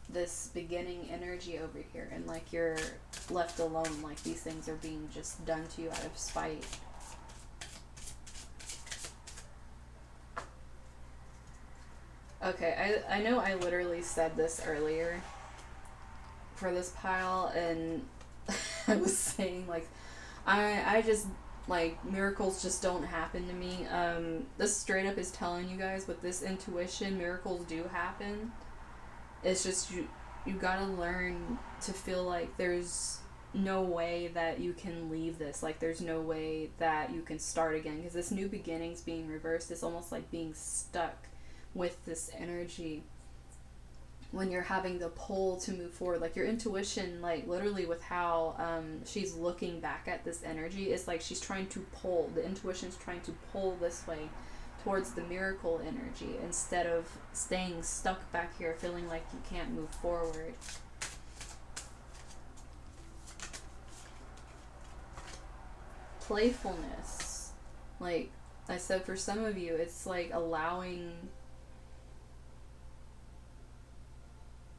this beginning energy over here and like you're left alone, like these things are being just done to you out of spite. Okay, I know I literally said this earlier for this pile, and I was saying, like, I just, like, miracles just don't happen to me. This straight up is telling you guys with this intuition, miracles do happen. It's just you gotta learn to feel like there's no way that you can leave this. Like, there's no way that you can start again. Because this new beginning's being reversed. It's almost like being stuck with this energy when you're having the pull to move forward. Like, your intuition, like, literally with how she's looking back at this energy, is like she's trying to pull. The intuition's trying to pull this way towards the miracle energy instead of staying stuck back here feeling like you can't move forward. Playfulness. Like I said, for some of you, it's like allowing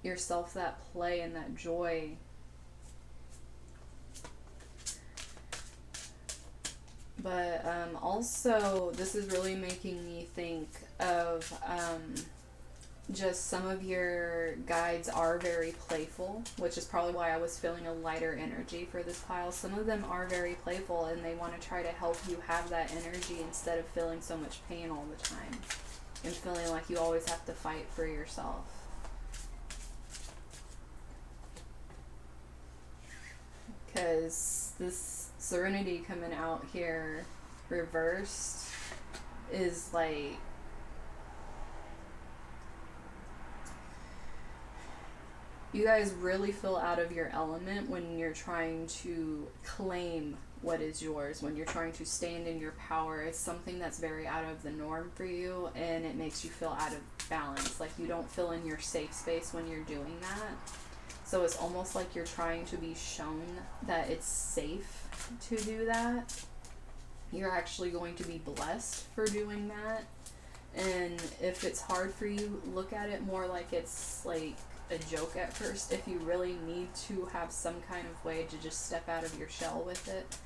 yourself that play and that joy. But also, this is really making me think of just some of your guides are very playful, which is probably why I was feeling a lighter energy for this pile. Some of them are very playful, and they want to try to help you have that energy instead of feeling so much pain all the time and feeling like you always have to fight for yourself. Because this Serenity coming out here reversed is like, you guys really feel out of your element when you're trying to claim what is yours, when you're trying to stand in your power. It's something that's very out of the norm for you, and it makes you feel out of balance. Like, you don't feel in your safe space when you're doing that. So it's almost like you're trying to be shown that it's safe to do that. You're actually going to be blessed for doing that. And if it's hard for you, look at it more like it's like a joke at first. If you really need to have some kind of way to just step out of your shell with it,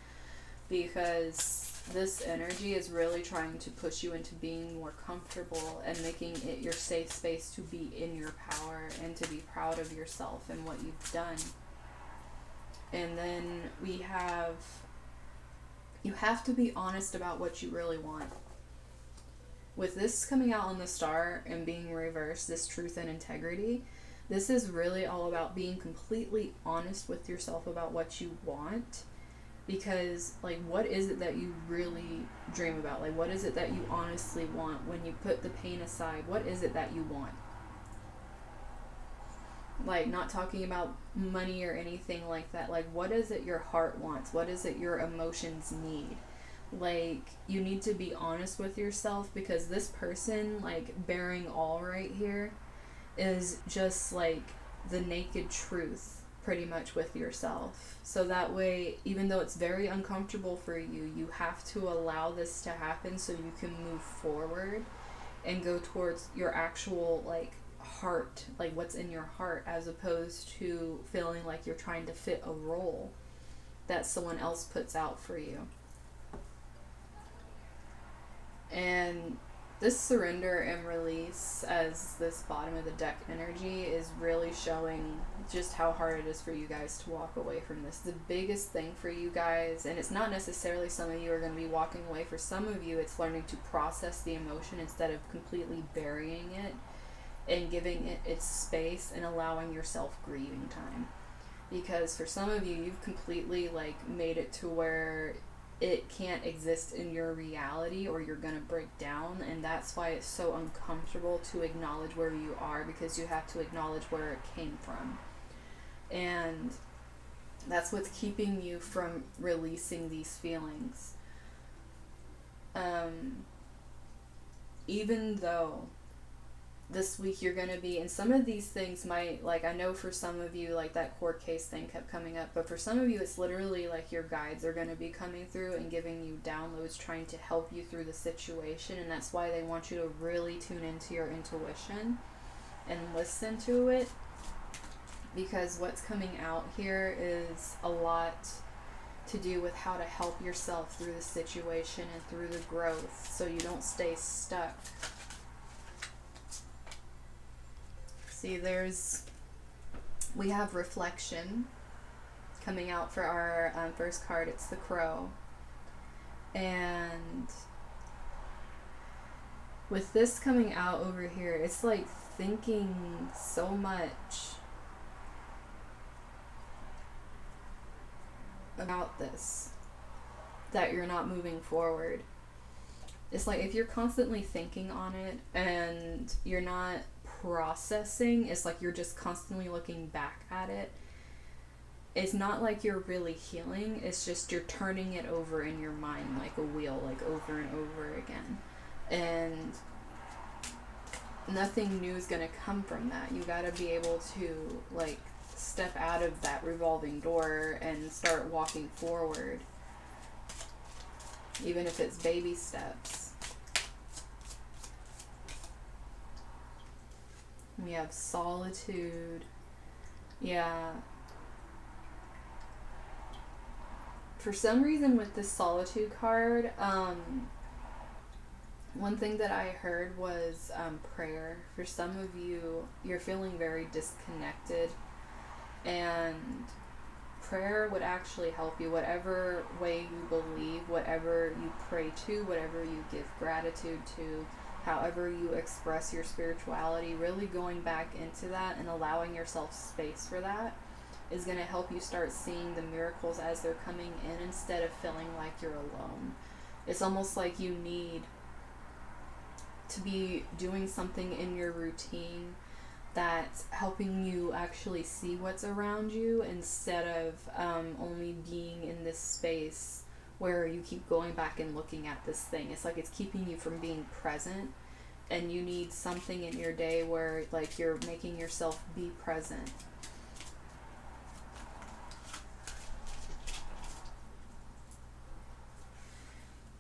because this energy is really trying to push you into being more comfortable and making it your safe space to be in your power and to be proud of yourself and what you've done. And then we have, you have to be honest about what you really want. With this coming out on the star and being reversed, this truth and integrity, this is really all about being completely honest with yourself about what you want. Because, like, what is it that you really dream about? Like, what is it that you honestly want when you put the pain aside? What is it that you want? Like, not talking about money or anything like that. Like, what is it your heart wants? What is it your emotions need? Like, you need to be honest with yourself, because this person, like, bearing all right here is just, like, the naked truth pretty much with yourself. So that way, even though it's very uncomfortable for you, you have to allow this to happen so you can move forward and go towards your actual, like, heart, like what's in your heart, as opposed to feeling like you're trying to fit a role that someone else puts out for you. And this surrender and release, as this bottom of the deck energy, is really showing just how hard it is for you guys to walk away from this. The biggest thing for you guys, and it's not necessarily some of you are going to be walking away. For some of you, it's learning to process the emotion instead of completely burying it and giving it its space and allowing yourself grieving time. Because for some of you, you've completely, like, made it to where it can't exist in your reality or you're gonna break down, and that's why it's so uncomfortable to acknowledge where you are, because you have to acknowledge where it came from. And that's what's keeping you from releasing these feelings. Even though this week you're going to be, and some of these things might, like, I know for some of you, like, that court case thing kept coming up, but for some of you it's literally like your guides are going to be coming through and giving you downloads, trying to help you through the situation. And that's why they want you to really tune into your intuition and listen to it, because what's coming out here is a lot to do with how to help yourself through the situation and through the growth, so you don't stay stuck. See, we have reflection coming out for our first card. It's the Crow. And with this coming out over here, it's like thinking so much about this that you're not moving forward. It's like if you're constantly thinking on it and you're not processing, it's like you're just constantly looking back at it. It's not like you're really healing, it's just you're turning it over in your mind like a wheel, like over and over again. And nothing new is going to come from that. You got to be able to, like, step out of that revolving door and start walking forward, even if it's baby steps. We have solitude. Yeah. For some reason with this solitude card, one thing that I heard was prayer. For some of you, you're feeling very disconnected, and prayer would actually help you. Whatever way you believe, whatever you pray to, whatever you give gratitude to, however you express your spirituality, really going back into that and allowing yourself space for that is going to help you start seeing the miracles as they're coming in, instead of feeling like you're alone. It's almost like you need to be doing something in your routine that's helping you actually see what's around you, instead of only being in this space where you keep going back and looking at this thing. It's like it's keeping you from being present, and you need something in your day where, like, you're making yourself be present.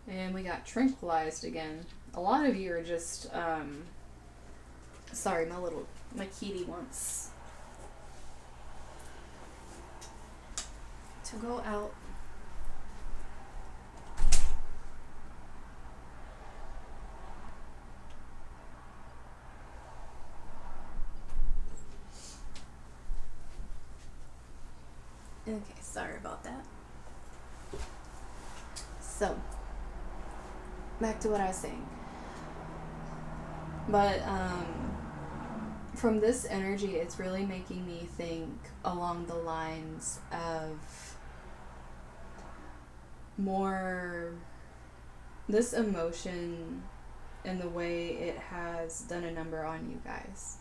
And we got tranquilized again. a lot of you are just, sorry, my kitty wants to go out. Okay, sorry about that. So, back to what I was saying. But, from this energy, it's really making me think along the lines of more this emotion and the way it has done a number on you guys.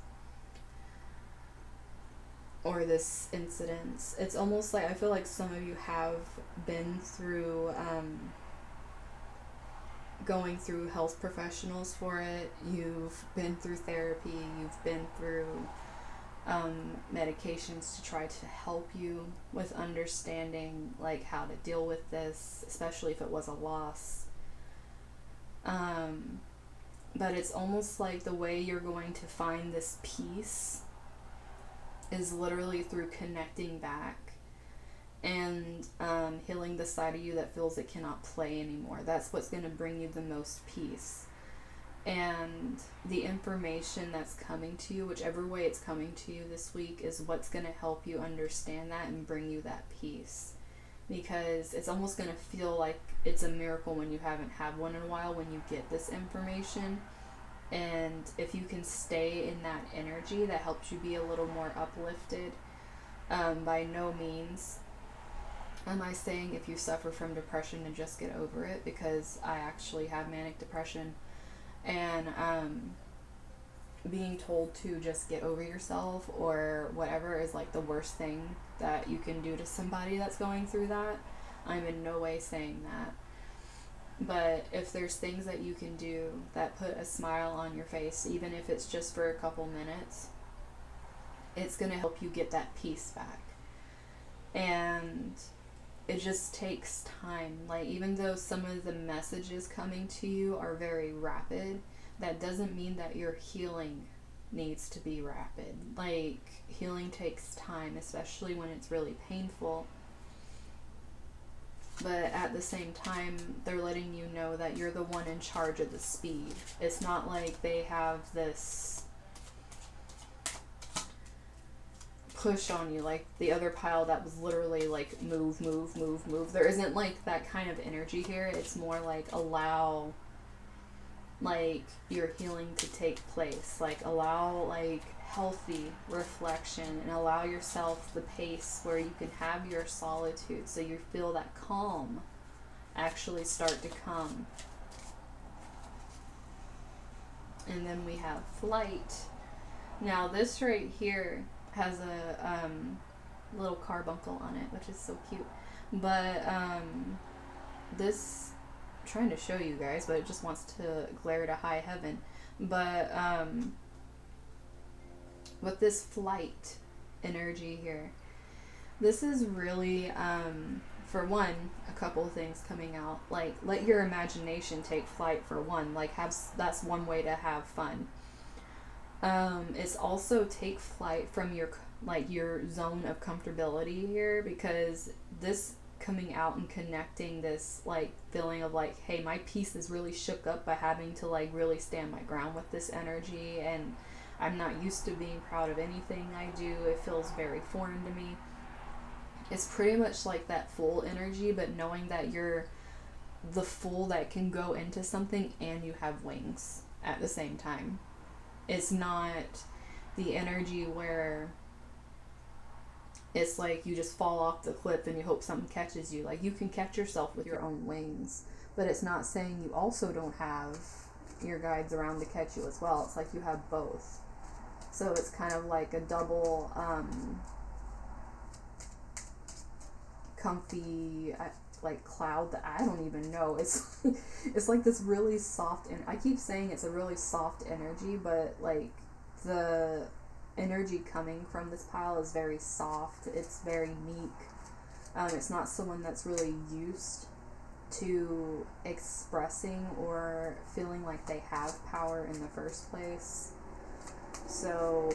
Or this incident. It's almost like I feel like some of you have been through going through health professionals for it. You've been through therapy. You've been through medications to try to help you with understanding like how to deal with this, especially if it was a loss. But it's almost like the way you're going to find this peace is literally through connecting back and healing the side of you that feels it cannot play anymore. That's what's going to bring you the most peace. And the information that's coming to you, whichever way it's coming to you this week, is what's going to help you understand that and bring you that peace. Because it's almost going to feel like it's a miracle when you haven't had one in a while when you get this information. And if you can stay in that energy, that helps you be a little more uplifted. By no means am I saying if you suffer from depression to just get over it, because I actually have manic depression. And being told to just get over yourself or whatever is like the worst thing that you can do to somebody that's going through that. I'm in no way saying that. But if there's things that you can do that put a smile on your face, even if it's just for a couple minutes, it's going to help you get that peace back. And it just takes time. Like, even though some of the messages coming to you are very rapid, that doesn't mean that your healing needs to be rapid. Like, healing takes time, especially when it's really painful. But at the same time, they're letting you know that you're the one in charge of the speed. It's not like they have this push on you like the other pile that was literally like move, move, move, move. There isn't like that kind of energy here. It's more like allow like your healing to take place. Like allow like healthy reflection and allow yourself the pace where you can have your solitude so you feel that calm actually start to come. And then we have flight. Now this right here has a little carbuncle on it, which is so cute. But this, I'm trying to show you guys, but it just wants to glare to high heaven. But with this flight energy here, this is really for one, a couple of things coming out. Like, let your imagination take flight for one. Like, that's one way to have fun. It's also take flight from your zone of comfortability here, because this coming out and connecting this like feeling of like, hey, my peace is really shook up by having to like really stand my ground with this energy, and I'm not used to being proud of anything I do. It feels very foreign to me. It's pretty much like that full energy, but knowing that you're the fool that can go into something and you have wings at the same time. It's not the energy where it's like you just fall off the cliff and you hope something catches you. Like, you can catch yourself with your own wings, but it's not saying you also don't have your guides around to catch you as well. It's like you have both. So it's kind of like a double comfy like cloud that I don't even know. It's like this really soft, and I keep saying it's a really soft energy, but like the energy coming from this pile is very soft. It's very meek. It's not someone that's really used to expressing or feeling like they have power in the first place. So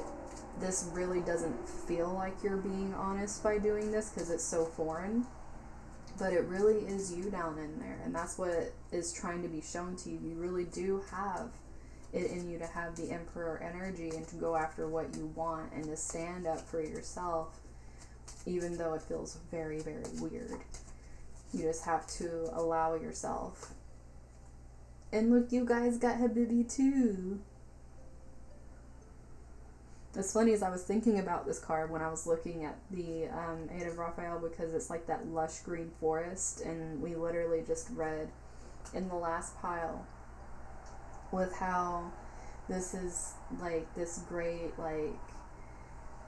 this really doesn't feel like you're being honest by doing this because it's so foreign, but it really is you down in there, and that's what is trying to be shown to you. You really do have it in you to have the Emperor energy and to go after what you want and to stand up for yourself, even though it feels very, very weird. You just have to allow yourself. And look, you guys got Habibi too. It's funny, as I was thinking about this card when I was looking at the Eight of Raphael, because it's like that lush green forest, and we literally just read in the last pile with how this is like this great, like,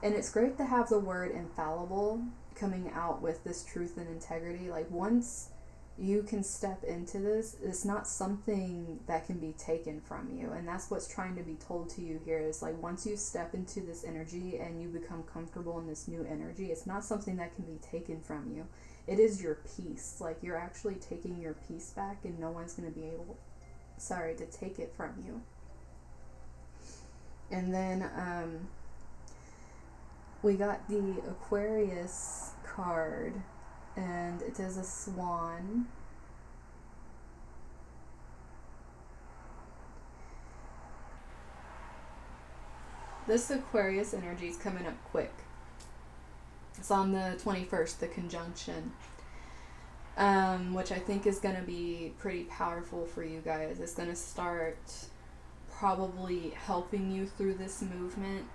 and it's great to have the word infallible coming out with this truth and integrity. Like, once you can step into this, it's not something that can be taken from you, and that's what's trying to be told to you here. Is like, once you step into this energy and you become comfortable in this new energy, it's not something that can be taken from you. It is your peace. Like, you're actually taking your peace back, and no one's going to be able to take it from you. And then we got the Aquarius card, and it is a swan. This Aquarius energy is coming up quick. It's on the 21st, the conjunction, which I think is going to be pretty powerful for you guys. It's going to start probably helping you through this movement.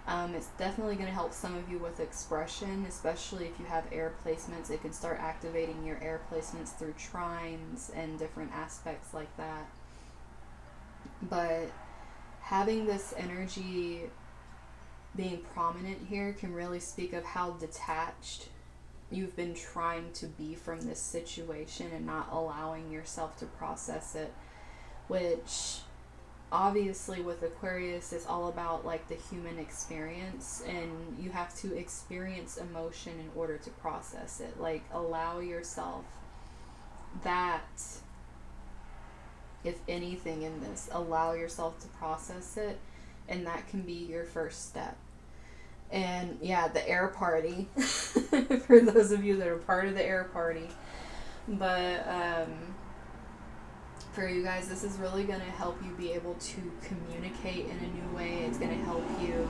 It's definitely going to help some of you with expression, especially if you have air placements. It can start activating your air placements through trines and different aspects like that. But having this energy being prominent here can really speak of how detached you've been trying to be from this situation and not allowing yourself to process it, which obviously with Aquarius is all about like the human experience, and you have to experience emotion in order to process it. Like, allow yourself that, if anything in this, allow yourself to process it, and that can be your first step. And yeah, the air party for those of you that are part of the air party. But for you guys, this is really going to help you be able to communicate in a new way. It's going to help you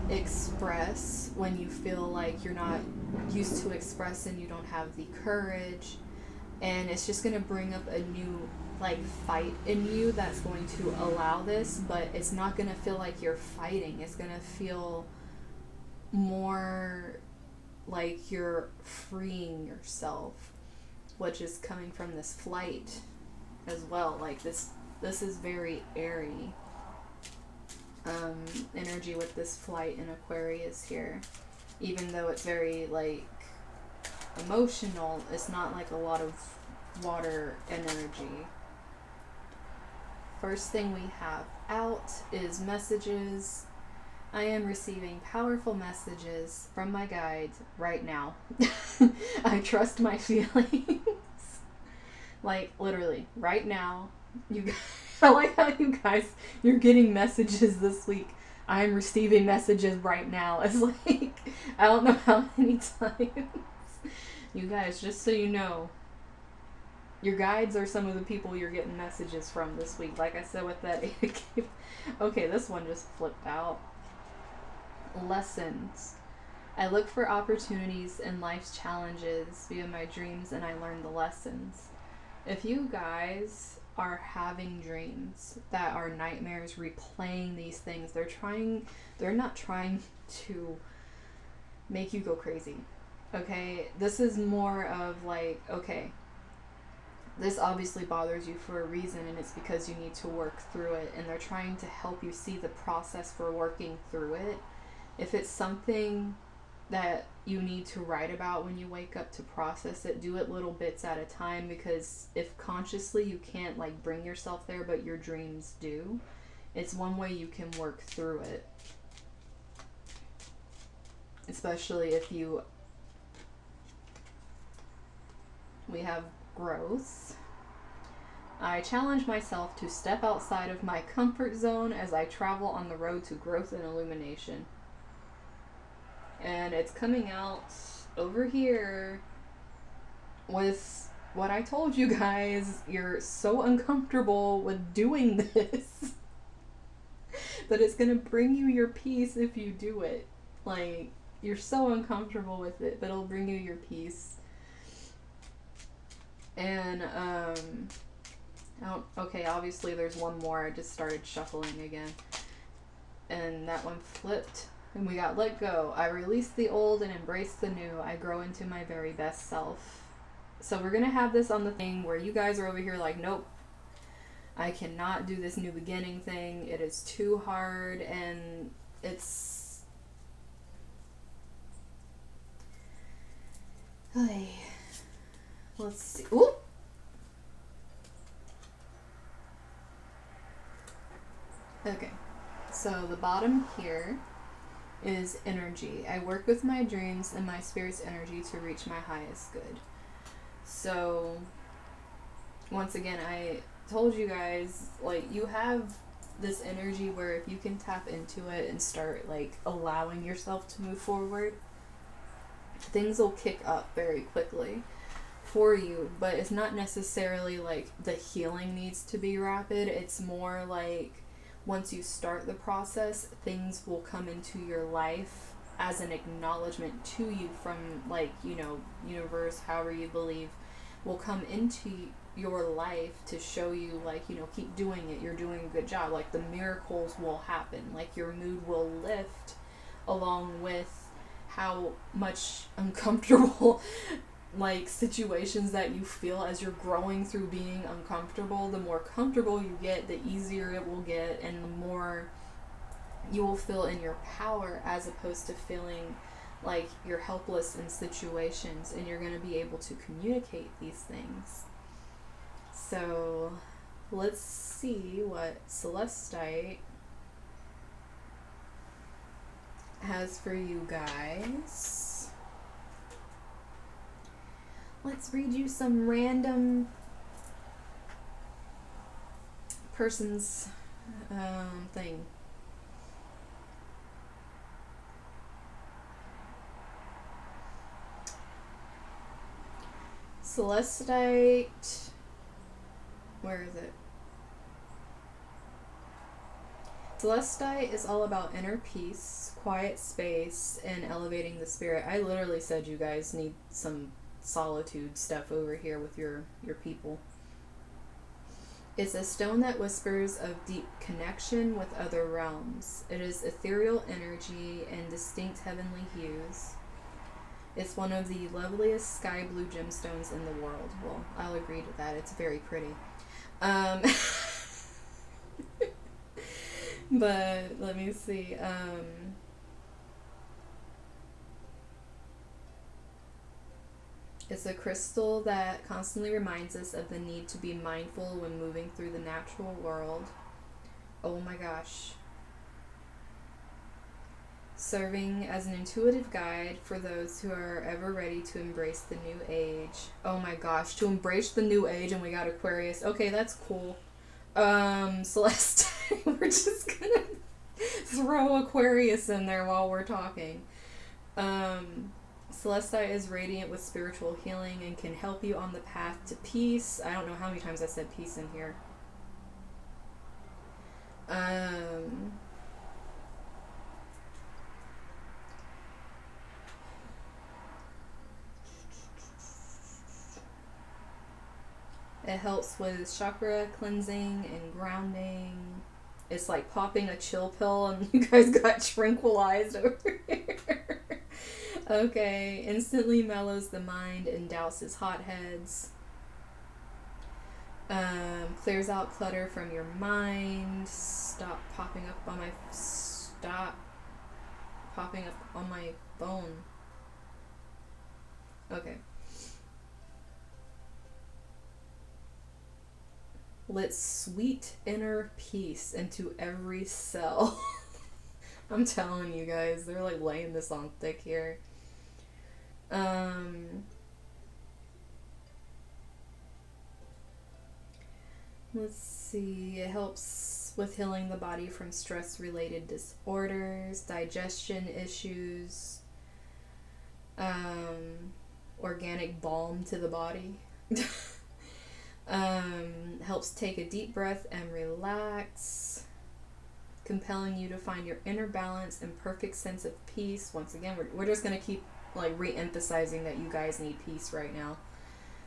express when you feel like you're not used to express and you don't have the courage. And it's just going to bring up a new like fight in you that's going to allow this, but it's not going to feel like you're fighting. It's going to feel more like you're freeing yourself, which is coming from this flight as well. Like, this is very airy energy with this flight in Aquarius here. Even though it's very like emotional, it's not like a lot of water energy. First thing we have out is messages. I am receiving powerful messages from my guides right now. I trust my feelings. Like, literally, right now. I like how you guys, you're getting messages this week. I'm receiving messages right now. It's like, I don't know how many times. You guys, just so you know, your guides are some of the people you're getting messages from this week. Like I said with that. Okay, this one just flipped out. Lessons. I look for opportunities in life's challenges via my dreams, and I learn the lessons. If you guys are having dreams that are nightmares, replaying these things, they're not trying to make you go crazy. Okay? This is more of like, okay, this obviously bothers you for a reason, and it's because you need to work through it, and they're trying to help you see the process for working through it. If it's something that you need to write about when you wake up to process it, do it little bits at a time, because if consciously you can't like bring yourself there, but your dreams do, it's one way you can work through it. Especially if we have growth. I challenge myself to step outside of my comfort zone as I travel on the road to growth and illumination. And it's coming out over here with what I told you guys. You're so uncomfortable with doing this that it's gonna bring you your peace if you do it. Like, you're so uncomfortable with it, but it'll bring you your peace. And okay, obviously there's one more. I just started shuffling again, and that one flipped, and we got let go. I release the old and embrace the new. I grow into my very best self. So we're gonna have this on the thing where you guys are over here like, nope, I cannot do this new beginning thing. It is too hard, and it's... Hey. Let's see. Ooh! Okay. So the bottom here is energy. I work with my dreams and my spirit's energy to reach my highest good. So, once again, I told you guys, like, you have this energy where if you can tap into it and start, like, allowing yourself to move forward, things will kick up very quickly for you. But it's not necessarily like the healing needs to be rapid. It's more like once you start the process, things will come into your life as an acknowledgement to you from, like, you know, universe, however you believe, will come into your life to show you, like, you know, keep doing it, you're doing a good job. Like, the miracles will happen. Like, your mood will lift along with how much uncomfortable like situations that you feel as you're growing through being uncomfortable. The more comfortable you get, the easier it will get, and the more you will feel in your power, as opposed to feeling like you're helpless in situations, and you're going to be able to communicate these things. So let's see what Celestite has for you guys. Let's read you some random person's thing. Celestite, where is it? Celestite is all about inner peace, quiet space, and elevating the spirit. I literally said you guys need some solitude stuff over here with your people. It's a stone that whispers of deep connection with other realms. It is ethereal energy and distinct heavenly hues. It's one of the loveliest sky blue gemstones in the world. Well, I'll agree to that. It's very pretty. But let me see. It's a crystal that constantly reminds us of the need to be mindful when moving through the natural world. Oh my gosh. Serving as an intuitive guide for those who are ever ready to embrace the new age. Oh my gosh, to embrace the new age, and we got Aquarius. Okay, that's cool. Celeste, we're just gonna throw Aquarius in there while we're talking. Celestite is radiant with spiritual healing and can help you on the path to peace. I don't know how many times I said peace in here. It helps with chakra cleansing and grounding. It's like popping a chill pill and you guys got tranquilized over here. Okay, instantly mellows the mind and douses hotheads. Clears out clutter from your mind. Stop popping up on my phone. Okay. Let sweet inner peace into every cell. I'm telling you guys, they're like laying this on thick here. Let's see. It helps with healing the body from stress-related disorders, digestion issues, organic balm to the body. Helps take a deep breath and relax, compelling you to find your inner balance and perfect sense of peace. Once again, we're just going to keep like re-emphasizing that you guys need peace right now.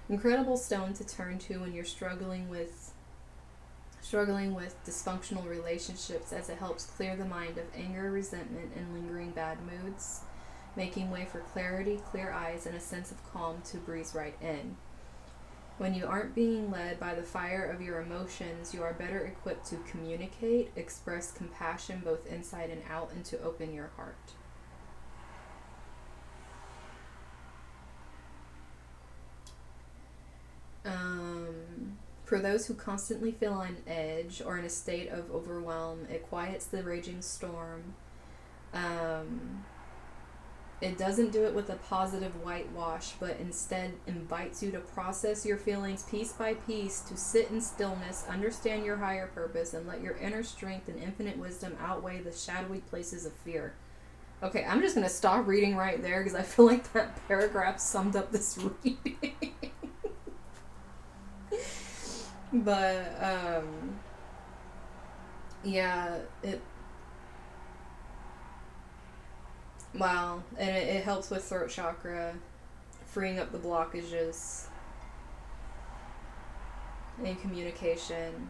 Incredible stone to turn to when you're struggling with dysfunctional relationships, as it helps clear the mind of anger, resentment, and lingering bad moods, making way for clarity, clear eyes, and a sense of calm to breeze right in. When you aren't being led by the fire of your emotions, you are better equipped to communicate, express compassion both inside and out, and to open your heart. For those who constantly feel on edge or in a state of overwhelm, it quiets the raging storm. It doesn't do it with a positive whitewash, but instead invites you to process your feelings piece by piece, to sit in stillness, understand your higher purpose, and let your inner strength and infinite wisdom outweigh the shadowy places of fear. Okay, I'm just going to stop reading right there because I feel like that paragraph summed up this reading. But, yeah, wow, and it helps with throat chakra, freeing up the blockages in communication,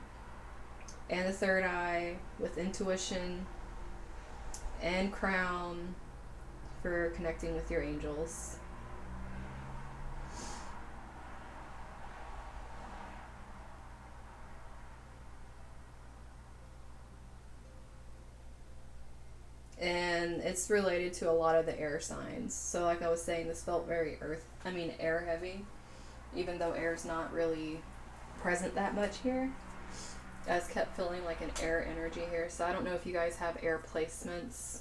and the third eye with intuition, and crown for connecting with your angels. And it's related to a lot of the air signs. So like I was saying, this felt very air heavy, even though air's not really present that much here. I just kept feeling like an air energy here. So I don't know if you guys have air placements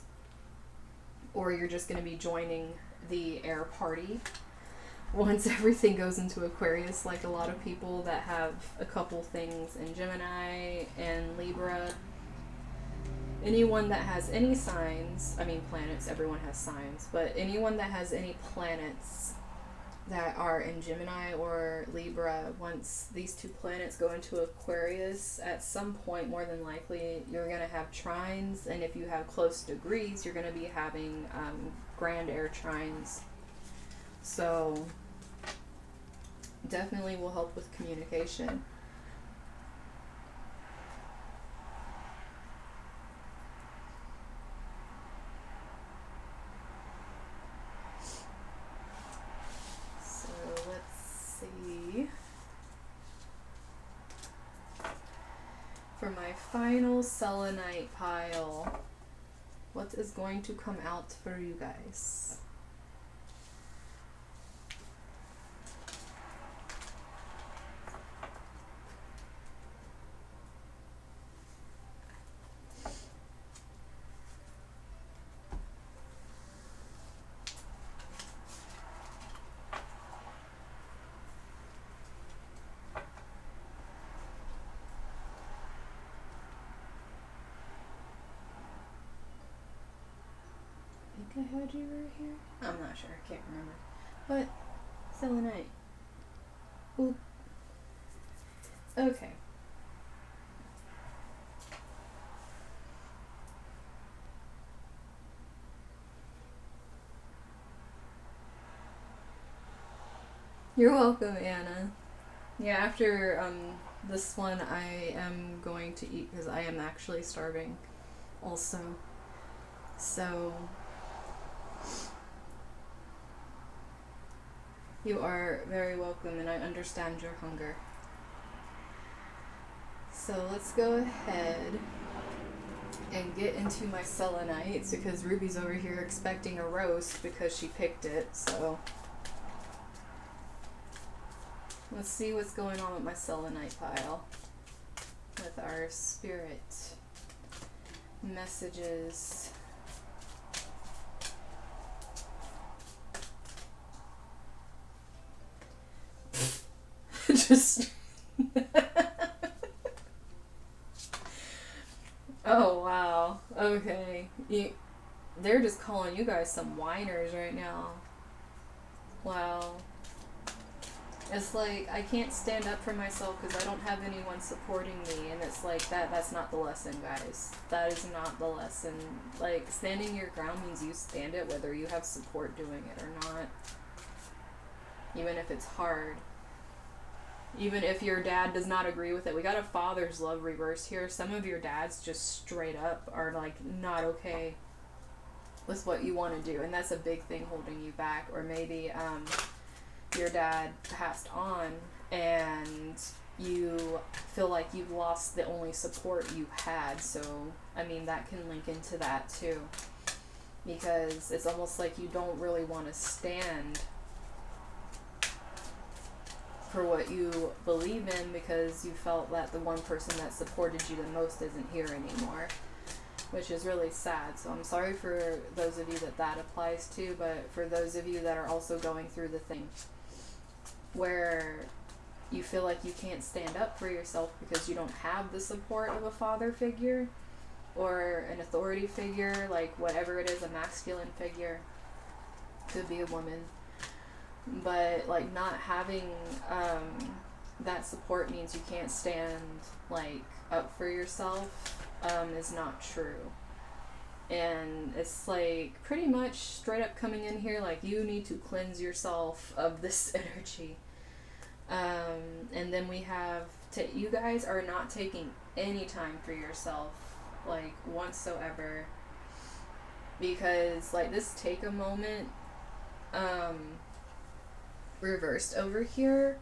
or you're just going to be joining the air party once everything goes into Aquarius, like a lot of people that have a couple things in Gemini and Libra. Anyone that has any signs, planets, everyone has signs, but anyone that has any planets that are in Gemini or Libra, once these two planets go into Aquarius, at some point, more than likely, you're going to have trines, and if you have close degrees, you're going to be having grand air trines. So, definitely will help with communication. For my final selenite pile, what is going to come out for you guys? I had you right here. I'm not sure. I can't remember. But selenite. Ooh. Okay. You're welcome, Anna. Yeah, after this one, I am going to eat because I am actually starving also. So, you are very welcome, and I understand your hunger. So let's go ahead and get into my selenites, because Ruby's over here expecting a roast because she picked it. So let's see what's going on with my selenite pile with our spirit messages. Just Okay. They're just calling you guys some whiners right now. Wow. It's like I can't stand up for myself because I don't have anyone supporting me, and it's like that's not the lesson, guys. That is not the lesson. Like, standing your ground means you stand it whether you have support doing it or not. Even if it's hard. Even if your dad does not agree with it. We got a father's love reverse here. Some of your dads just straight up are like not okay with what you want to do, and that's a big thing holding you back. Or maybe your dad passed on and you feel like you've lost the only support you had. So I mean, that can link into that too, because it's almost like you don't really want to stand for what you believe in because you felt that the one person that supported you the most isn't here anymore, which is really sad. So I'm sorry for those of you that applies to, but for those of you that are also going through the thing where you feel like you can't stand up for yourself because you don't have the support of a father figure or an authority figure, like whatever it is, a masculine figure, could be a woman, but like not having that support means you can't stand like up for yourself is not true. And it's like pretty much straight up coming in here like you need to cleanse yourself of this energy. And then we have you guys are not taking any time for yourself, like whatsoever, because like this take a moment reversed over here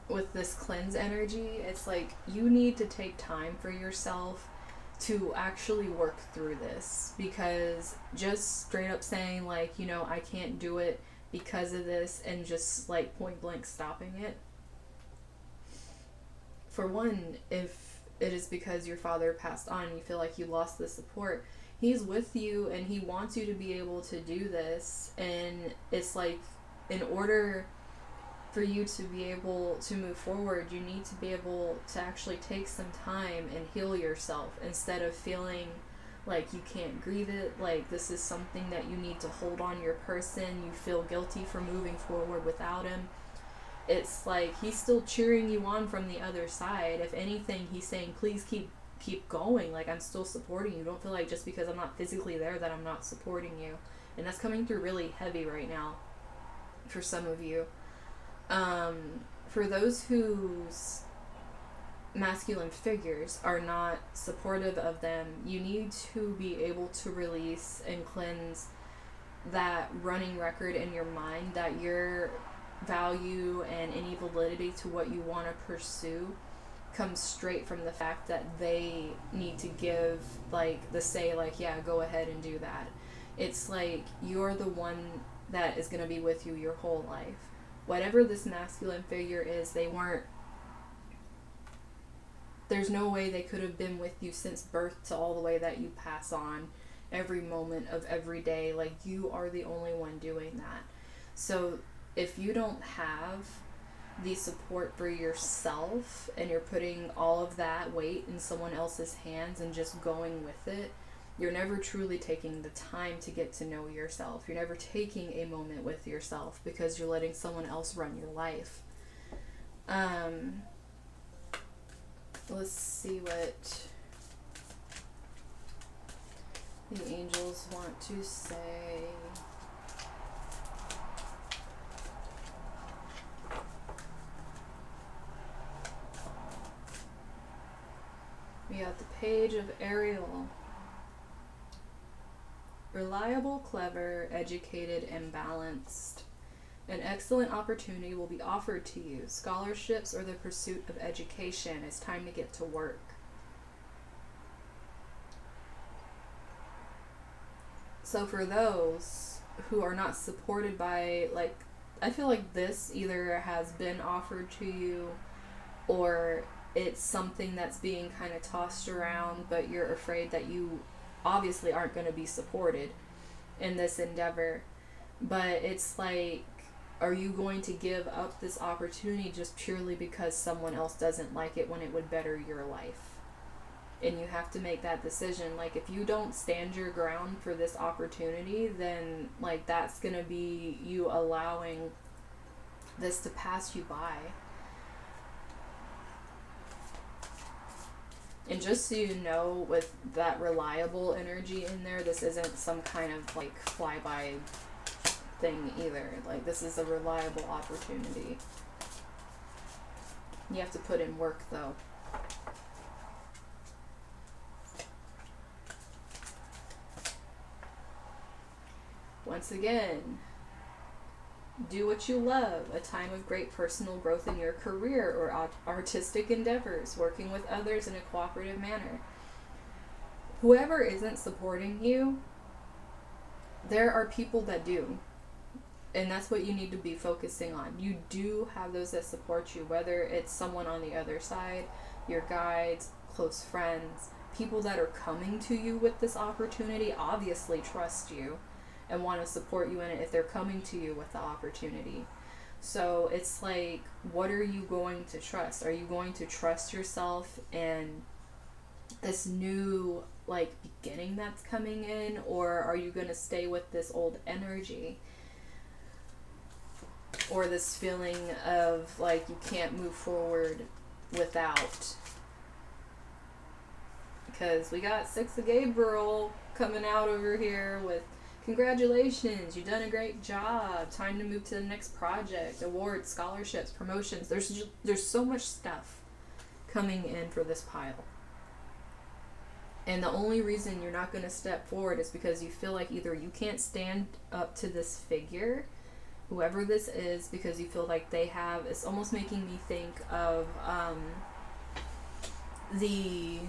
with this cleanse energy. It's like you need to take time for yourself to actually work through this, because just straight up saying like, you know, I can't do it because of this and just like point blank stopping it, for one, if it is because your father passed on and you feel like you lost the support, he's with you and he wants you to be able to do this. And it's like, in order for you to be able to move forward, you need to be able to actually take some time and heal yourself instead of feeling like you can't grieve it, like this is something that you need to hold on your person, you feel guilty for moving forward without him. It's like he's still cheering you on from the other side. If anything, he's saying, please keep going, like I'm still supporting you. Don't feel like just because I'm not physically there that I'm not supporting you. And that's coming through really heavy right now for some of you. For those whose masculine figures are not supportive of them, you need to be able to release and cleanse that running record in your mind that your value and any validity to what you want to pursue comes straight from the fact that they need to give like the say, like, yeah, go ahead and do that. It's like you're the one that is going to be with you your whole life. Whatever this masculine figure is, there's no way they could have been with you since birth to all the way that you pass on, every moment of every day. Like, you are the only one doing that. So if you don't have the support for yourself and you're putting all of that weight in someone else's hands and just going with it, you're never truly taking the time to get to know yourself. You're never taking a moment with yourself because you're letting someone else run your life. Let's see what the angels want to say. We got the Page of Ariel. Reliable, clever, educated, and balanced. An excellent opportunity will be offered to you. Scholarships or the pursuit of education. It's time to get to work. So for those who are not supported by, like, I feel like this either has been offered to you or it's something that's being kind of tossed around, but you're afraid that you obviously aren't going to be supported in this endeavor. But it's like, are you going to give up this opportunity just purely because someone else doesn't like it when it would better your life? And you have to make that decision. Like, if you don't stand your ground for this opportunity, then, like, that's gonna be you allowing this to pass you by. And just so you know, with that reliable energy in there, this isn't some kind of, like, flyby thing either. Like, this is a reliable opportunity. You have to put in work, though. Once again, do what you love, a time of great personal growth in your career or artistic endeavors, working with others in a cooperative manner. Whoever isn't supporting you, there are people that do. And that's what you need to be focusing on. You do have those that support you, whether it's someone on the other side, your guides, close friends, people that are coming to you with this opportunity obviously trust you and want to support you in it if they're coming to you with the opportunity. So it's like, what are you going to trust? Are you going to trust yourself and this new, like, beginning that's coming in, or are you going to stay with this old energy? Or this feeling of, like, you can't move forward without. Because we got Six of Gabriel coming out over here with, congratulations, you've done a great job, time to move to the next project, awards, scholarships, promotions. There's so much stuff coming in for this pile. And the only reason you're not going to step forward is because you feel like either you can't stand up to this figure, whoever this is, because you feel like they have, it's almost making me think of the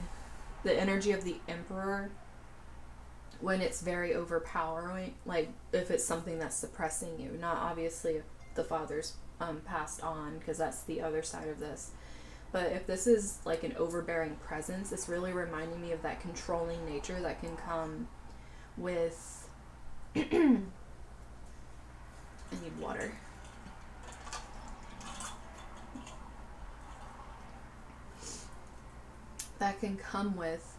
energy of the Emperor when it's very overpowering, like if it's something that's suppressing you, not obviously if the father's passed on, because that's the other side of this. But if this is like an overbearing presence, it's really reminding me of that controlling nature that can come with I need water. That can come with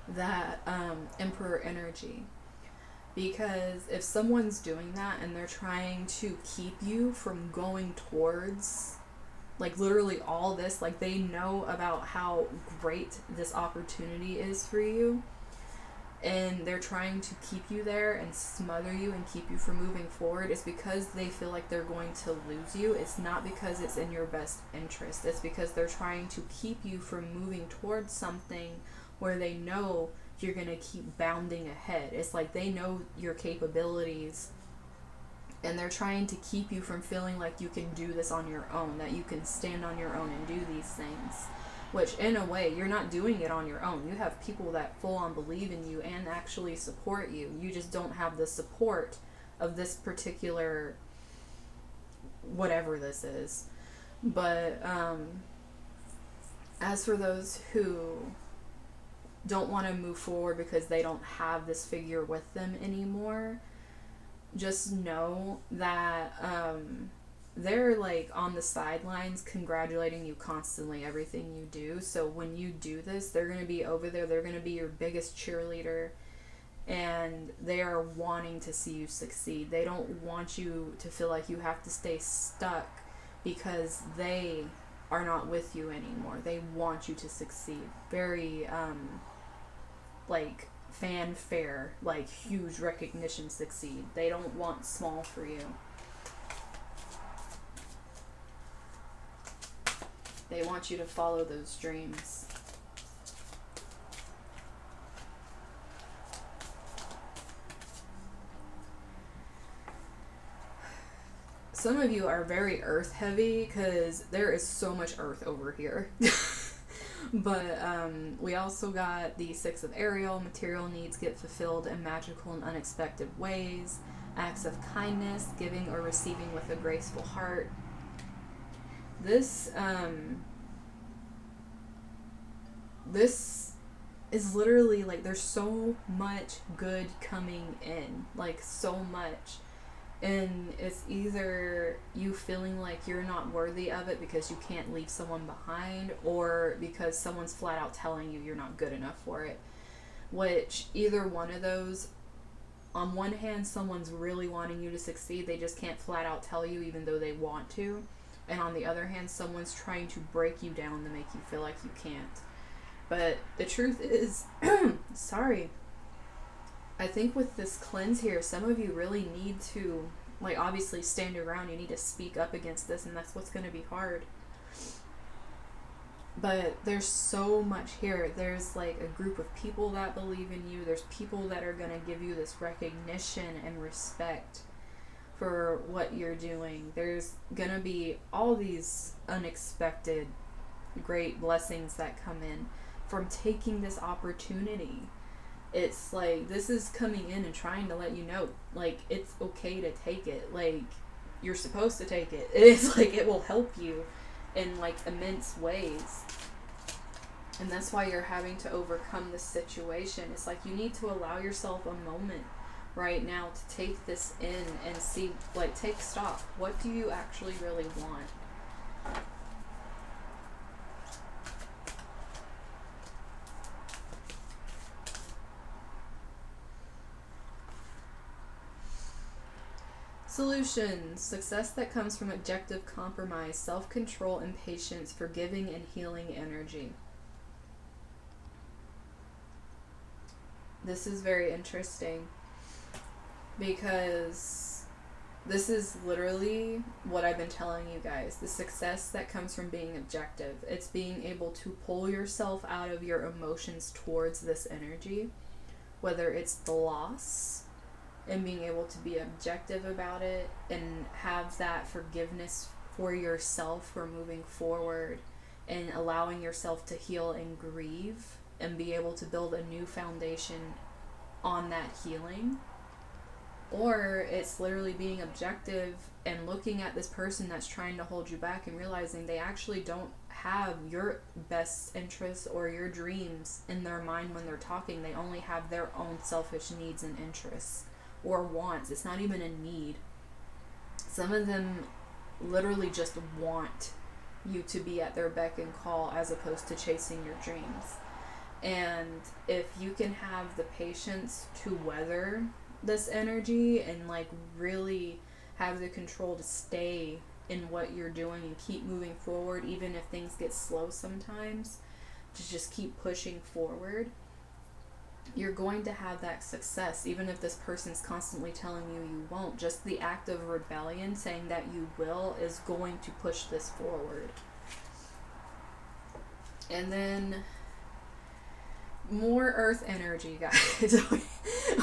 that Emperor energy. Because if someone's doing that and they're trying to keep you from going towards, like, literally all this, like, they know about how great this opportunity is for you, and they're trying to keep you there and smother you and keep you from moving forward, it's because they feel like they're going to lose you. It's not because it's in your best interest. It's because they're trying to keep you from moving towards something where they know you're going to keep bounding ahead. It's like they know your capabilities, and they're trying to keep you from feeling like you can do this on your own, that you can stand on your own and do these things. Which, in a way, you're not doing it on your own. You have people that full on believe in you and actually support you. You just don't have the support of this particular whatever this is. But as for those who don't want to move forward because they don't have this figure with them anymore, just know that they're like on the sidelines congratulating you constantly, everything you do. So when you do this, they're going to be over there, they're going to be your biggest cheerleader, and they are wanting to see you succeed. They don't want you to feel like you have to stay stuck because they are not with you anymore. They want you to succeed. Very like fanfare, like huge recognition succeed. They don't want small for you. They want you to follow those dreams. Some of you are very earth heavy because there is so much earth over here. But we also got the Six of Ariel. Material needs get fulfilled in magical and unexpected ways. Acts of kindness, giving or receiving with a graceful heart. This is literally like there's so much good coming in, like so much. And it's either you feeling like you're not worthy of it because you can't leave someone behind, or because someone's flat out telling you you're not good enough for it. Which, either one of those, on one hand, someone's really wanting you to succeed, they just can't flat out tell you even though they want to. And on the other hand, someone's trying to break you down to make you feel like you can't. But the truth is, sorry, I think with this cleanse here, some of you really need to, like, obviously stand your ground. You need to speak up against this, and that's what's going to be hard. But there's so much here. There's, like, a group of people that believe in you. There's people that are going to give you this recognition and respect for what you're doing. There's going to be all these unexpected great blessings that come in from taking this opportunity. It's like, this is coming in and trying to let you know, like, it's okay to take it. Like, you're supposed to take it. It's like, it will help you in, like, immense ways. And that's why you're having to overcome this situation. It's like, you need to allow yourself a moment right now to take this in and see, like, take stock. What do you actually really want? Solutions. Success that comes from objective compromise, self-control, and patience, forgiving and healing energy. This is very interesting because this is literally what I've been telling you guys. The success that comes from being objective. It's being able to pull yourself out of your emotions towards this energy, whether it's the loss, and being able to be objective about it and have that forgiveness for yourself for moving forward and allowing yourself to heal and grieve and be able to build a new foundation on that healing. Or it's literally being objective and looking at this person that's trying to hold you back and realizing they actually don't have your best interests or your dreams in their mind when they're talking. They only have their own selfish needs and interests or wants. It's not even a need. Some of them literally just want you to be at their beck and call as opposed to chasing your dreams. And if you can have the patience to weather this energy and, like, really have the control to stay in what you're doing and keep moving forward, even if things get slow sometimes, to just keep pushing forward, you're going to have that success. Even if this person's constantly telling you you won't, just the act of rebellion saying that you will is going to push this forward. And then more earth energy, guys.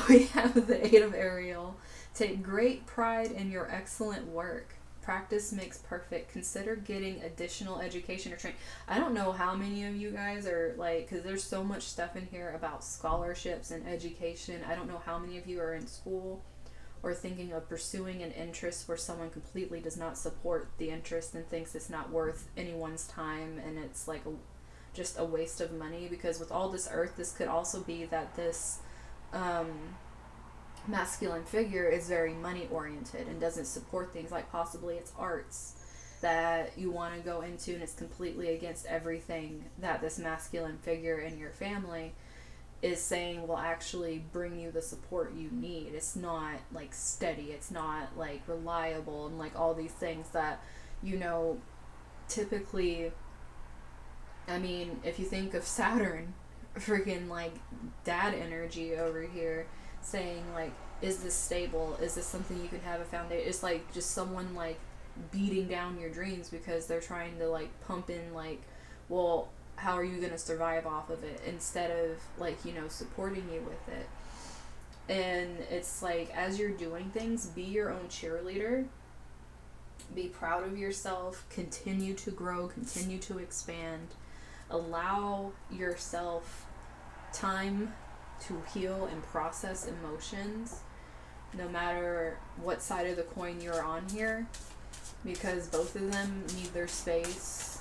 We have the Eight of Ariel. Take great pride in your excellent work. Practice makes perfect. Consider getting additional education or training. I don't know how many of you guys are, like, because there's so much stuff in here about scholarships and education. I don't know how many of you are in school or thinking of pursuing an interest where someone completely does not support the interest and thinks it's not worth anyone's time and it's like just a waste of money. Because with all this earth, this could also be that this masculine figure is very money oriented and doesn't support things like possibly it's arts that you want to go into, and it's completely against everything that this masculine figure in your family is saying will actually bring you the support you need. It's not, like, steady, it's not, like, reliable, and, like, all these things that, you know, typically, I mean, if you think of Saturn, freaking, like, dad energy over here, saying, like, is this stable? Is this something you can have a foundation? It's like just someone, like, beating down your dreams because they're trying to, like, pump in, like, well, how are you going to survive off of it, instead of, like, you know, supporting you with it. And it's like, as you're doing things, be your own cheerleader. Be proud of yourself. Continue to grow. Continue to expand. Allow yourself time to heal and process emotions, no matter what side of the coin you're on here, because both of them need their space.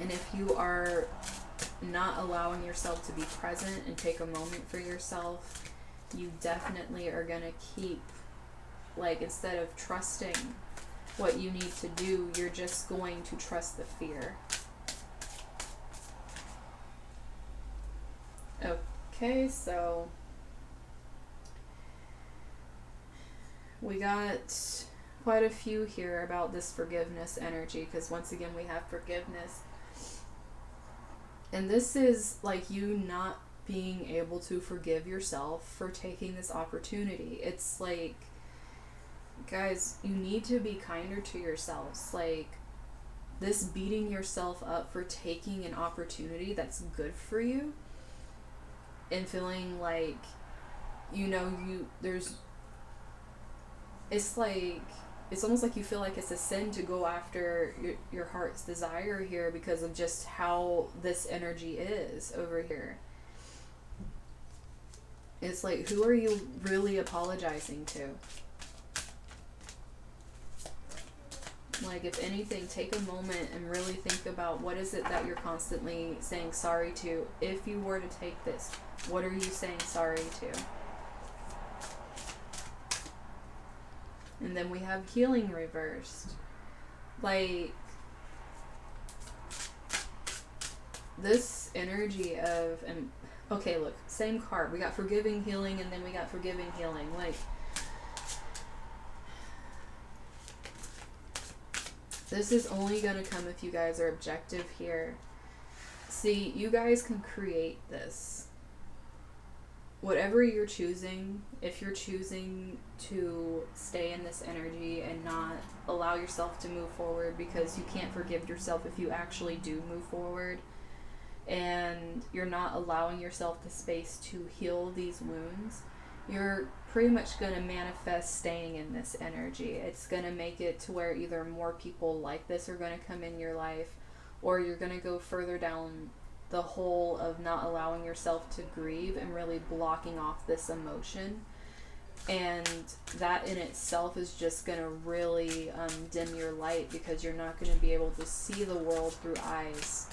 And if you are not allowing yourself to be present and take a moment for yourself, you definitely are going to keep Like, instead of trusting what you need to do, you're just going to trust the fear. Okay, so we got quite a few here about this forgiveness energy, because once again we have forgiveness. And this is like you not being able to forgive yourself for taking this opportunity. It's like, guys, you need to be kinder to yourselves. Like, this beating yourself up for taking an opportunity that's good for you and feeling like, you know, it's like, it's almost like you feel like it's a sin to go after your heart's desire here because of just how this energy is over here. It's like, who are you really apologizing to? Like, if anything, take a moment and really think about what is it that you're constantly saying sorry to. If you were to take this, what are you saying sorry to? And then we have healing reversed. Like, this energy of, and okay, look, same card. We got forgiving, healing, and then we got forgiving, healing. Like, this is only going to come if you guys are objective here. See, you guys can create this. Whatever you're choosing, if you're choosing to stay in this energy and not allow yourself to move forward because you can't forgive yourself if you actually do move forward, and you're not allowing yourself the space to heal these wounds, you're pretty much going to manifest staying in this energy. It's going to make it to where either more people like this are going to come in your life, or you're going to go further down the hole of not allowing yourself to grieve and really blocking off this emotion. And that in itself is just going to really dim your light, because you're not going to be able to see the world through eyes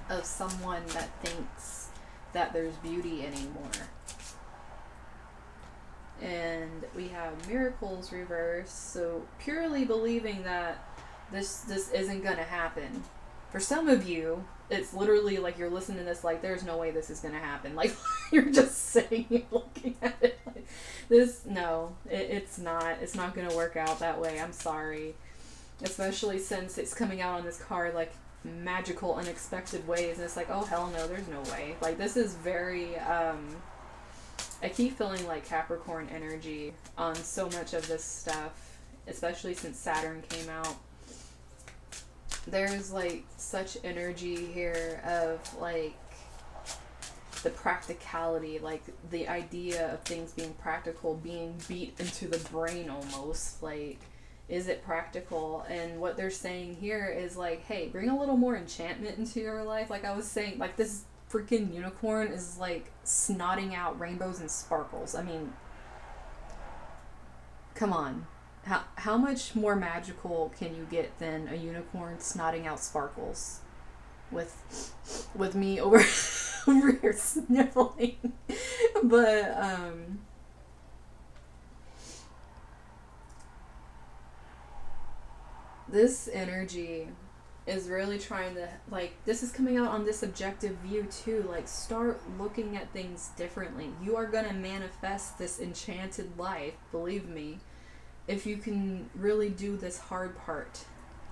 of someone that thinks that there's beauty anymore. And we have miracles reversed, so purely believing that this isn't going to happen. For some of you, it's literally like you're listening to this like, there's no way this is going to happen. Like, you're just sitting here looking at it like, this, no, it's not. It's not going to work out that way. I'm sorry. Especially since it's coming out on this card like magical, unexpected ways. And it's like, oh, hell no, there's no way. Like, this is very, I keep feeling like Capricorn energy on so much of this stuff, especially since Saturn came out. There's like such energy here of like the practicality, like the idea of things being practical being beat into the brain almost. Like, is it practical? And what they're saying here is like, hey, bring a little more enchantment into your life. Like I was saying, like, this freaking unicorn is like snotting out rainbows and sparkles. I mean, come on. How much more magical can you get than a unicorn snotting out sparkles with me over over here sniffling? But this energy is really trying to, like, this is coming out on this objective view too. Like, start looking at things differently. You are gonna manifest this enchanted life, believe me, if you can really do this hard part.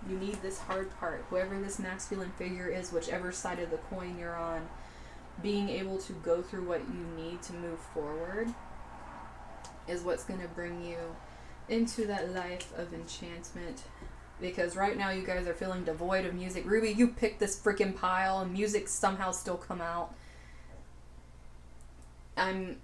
You need this hard part. Whoever this masculine figure is, whichever side of the coin you're on, being able to go through what you need to move forward is what's going to bring you into that life of enchantment. Because right now you guys are feeling devoid of music. Ruby, you picked this freaking pile and music somehow still come out. I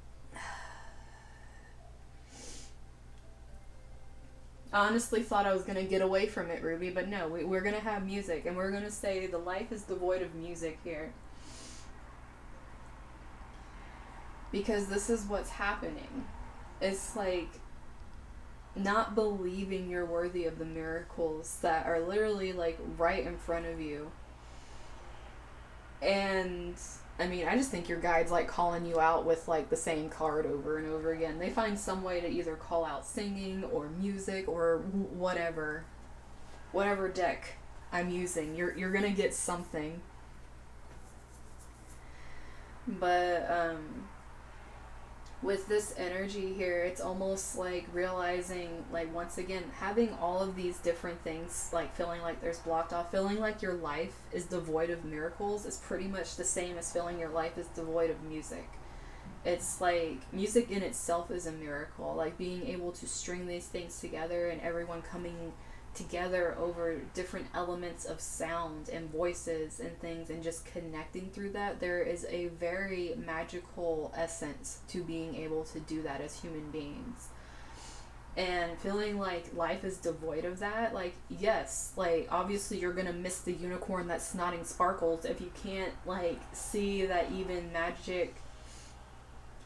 honestly thought I was going to get away from it, Ruby, but no, we're going to have music, and we're going to say the life is devoid of music here. Because this is what's happening. It's like not believing you're worthy of the miracles that are literally like right in front of you. And I mean, I just think your guide's like calling you out with like the same card over and over again. They find some way to either call out singing or music or whatever deck I'm using. You're gonna get something. But with this energy here, it's almost like realizing, like, once again, having all of these different things, like feeling like there's blocked off, feeling like your life is devoid of miracles is pretty much the same as feeling your life is devoid of music. It's like music in itself is a miracle, like being able to string these things together and everyone coming together over different elements of sound and voices and things and just connecting through that. There is a very magical essence to being able to do that as human beings. And feeling like life is devoid of that, like, yes, like, obviously you're gonna miss the unicorn that's snotting sparkles if you can't, like, see that even magic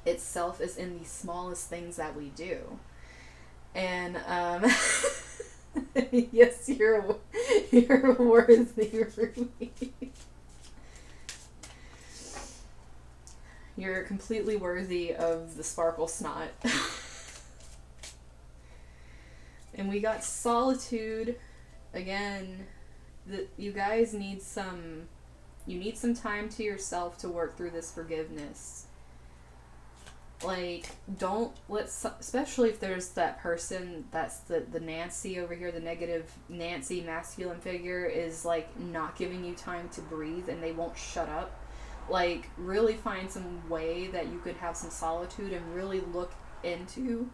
itself is in the smallest things that we do. And yes, you're worthy, Ruby. You're completely worthy of the sparkle snot. And we got solitude again. You guys need some time to yourself to work through this forgiveness. Like, don't especially if there's that person that's the Nancy over here, the negative Nancy masculine figure is like not giving you time to breathe and they won't shut up. Like, really find some way that you could have some solitude and really look into,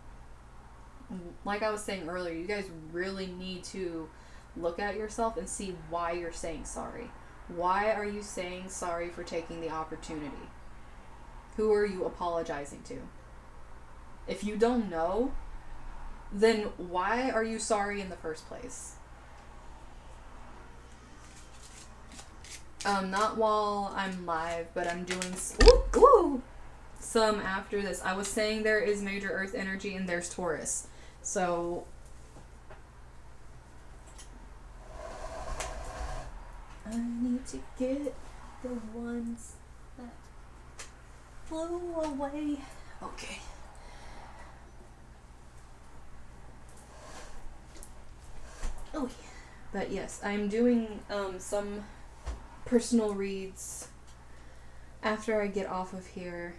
like I was saying earlier, you guys really need to look at yourself and see why you're saying sorry. Why are you saying sorry for taking the opportunity? Who are you apologizing to? If you don't know, then why are you sorry in the first place? Not while I'm live, but I'm doing some after this. I was saying there is major Earth energy and there's Taurus. So I need to get the ones that flew away. Okay. Oh, yeah. But yes, I'm doing some personal reads after I get off of here.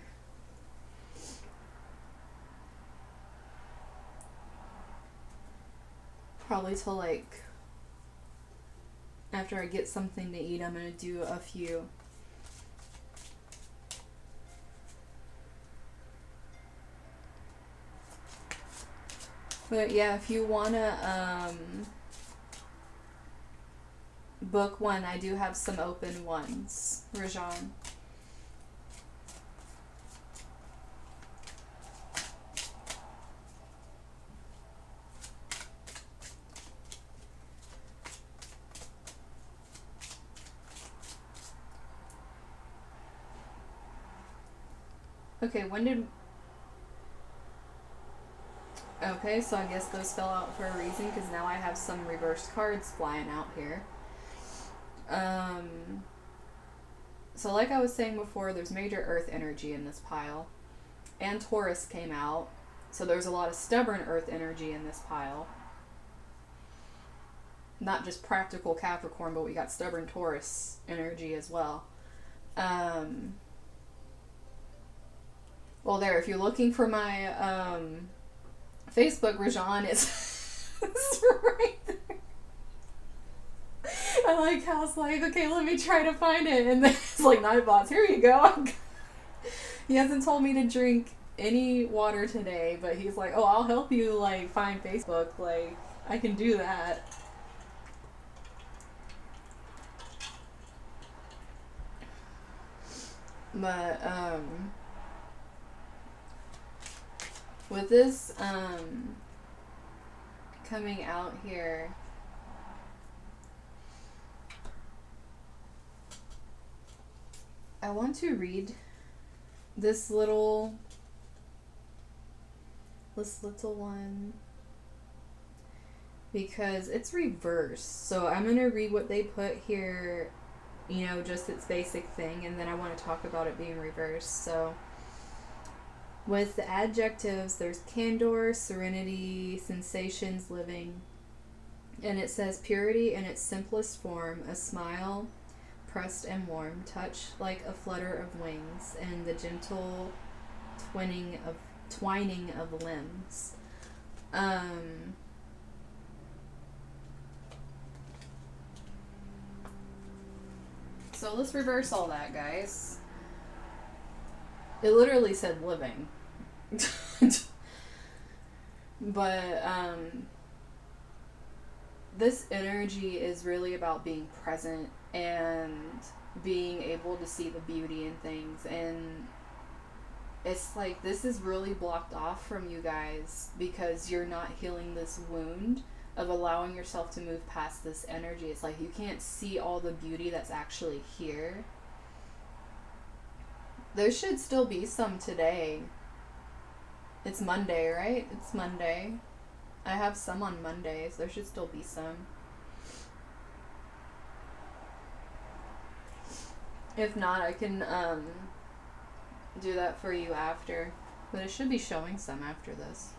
Probably till like after I get something to eat, I'm gonna do a few. But yeah, if you wanna book one, I do have some open ones, Rajan. Okay, okay, so I guess those fell out for a reason, because now I have some reversed cards flying out here. So like I was saying before, there's major Earth energy in this pile. And Taurus came out. So there's a lot of stubborn Earth energy in this pile. Not just practical Capricorn, but we got stubborn Taurus energy as well. Well, there, if you're looking for my Facebook, Rajan is right there. I like how it's like, okay, let me try to find it. And then it's like, Nightbots, here you go. He hasn't told me to drink any water today, but he's like, oh, I'll help you, like, find Facebook. Like, I can do that. But, with this, coming out here, I want to read this little one because it's reversed. So I'm going to read what they put here you know, just its basic thing, and then I want to talk about it being reversed. So, with the adjectives, there's candor, serenity, sensations, living. And it says purity in its simplest form, a smile, pressed and warm, touch like a flutter of wings, and the gentle twining of limbs. So let's reverse all that, guys. It literally said living. But this energy is really about being present and being able to see the beauty in things. And it's like this is really blocked off from you guys because you're not healing this wound of allowing yourself to move past this energy. It's like you can't see all the beauty that's actually here. There should still be some today. It's Monday, right? It's Monday. I have some on Mondays. There should still be some. If not, I can do that for you after. But it should be showing some after this.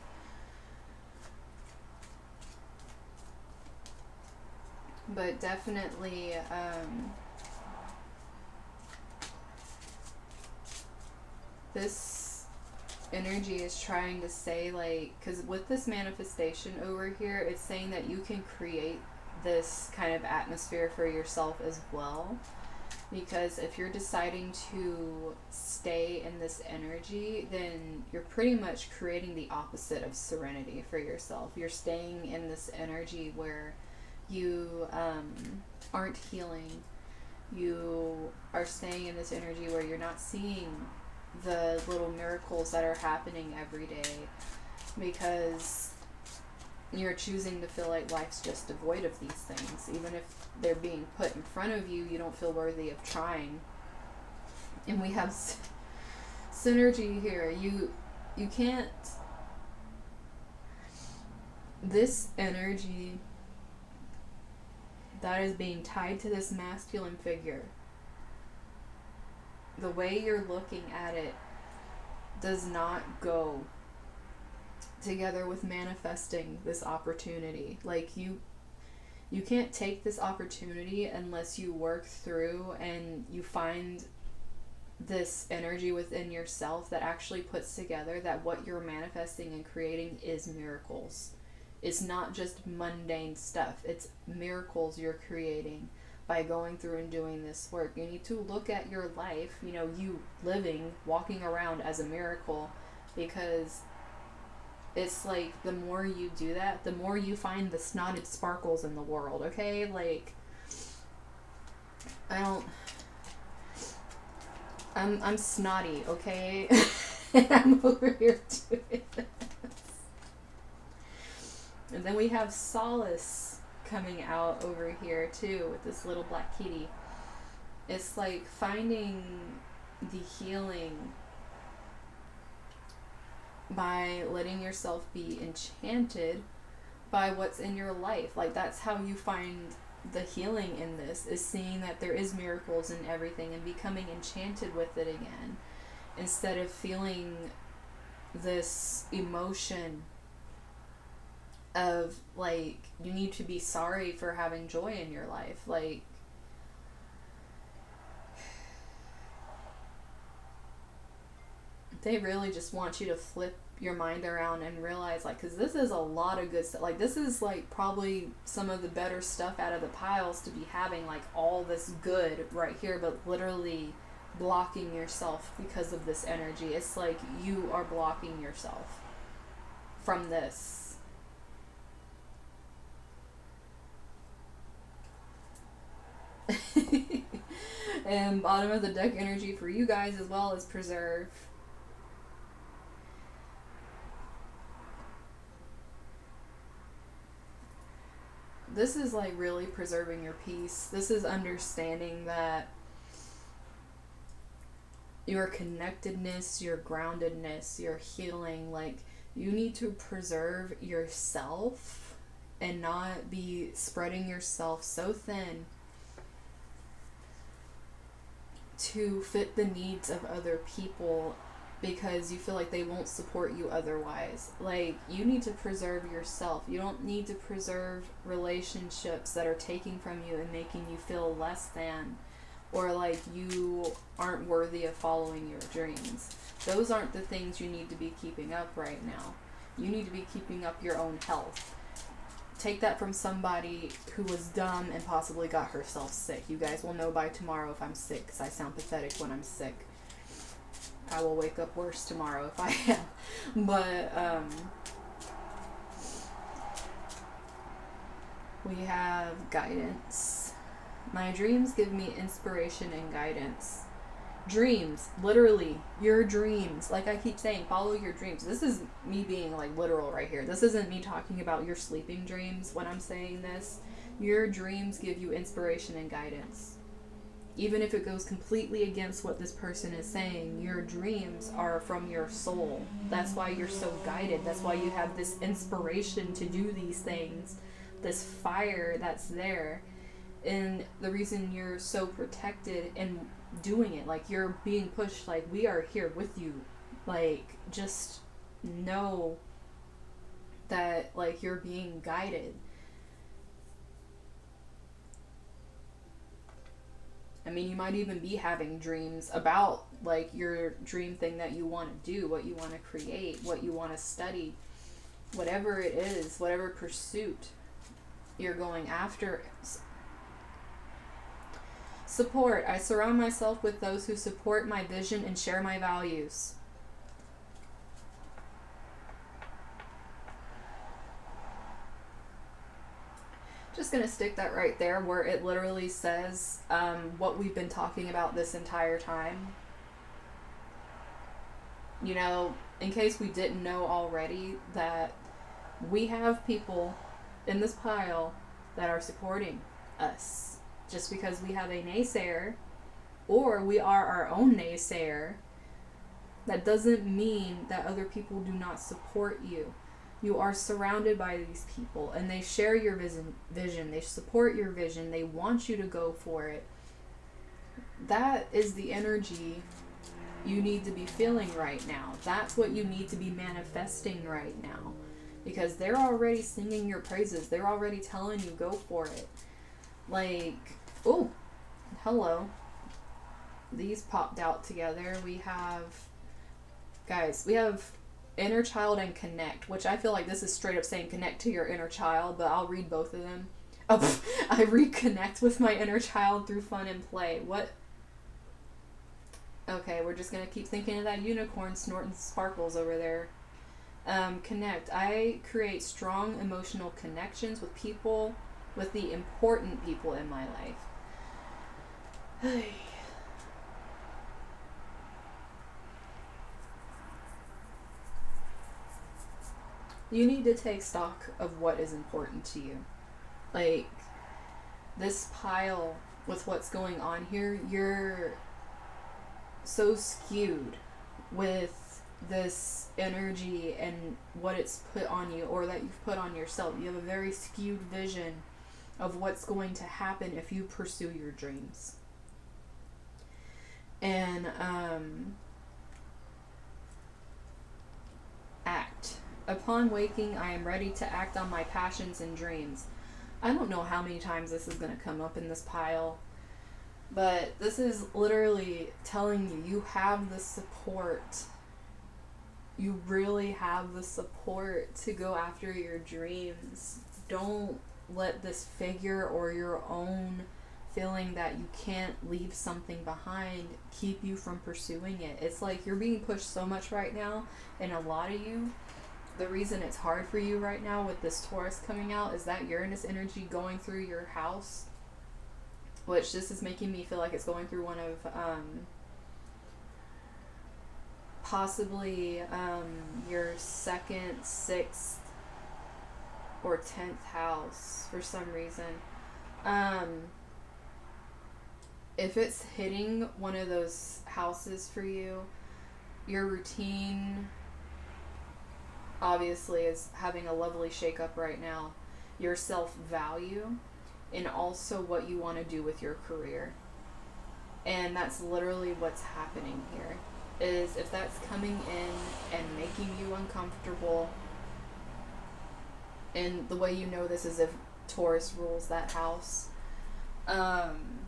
But definitely this energy is trying to say, like, because with this manifestation over here, it's saying that you can create this kind of atmosphere for yourself as well. Because if you're deciding to stay in this energy, then you're pretty much creating the opposite of serenity for yourself. You're staying in this energy where you aren't healing. You are staying in this energy where you're not seeing the little miracles that are happening every day because you're choosing to feel like life's just devoid of these things. Even if they're being put in front of you, you don't feel worthy of trying. And we have synergy here. You can't... This energy that is being tied to this masculine figure, the way you're looking at it does not go together with manifesting this opportunity. Like you can't take this opportunity unless you work through and you find this energy within yourself that actually puts together that what you're manifesting and creating is miracles. It's not just mundane stuff. It's miracles you're creating by going through and doing this work. You need to look at your life, you know, you living, walking around as a miracle, because it's like the more you do that, the more you find the snotted sparkles in the world, okay? Like, I'm snotty, okay? And I'm over here doing this. And then we have Solace coming out over here too with this little black kitty. It's like finding the healing by letting yourself be enchanted by what's in your life. Like that's how you find the healing in this, is seeing that there is miracles in everything and becoming enchanted with it again, instead of feeling this emotion of like you need to be sorry for having joy in your life. Like they really just want you to flip your mind around and realize, like, because this is a lot of good stuff. Like this is like probably some of the better stuff out of the piles to be having, like all this good right here, but literally blocking yourself because of this energy. It's like you are blocking yourself from this. And bottom of the deck energy for you guys as well is preserve. This is like really preserving your peace. This is understanding that your connectedness, your groundedness, your healing, like you need to preserve yourself and not be spreading yourself so thin to fit the needs of other people because you feel like they won't support you otherwise. Like, you need to preserve yourself. You don't need to preserve relationships that are taking from you and making you feel less than, or like you aren't worthy of following your dreams. Those aren't the things you need to be keeping up right now. You need to be keeping up your own health. Take that from somebody who was dumb and possibly got herself sick. You guys will know by tomorrow if I'm sick, because I sound pathetic when I'm sick. I will wake up worse tomorrow if I am. But we have guidance. My dreams give me inspiration and guidance. Dreams, literally, your dreams. Like I keep saying, follow your dreams. This is me being like literal right here. This isn't me talking about your sleeping dreams when I'm saying this. Your dreams give you inspiration and guidance. Even if it goes completely against what this person is saying, your dreams are from your soul. That's why you're so guided. That's why you have this inspiration to do these things, this fire that's there. And the reason you're so protected in doing it, like you're being pushed, like we are here with you. Like, just know that like you're being guided. I mean, you might even be having dreams about like your dream thing that you want to do, what you want to create, what you want to study, whatever it is, whatever pursuit you're going after. Support. I surround myself with those who support my vision and share my values. Just going to stick that right there where it literally says what we've been talking about this entire time. You know, in case we didn't know already, that we have people in this pile that are supporting us. Just because we have a naysayer, or we are our own naysayer, that doesn't mean that other people do not support you. You are surrounded by these people, and they share your vision. They support your vision. They want you to go for it. That is the energy you need to be feeling right now. That's what you need to be manifesting right now. Because they're already singing your praises. They're already telling you, go for it. Like, oh, hello. These popped out together. We have, guys, we have inner child and connect, which I feel like this is straight up saying connect to your inner child, but I'll read both of them. Oh, I reconnect with my inner child through fun and play. What? Okay, we're just going to keep thinking of that unicorn snorting sparkles over there. Connect. I create strong emotional connections with people, with the important people in my life. You need to take stock of what is important to you. Like, this pile with what's going on here, you're so skewed with this energy and what it's put on you, or that you've put on yourself. You have a very skewed vision of what's going to happen if you pursue your dreams. And act. Upon waking, I am ready to act on my passions and dreams. I don't know how many times this is going to come up in this pile, but this is literally telling you, you have the support. You really have the support to go after your dreams. Don't let this figure or your own feeling that you can't leave something behind keep you from pursuing it. It's like you're being pushed so much right now, and a lot of you, the reason it's hard for you right now with this Taurus coming out is that Uranus energy going through your house, which this is making me feel like it's going through one of possibly your 2nd, 6th, or 10th house for some reason. If it's hitting one of those houses for you, your routine obviously is having a lovely shake-up right now. Your self-value, and also what you want to do with your career. And that's literally what's happening here. Is if that's coming in and making you uncomfortable, and the way you know this is if Taurus rules that house. Um,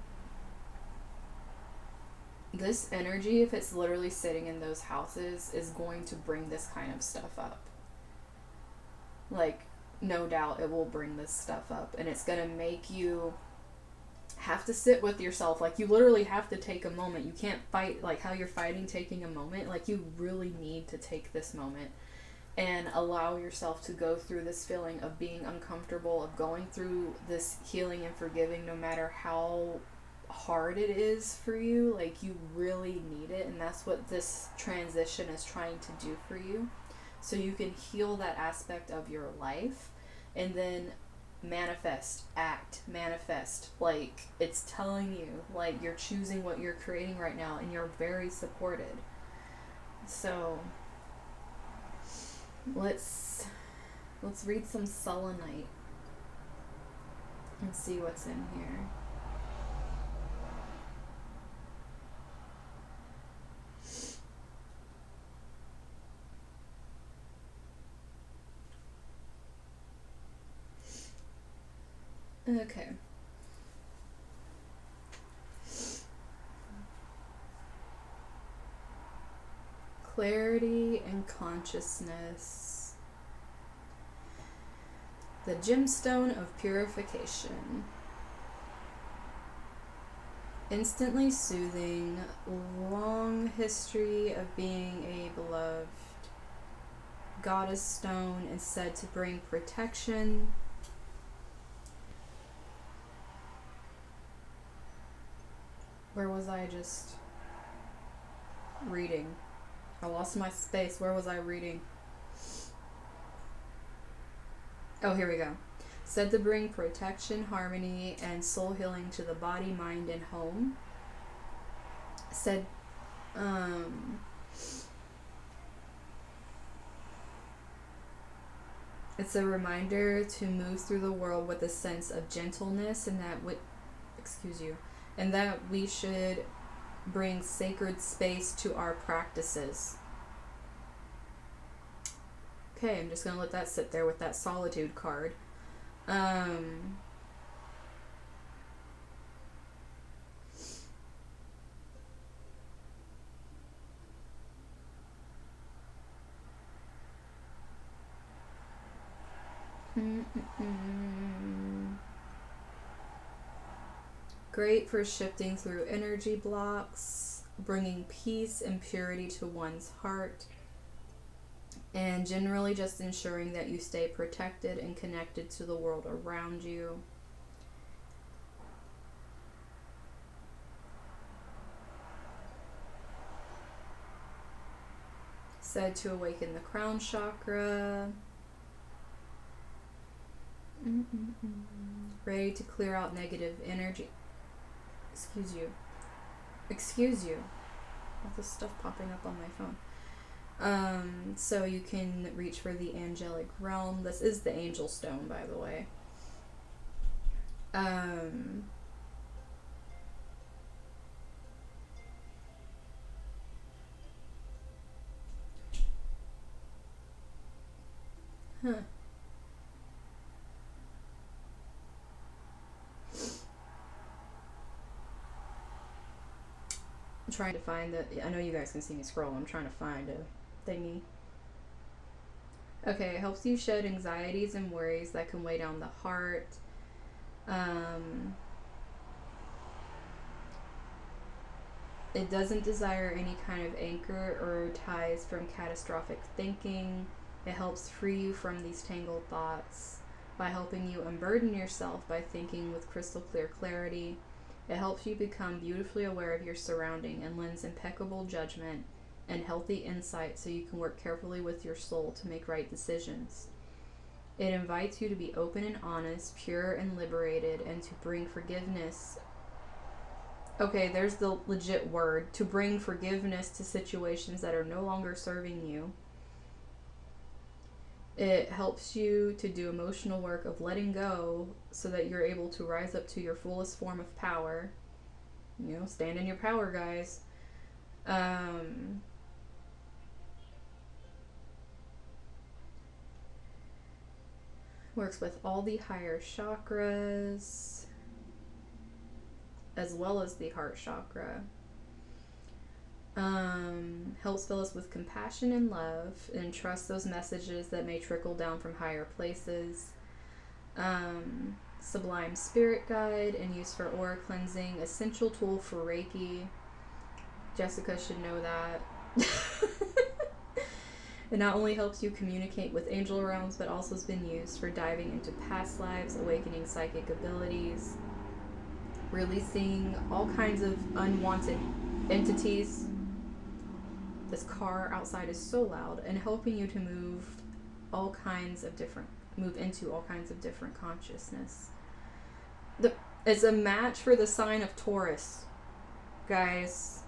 this energy, if it's literally sitting in those houses, is going to bring this kind of stuff up. Like, no doubt it will bring this stuff up, and it's gonna make you have to sit with yourself. Like, you literally have to take a moment. You can't fight like how you're fighting taking a moment. Like, you really need to take this moment and allow yourself to go through this feeling of being uncomfortable, of going through this healing and forgiving, no matter how hard it is for you. Like, you really need it, and that's what this transition is trying to do for you, so you can heal that aspect of your life and then manifest. Like, it's telling you, like, you're choosing what you're creating right now, and you're very supported. So let's read some selenite and see what's in here. Okay. Clarity and consciousness. The gemstone of purification. Instantly soothing, long history of being a beloved goddess stone is said to bring protection, where was I just reading? I lost my space. Where was I reading? Oh, here we go. Said to bring protection, harmony, and soul healing to the body, mind, and home. Said, it's a reminder to move through the world with a sense of gentleness, and that we should bring sacred space to our practices. Okay, I'm just going to let that sit there with that solitude card. Great for shifting through energy blocks, bringing peace and purity to one's heart, and generally just ensuring that you stay protected and connected to the world around you. Said to awaken the crown chakra. Ready to clear out negative energy. Excuse you. All this stuff popping up on my phone. So you can reach for the angelic realm. This is the angel stone, by the way. I'm trying to find I know you guys can see me scroll. I'm trying to find a thingy. Okay, it helps you shed anxieties and worries that can weigh down the heart. It doesn't desire any kind of anchor or ties from catastrophic thinking. It helps free you from these tangled thoughts by helping you unburden yourself by thinking with crystal clear clarity. It helps you become beautifully aware of your surrounding and lends impeccable judgment and healthy insight so you can work carefully with your soul to make right decisions. It invites you to be open and honest, pure and liberated, and to bring forgiveness. Okay, there's the legit word. To bring forgiveness to situations that are no longer serving you. It helps you to do emotional work of letting go so that you're able to rise up to your fullest form of power. You know, stand in your power, guys. Um, Works with all the higher chakras as well as the heart chakra. Helps fill us with compassion and love and trust those messages that may trickle down from higher places. Sublime spirit guide and used for aura cleansing. Essential tool for Reiki. Jessica should know that. It not only helps you communicate with angel realms, but also has been used for diving into past lives, awakening psychic abilities, releasing all kinds of unwanted entities. This car outside is so loud, and helping you to move into all kinds of different consciousness. It's a match for the sign of Taurus, guys.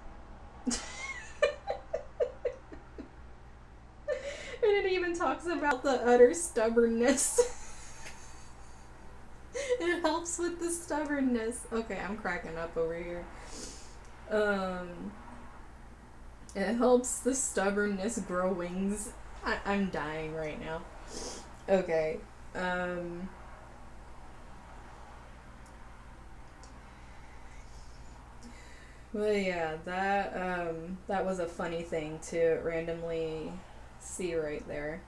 And it even talks about the utter stubbornness. It helps with the stubbornness. Okay, I'm cracking up over here. It helps the stubbornness grow wings. I'm dying right now. Okay. Well, yeah, that was a funny thing to randomly see right there.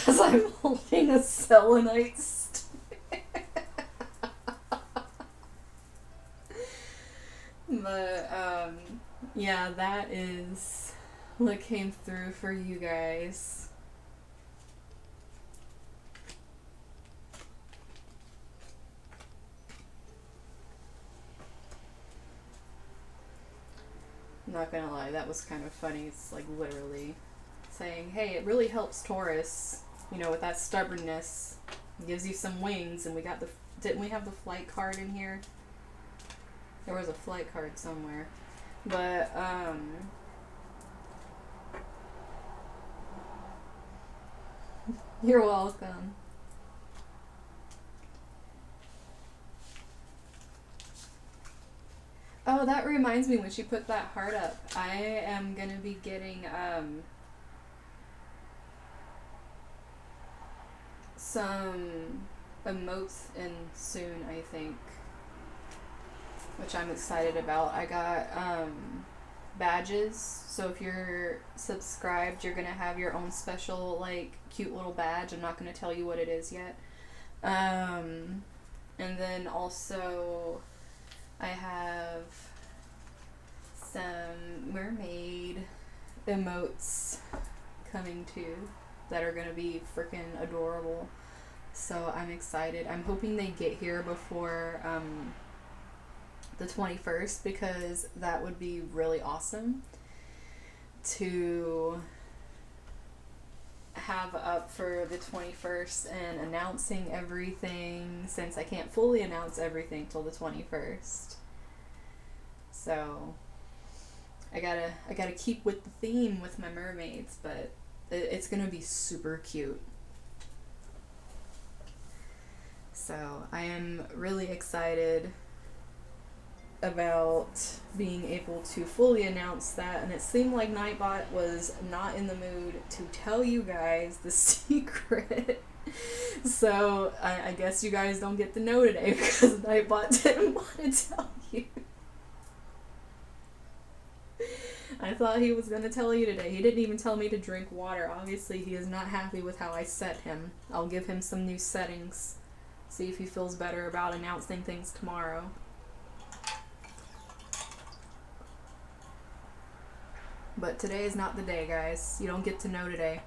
As I'm holding a selenite stick. But, yeah, that is what came through for you guys. I'm not gonna lie, that was kind of funny. It's like literally saying, hey, it really helps Taurus, you know, with that stubbornness. It gives you some wings, and didn't we have the flight card in here? There was a flight card somewhere. But, you're welcome. Oh, that reminds me, when she put that heart up, I am gonna be getting, some emotes in soon, I think, which I'm excited about. I got badges, so if you're subscribed, you're gonna have your own special, like, cute little badge. I'm not gonna tell you what it is yet. And then also I have some mermaid emotes coming too that are gonna be freaking adorable. So I'm excited. I'm hoping they get here before the 21st, because that would be really awesome to have up for the 21st and announcing everything, since I can't fully announce everything till the 21st. So I gotta keep with the theme with my mermaids, but it's gonna be super cute. So I am really excited about being able to fully announce that, and it seemed like Nightbot was not in the mood to tell you guys the secret. So I guess you guys don't get to know today, because Nightbot didn't want to tell you. I thought he was going to tell you today. He didn't even tell me to drink water. Obviously, he is not happy with how I set him. I'll give him some new settings. See if he feels better about announcing things tomorrow. But today is not the day, guys. You don't get to know today.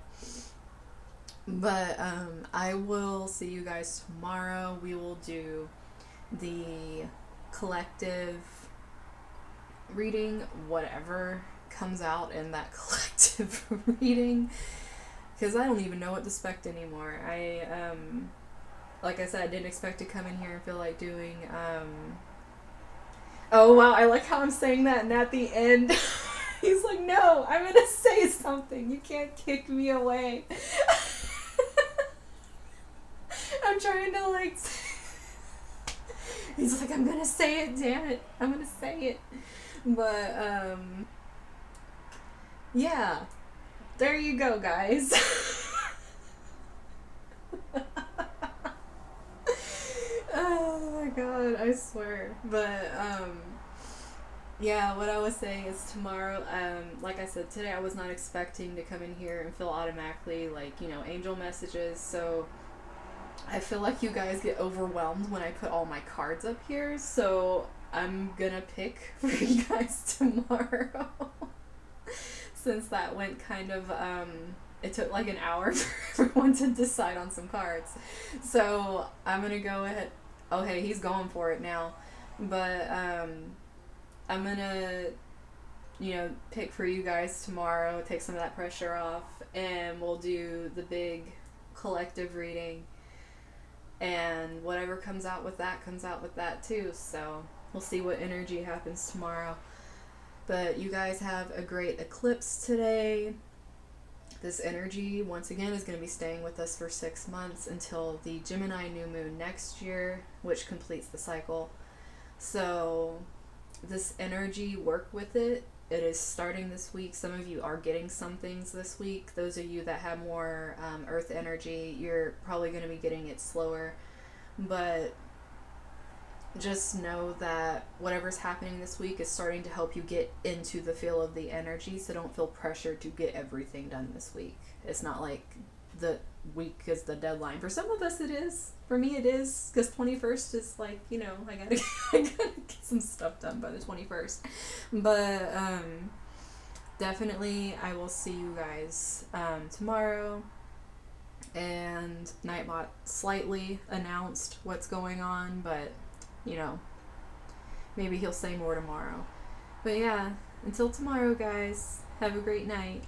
But I will see you guys tomorrow. We will do the collective reading, whatever comes out in that collective reading, because I don't even know what to expect anymore. Like I said, I didn't expect to come in here and feel like doing Oh wow, I like how I'm saying that, and at the end, he's like, "No, I'm gonna say something. You can't kick me away." I'm trying to like. He's like, "I'm gonna say it. Damn it, I'm gonna say it." But yeah, there you go, guys. Oh my god, I swear. But yeah, what I was saying is tomorrow, like I said, today I was not expecting to come in here and feel automatically like, angel messages. So I feel like you guys get overwhelmed when I put all my cards up here. So I'm gonna pick for you guys tomorrow. Since that went kind of, it took like an hour for everyone to decide on some cards. So I'm gonna go ahead. Oh, hey, he's going for it now. But, I'm gonna, pick for you guys tomorrow, take some of that pressure off, and we'll do the big collective reading. And whatever comes out with that comes out with that too. So we'll see what energy happens tomorrow. But you guys have a great eclipse today. This energy, once again, is going to be staying with us for 6 months until the Gemini new moon next year, which completes the cycle. So this energy, work with it. It is starting this week. Some of you are getting some things this week. Those of you that have more earth energy, you're probably going to be getting it slower. But just know that whatever's happening this week is starting to help you get into the feel of the energy, so don't feel pressured to get everything done this week. It's not like the week is the deadline. For some of us it is. For me it is, because 21st is like, I gotta, I gotta get some stuff done by the 21st. But definitely I will see you guys tomorrow. And Nightbot slightly announced what's going on, but maybe he'll say more tomorrow. But yeah, until tomorrow, guys, have a great night.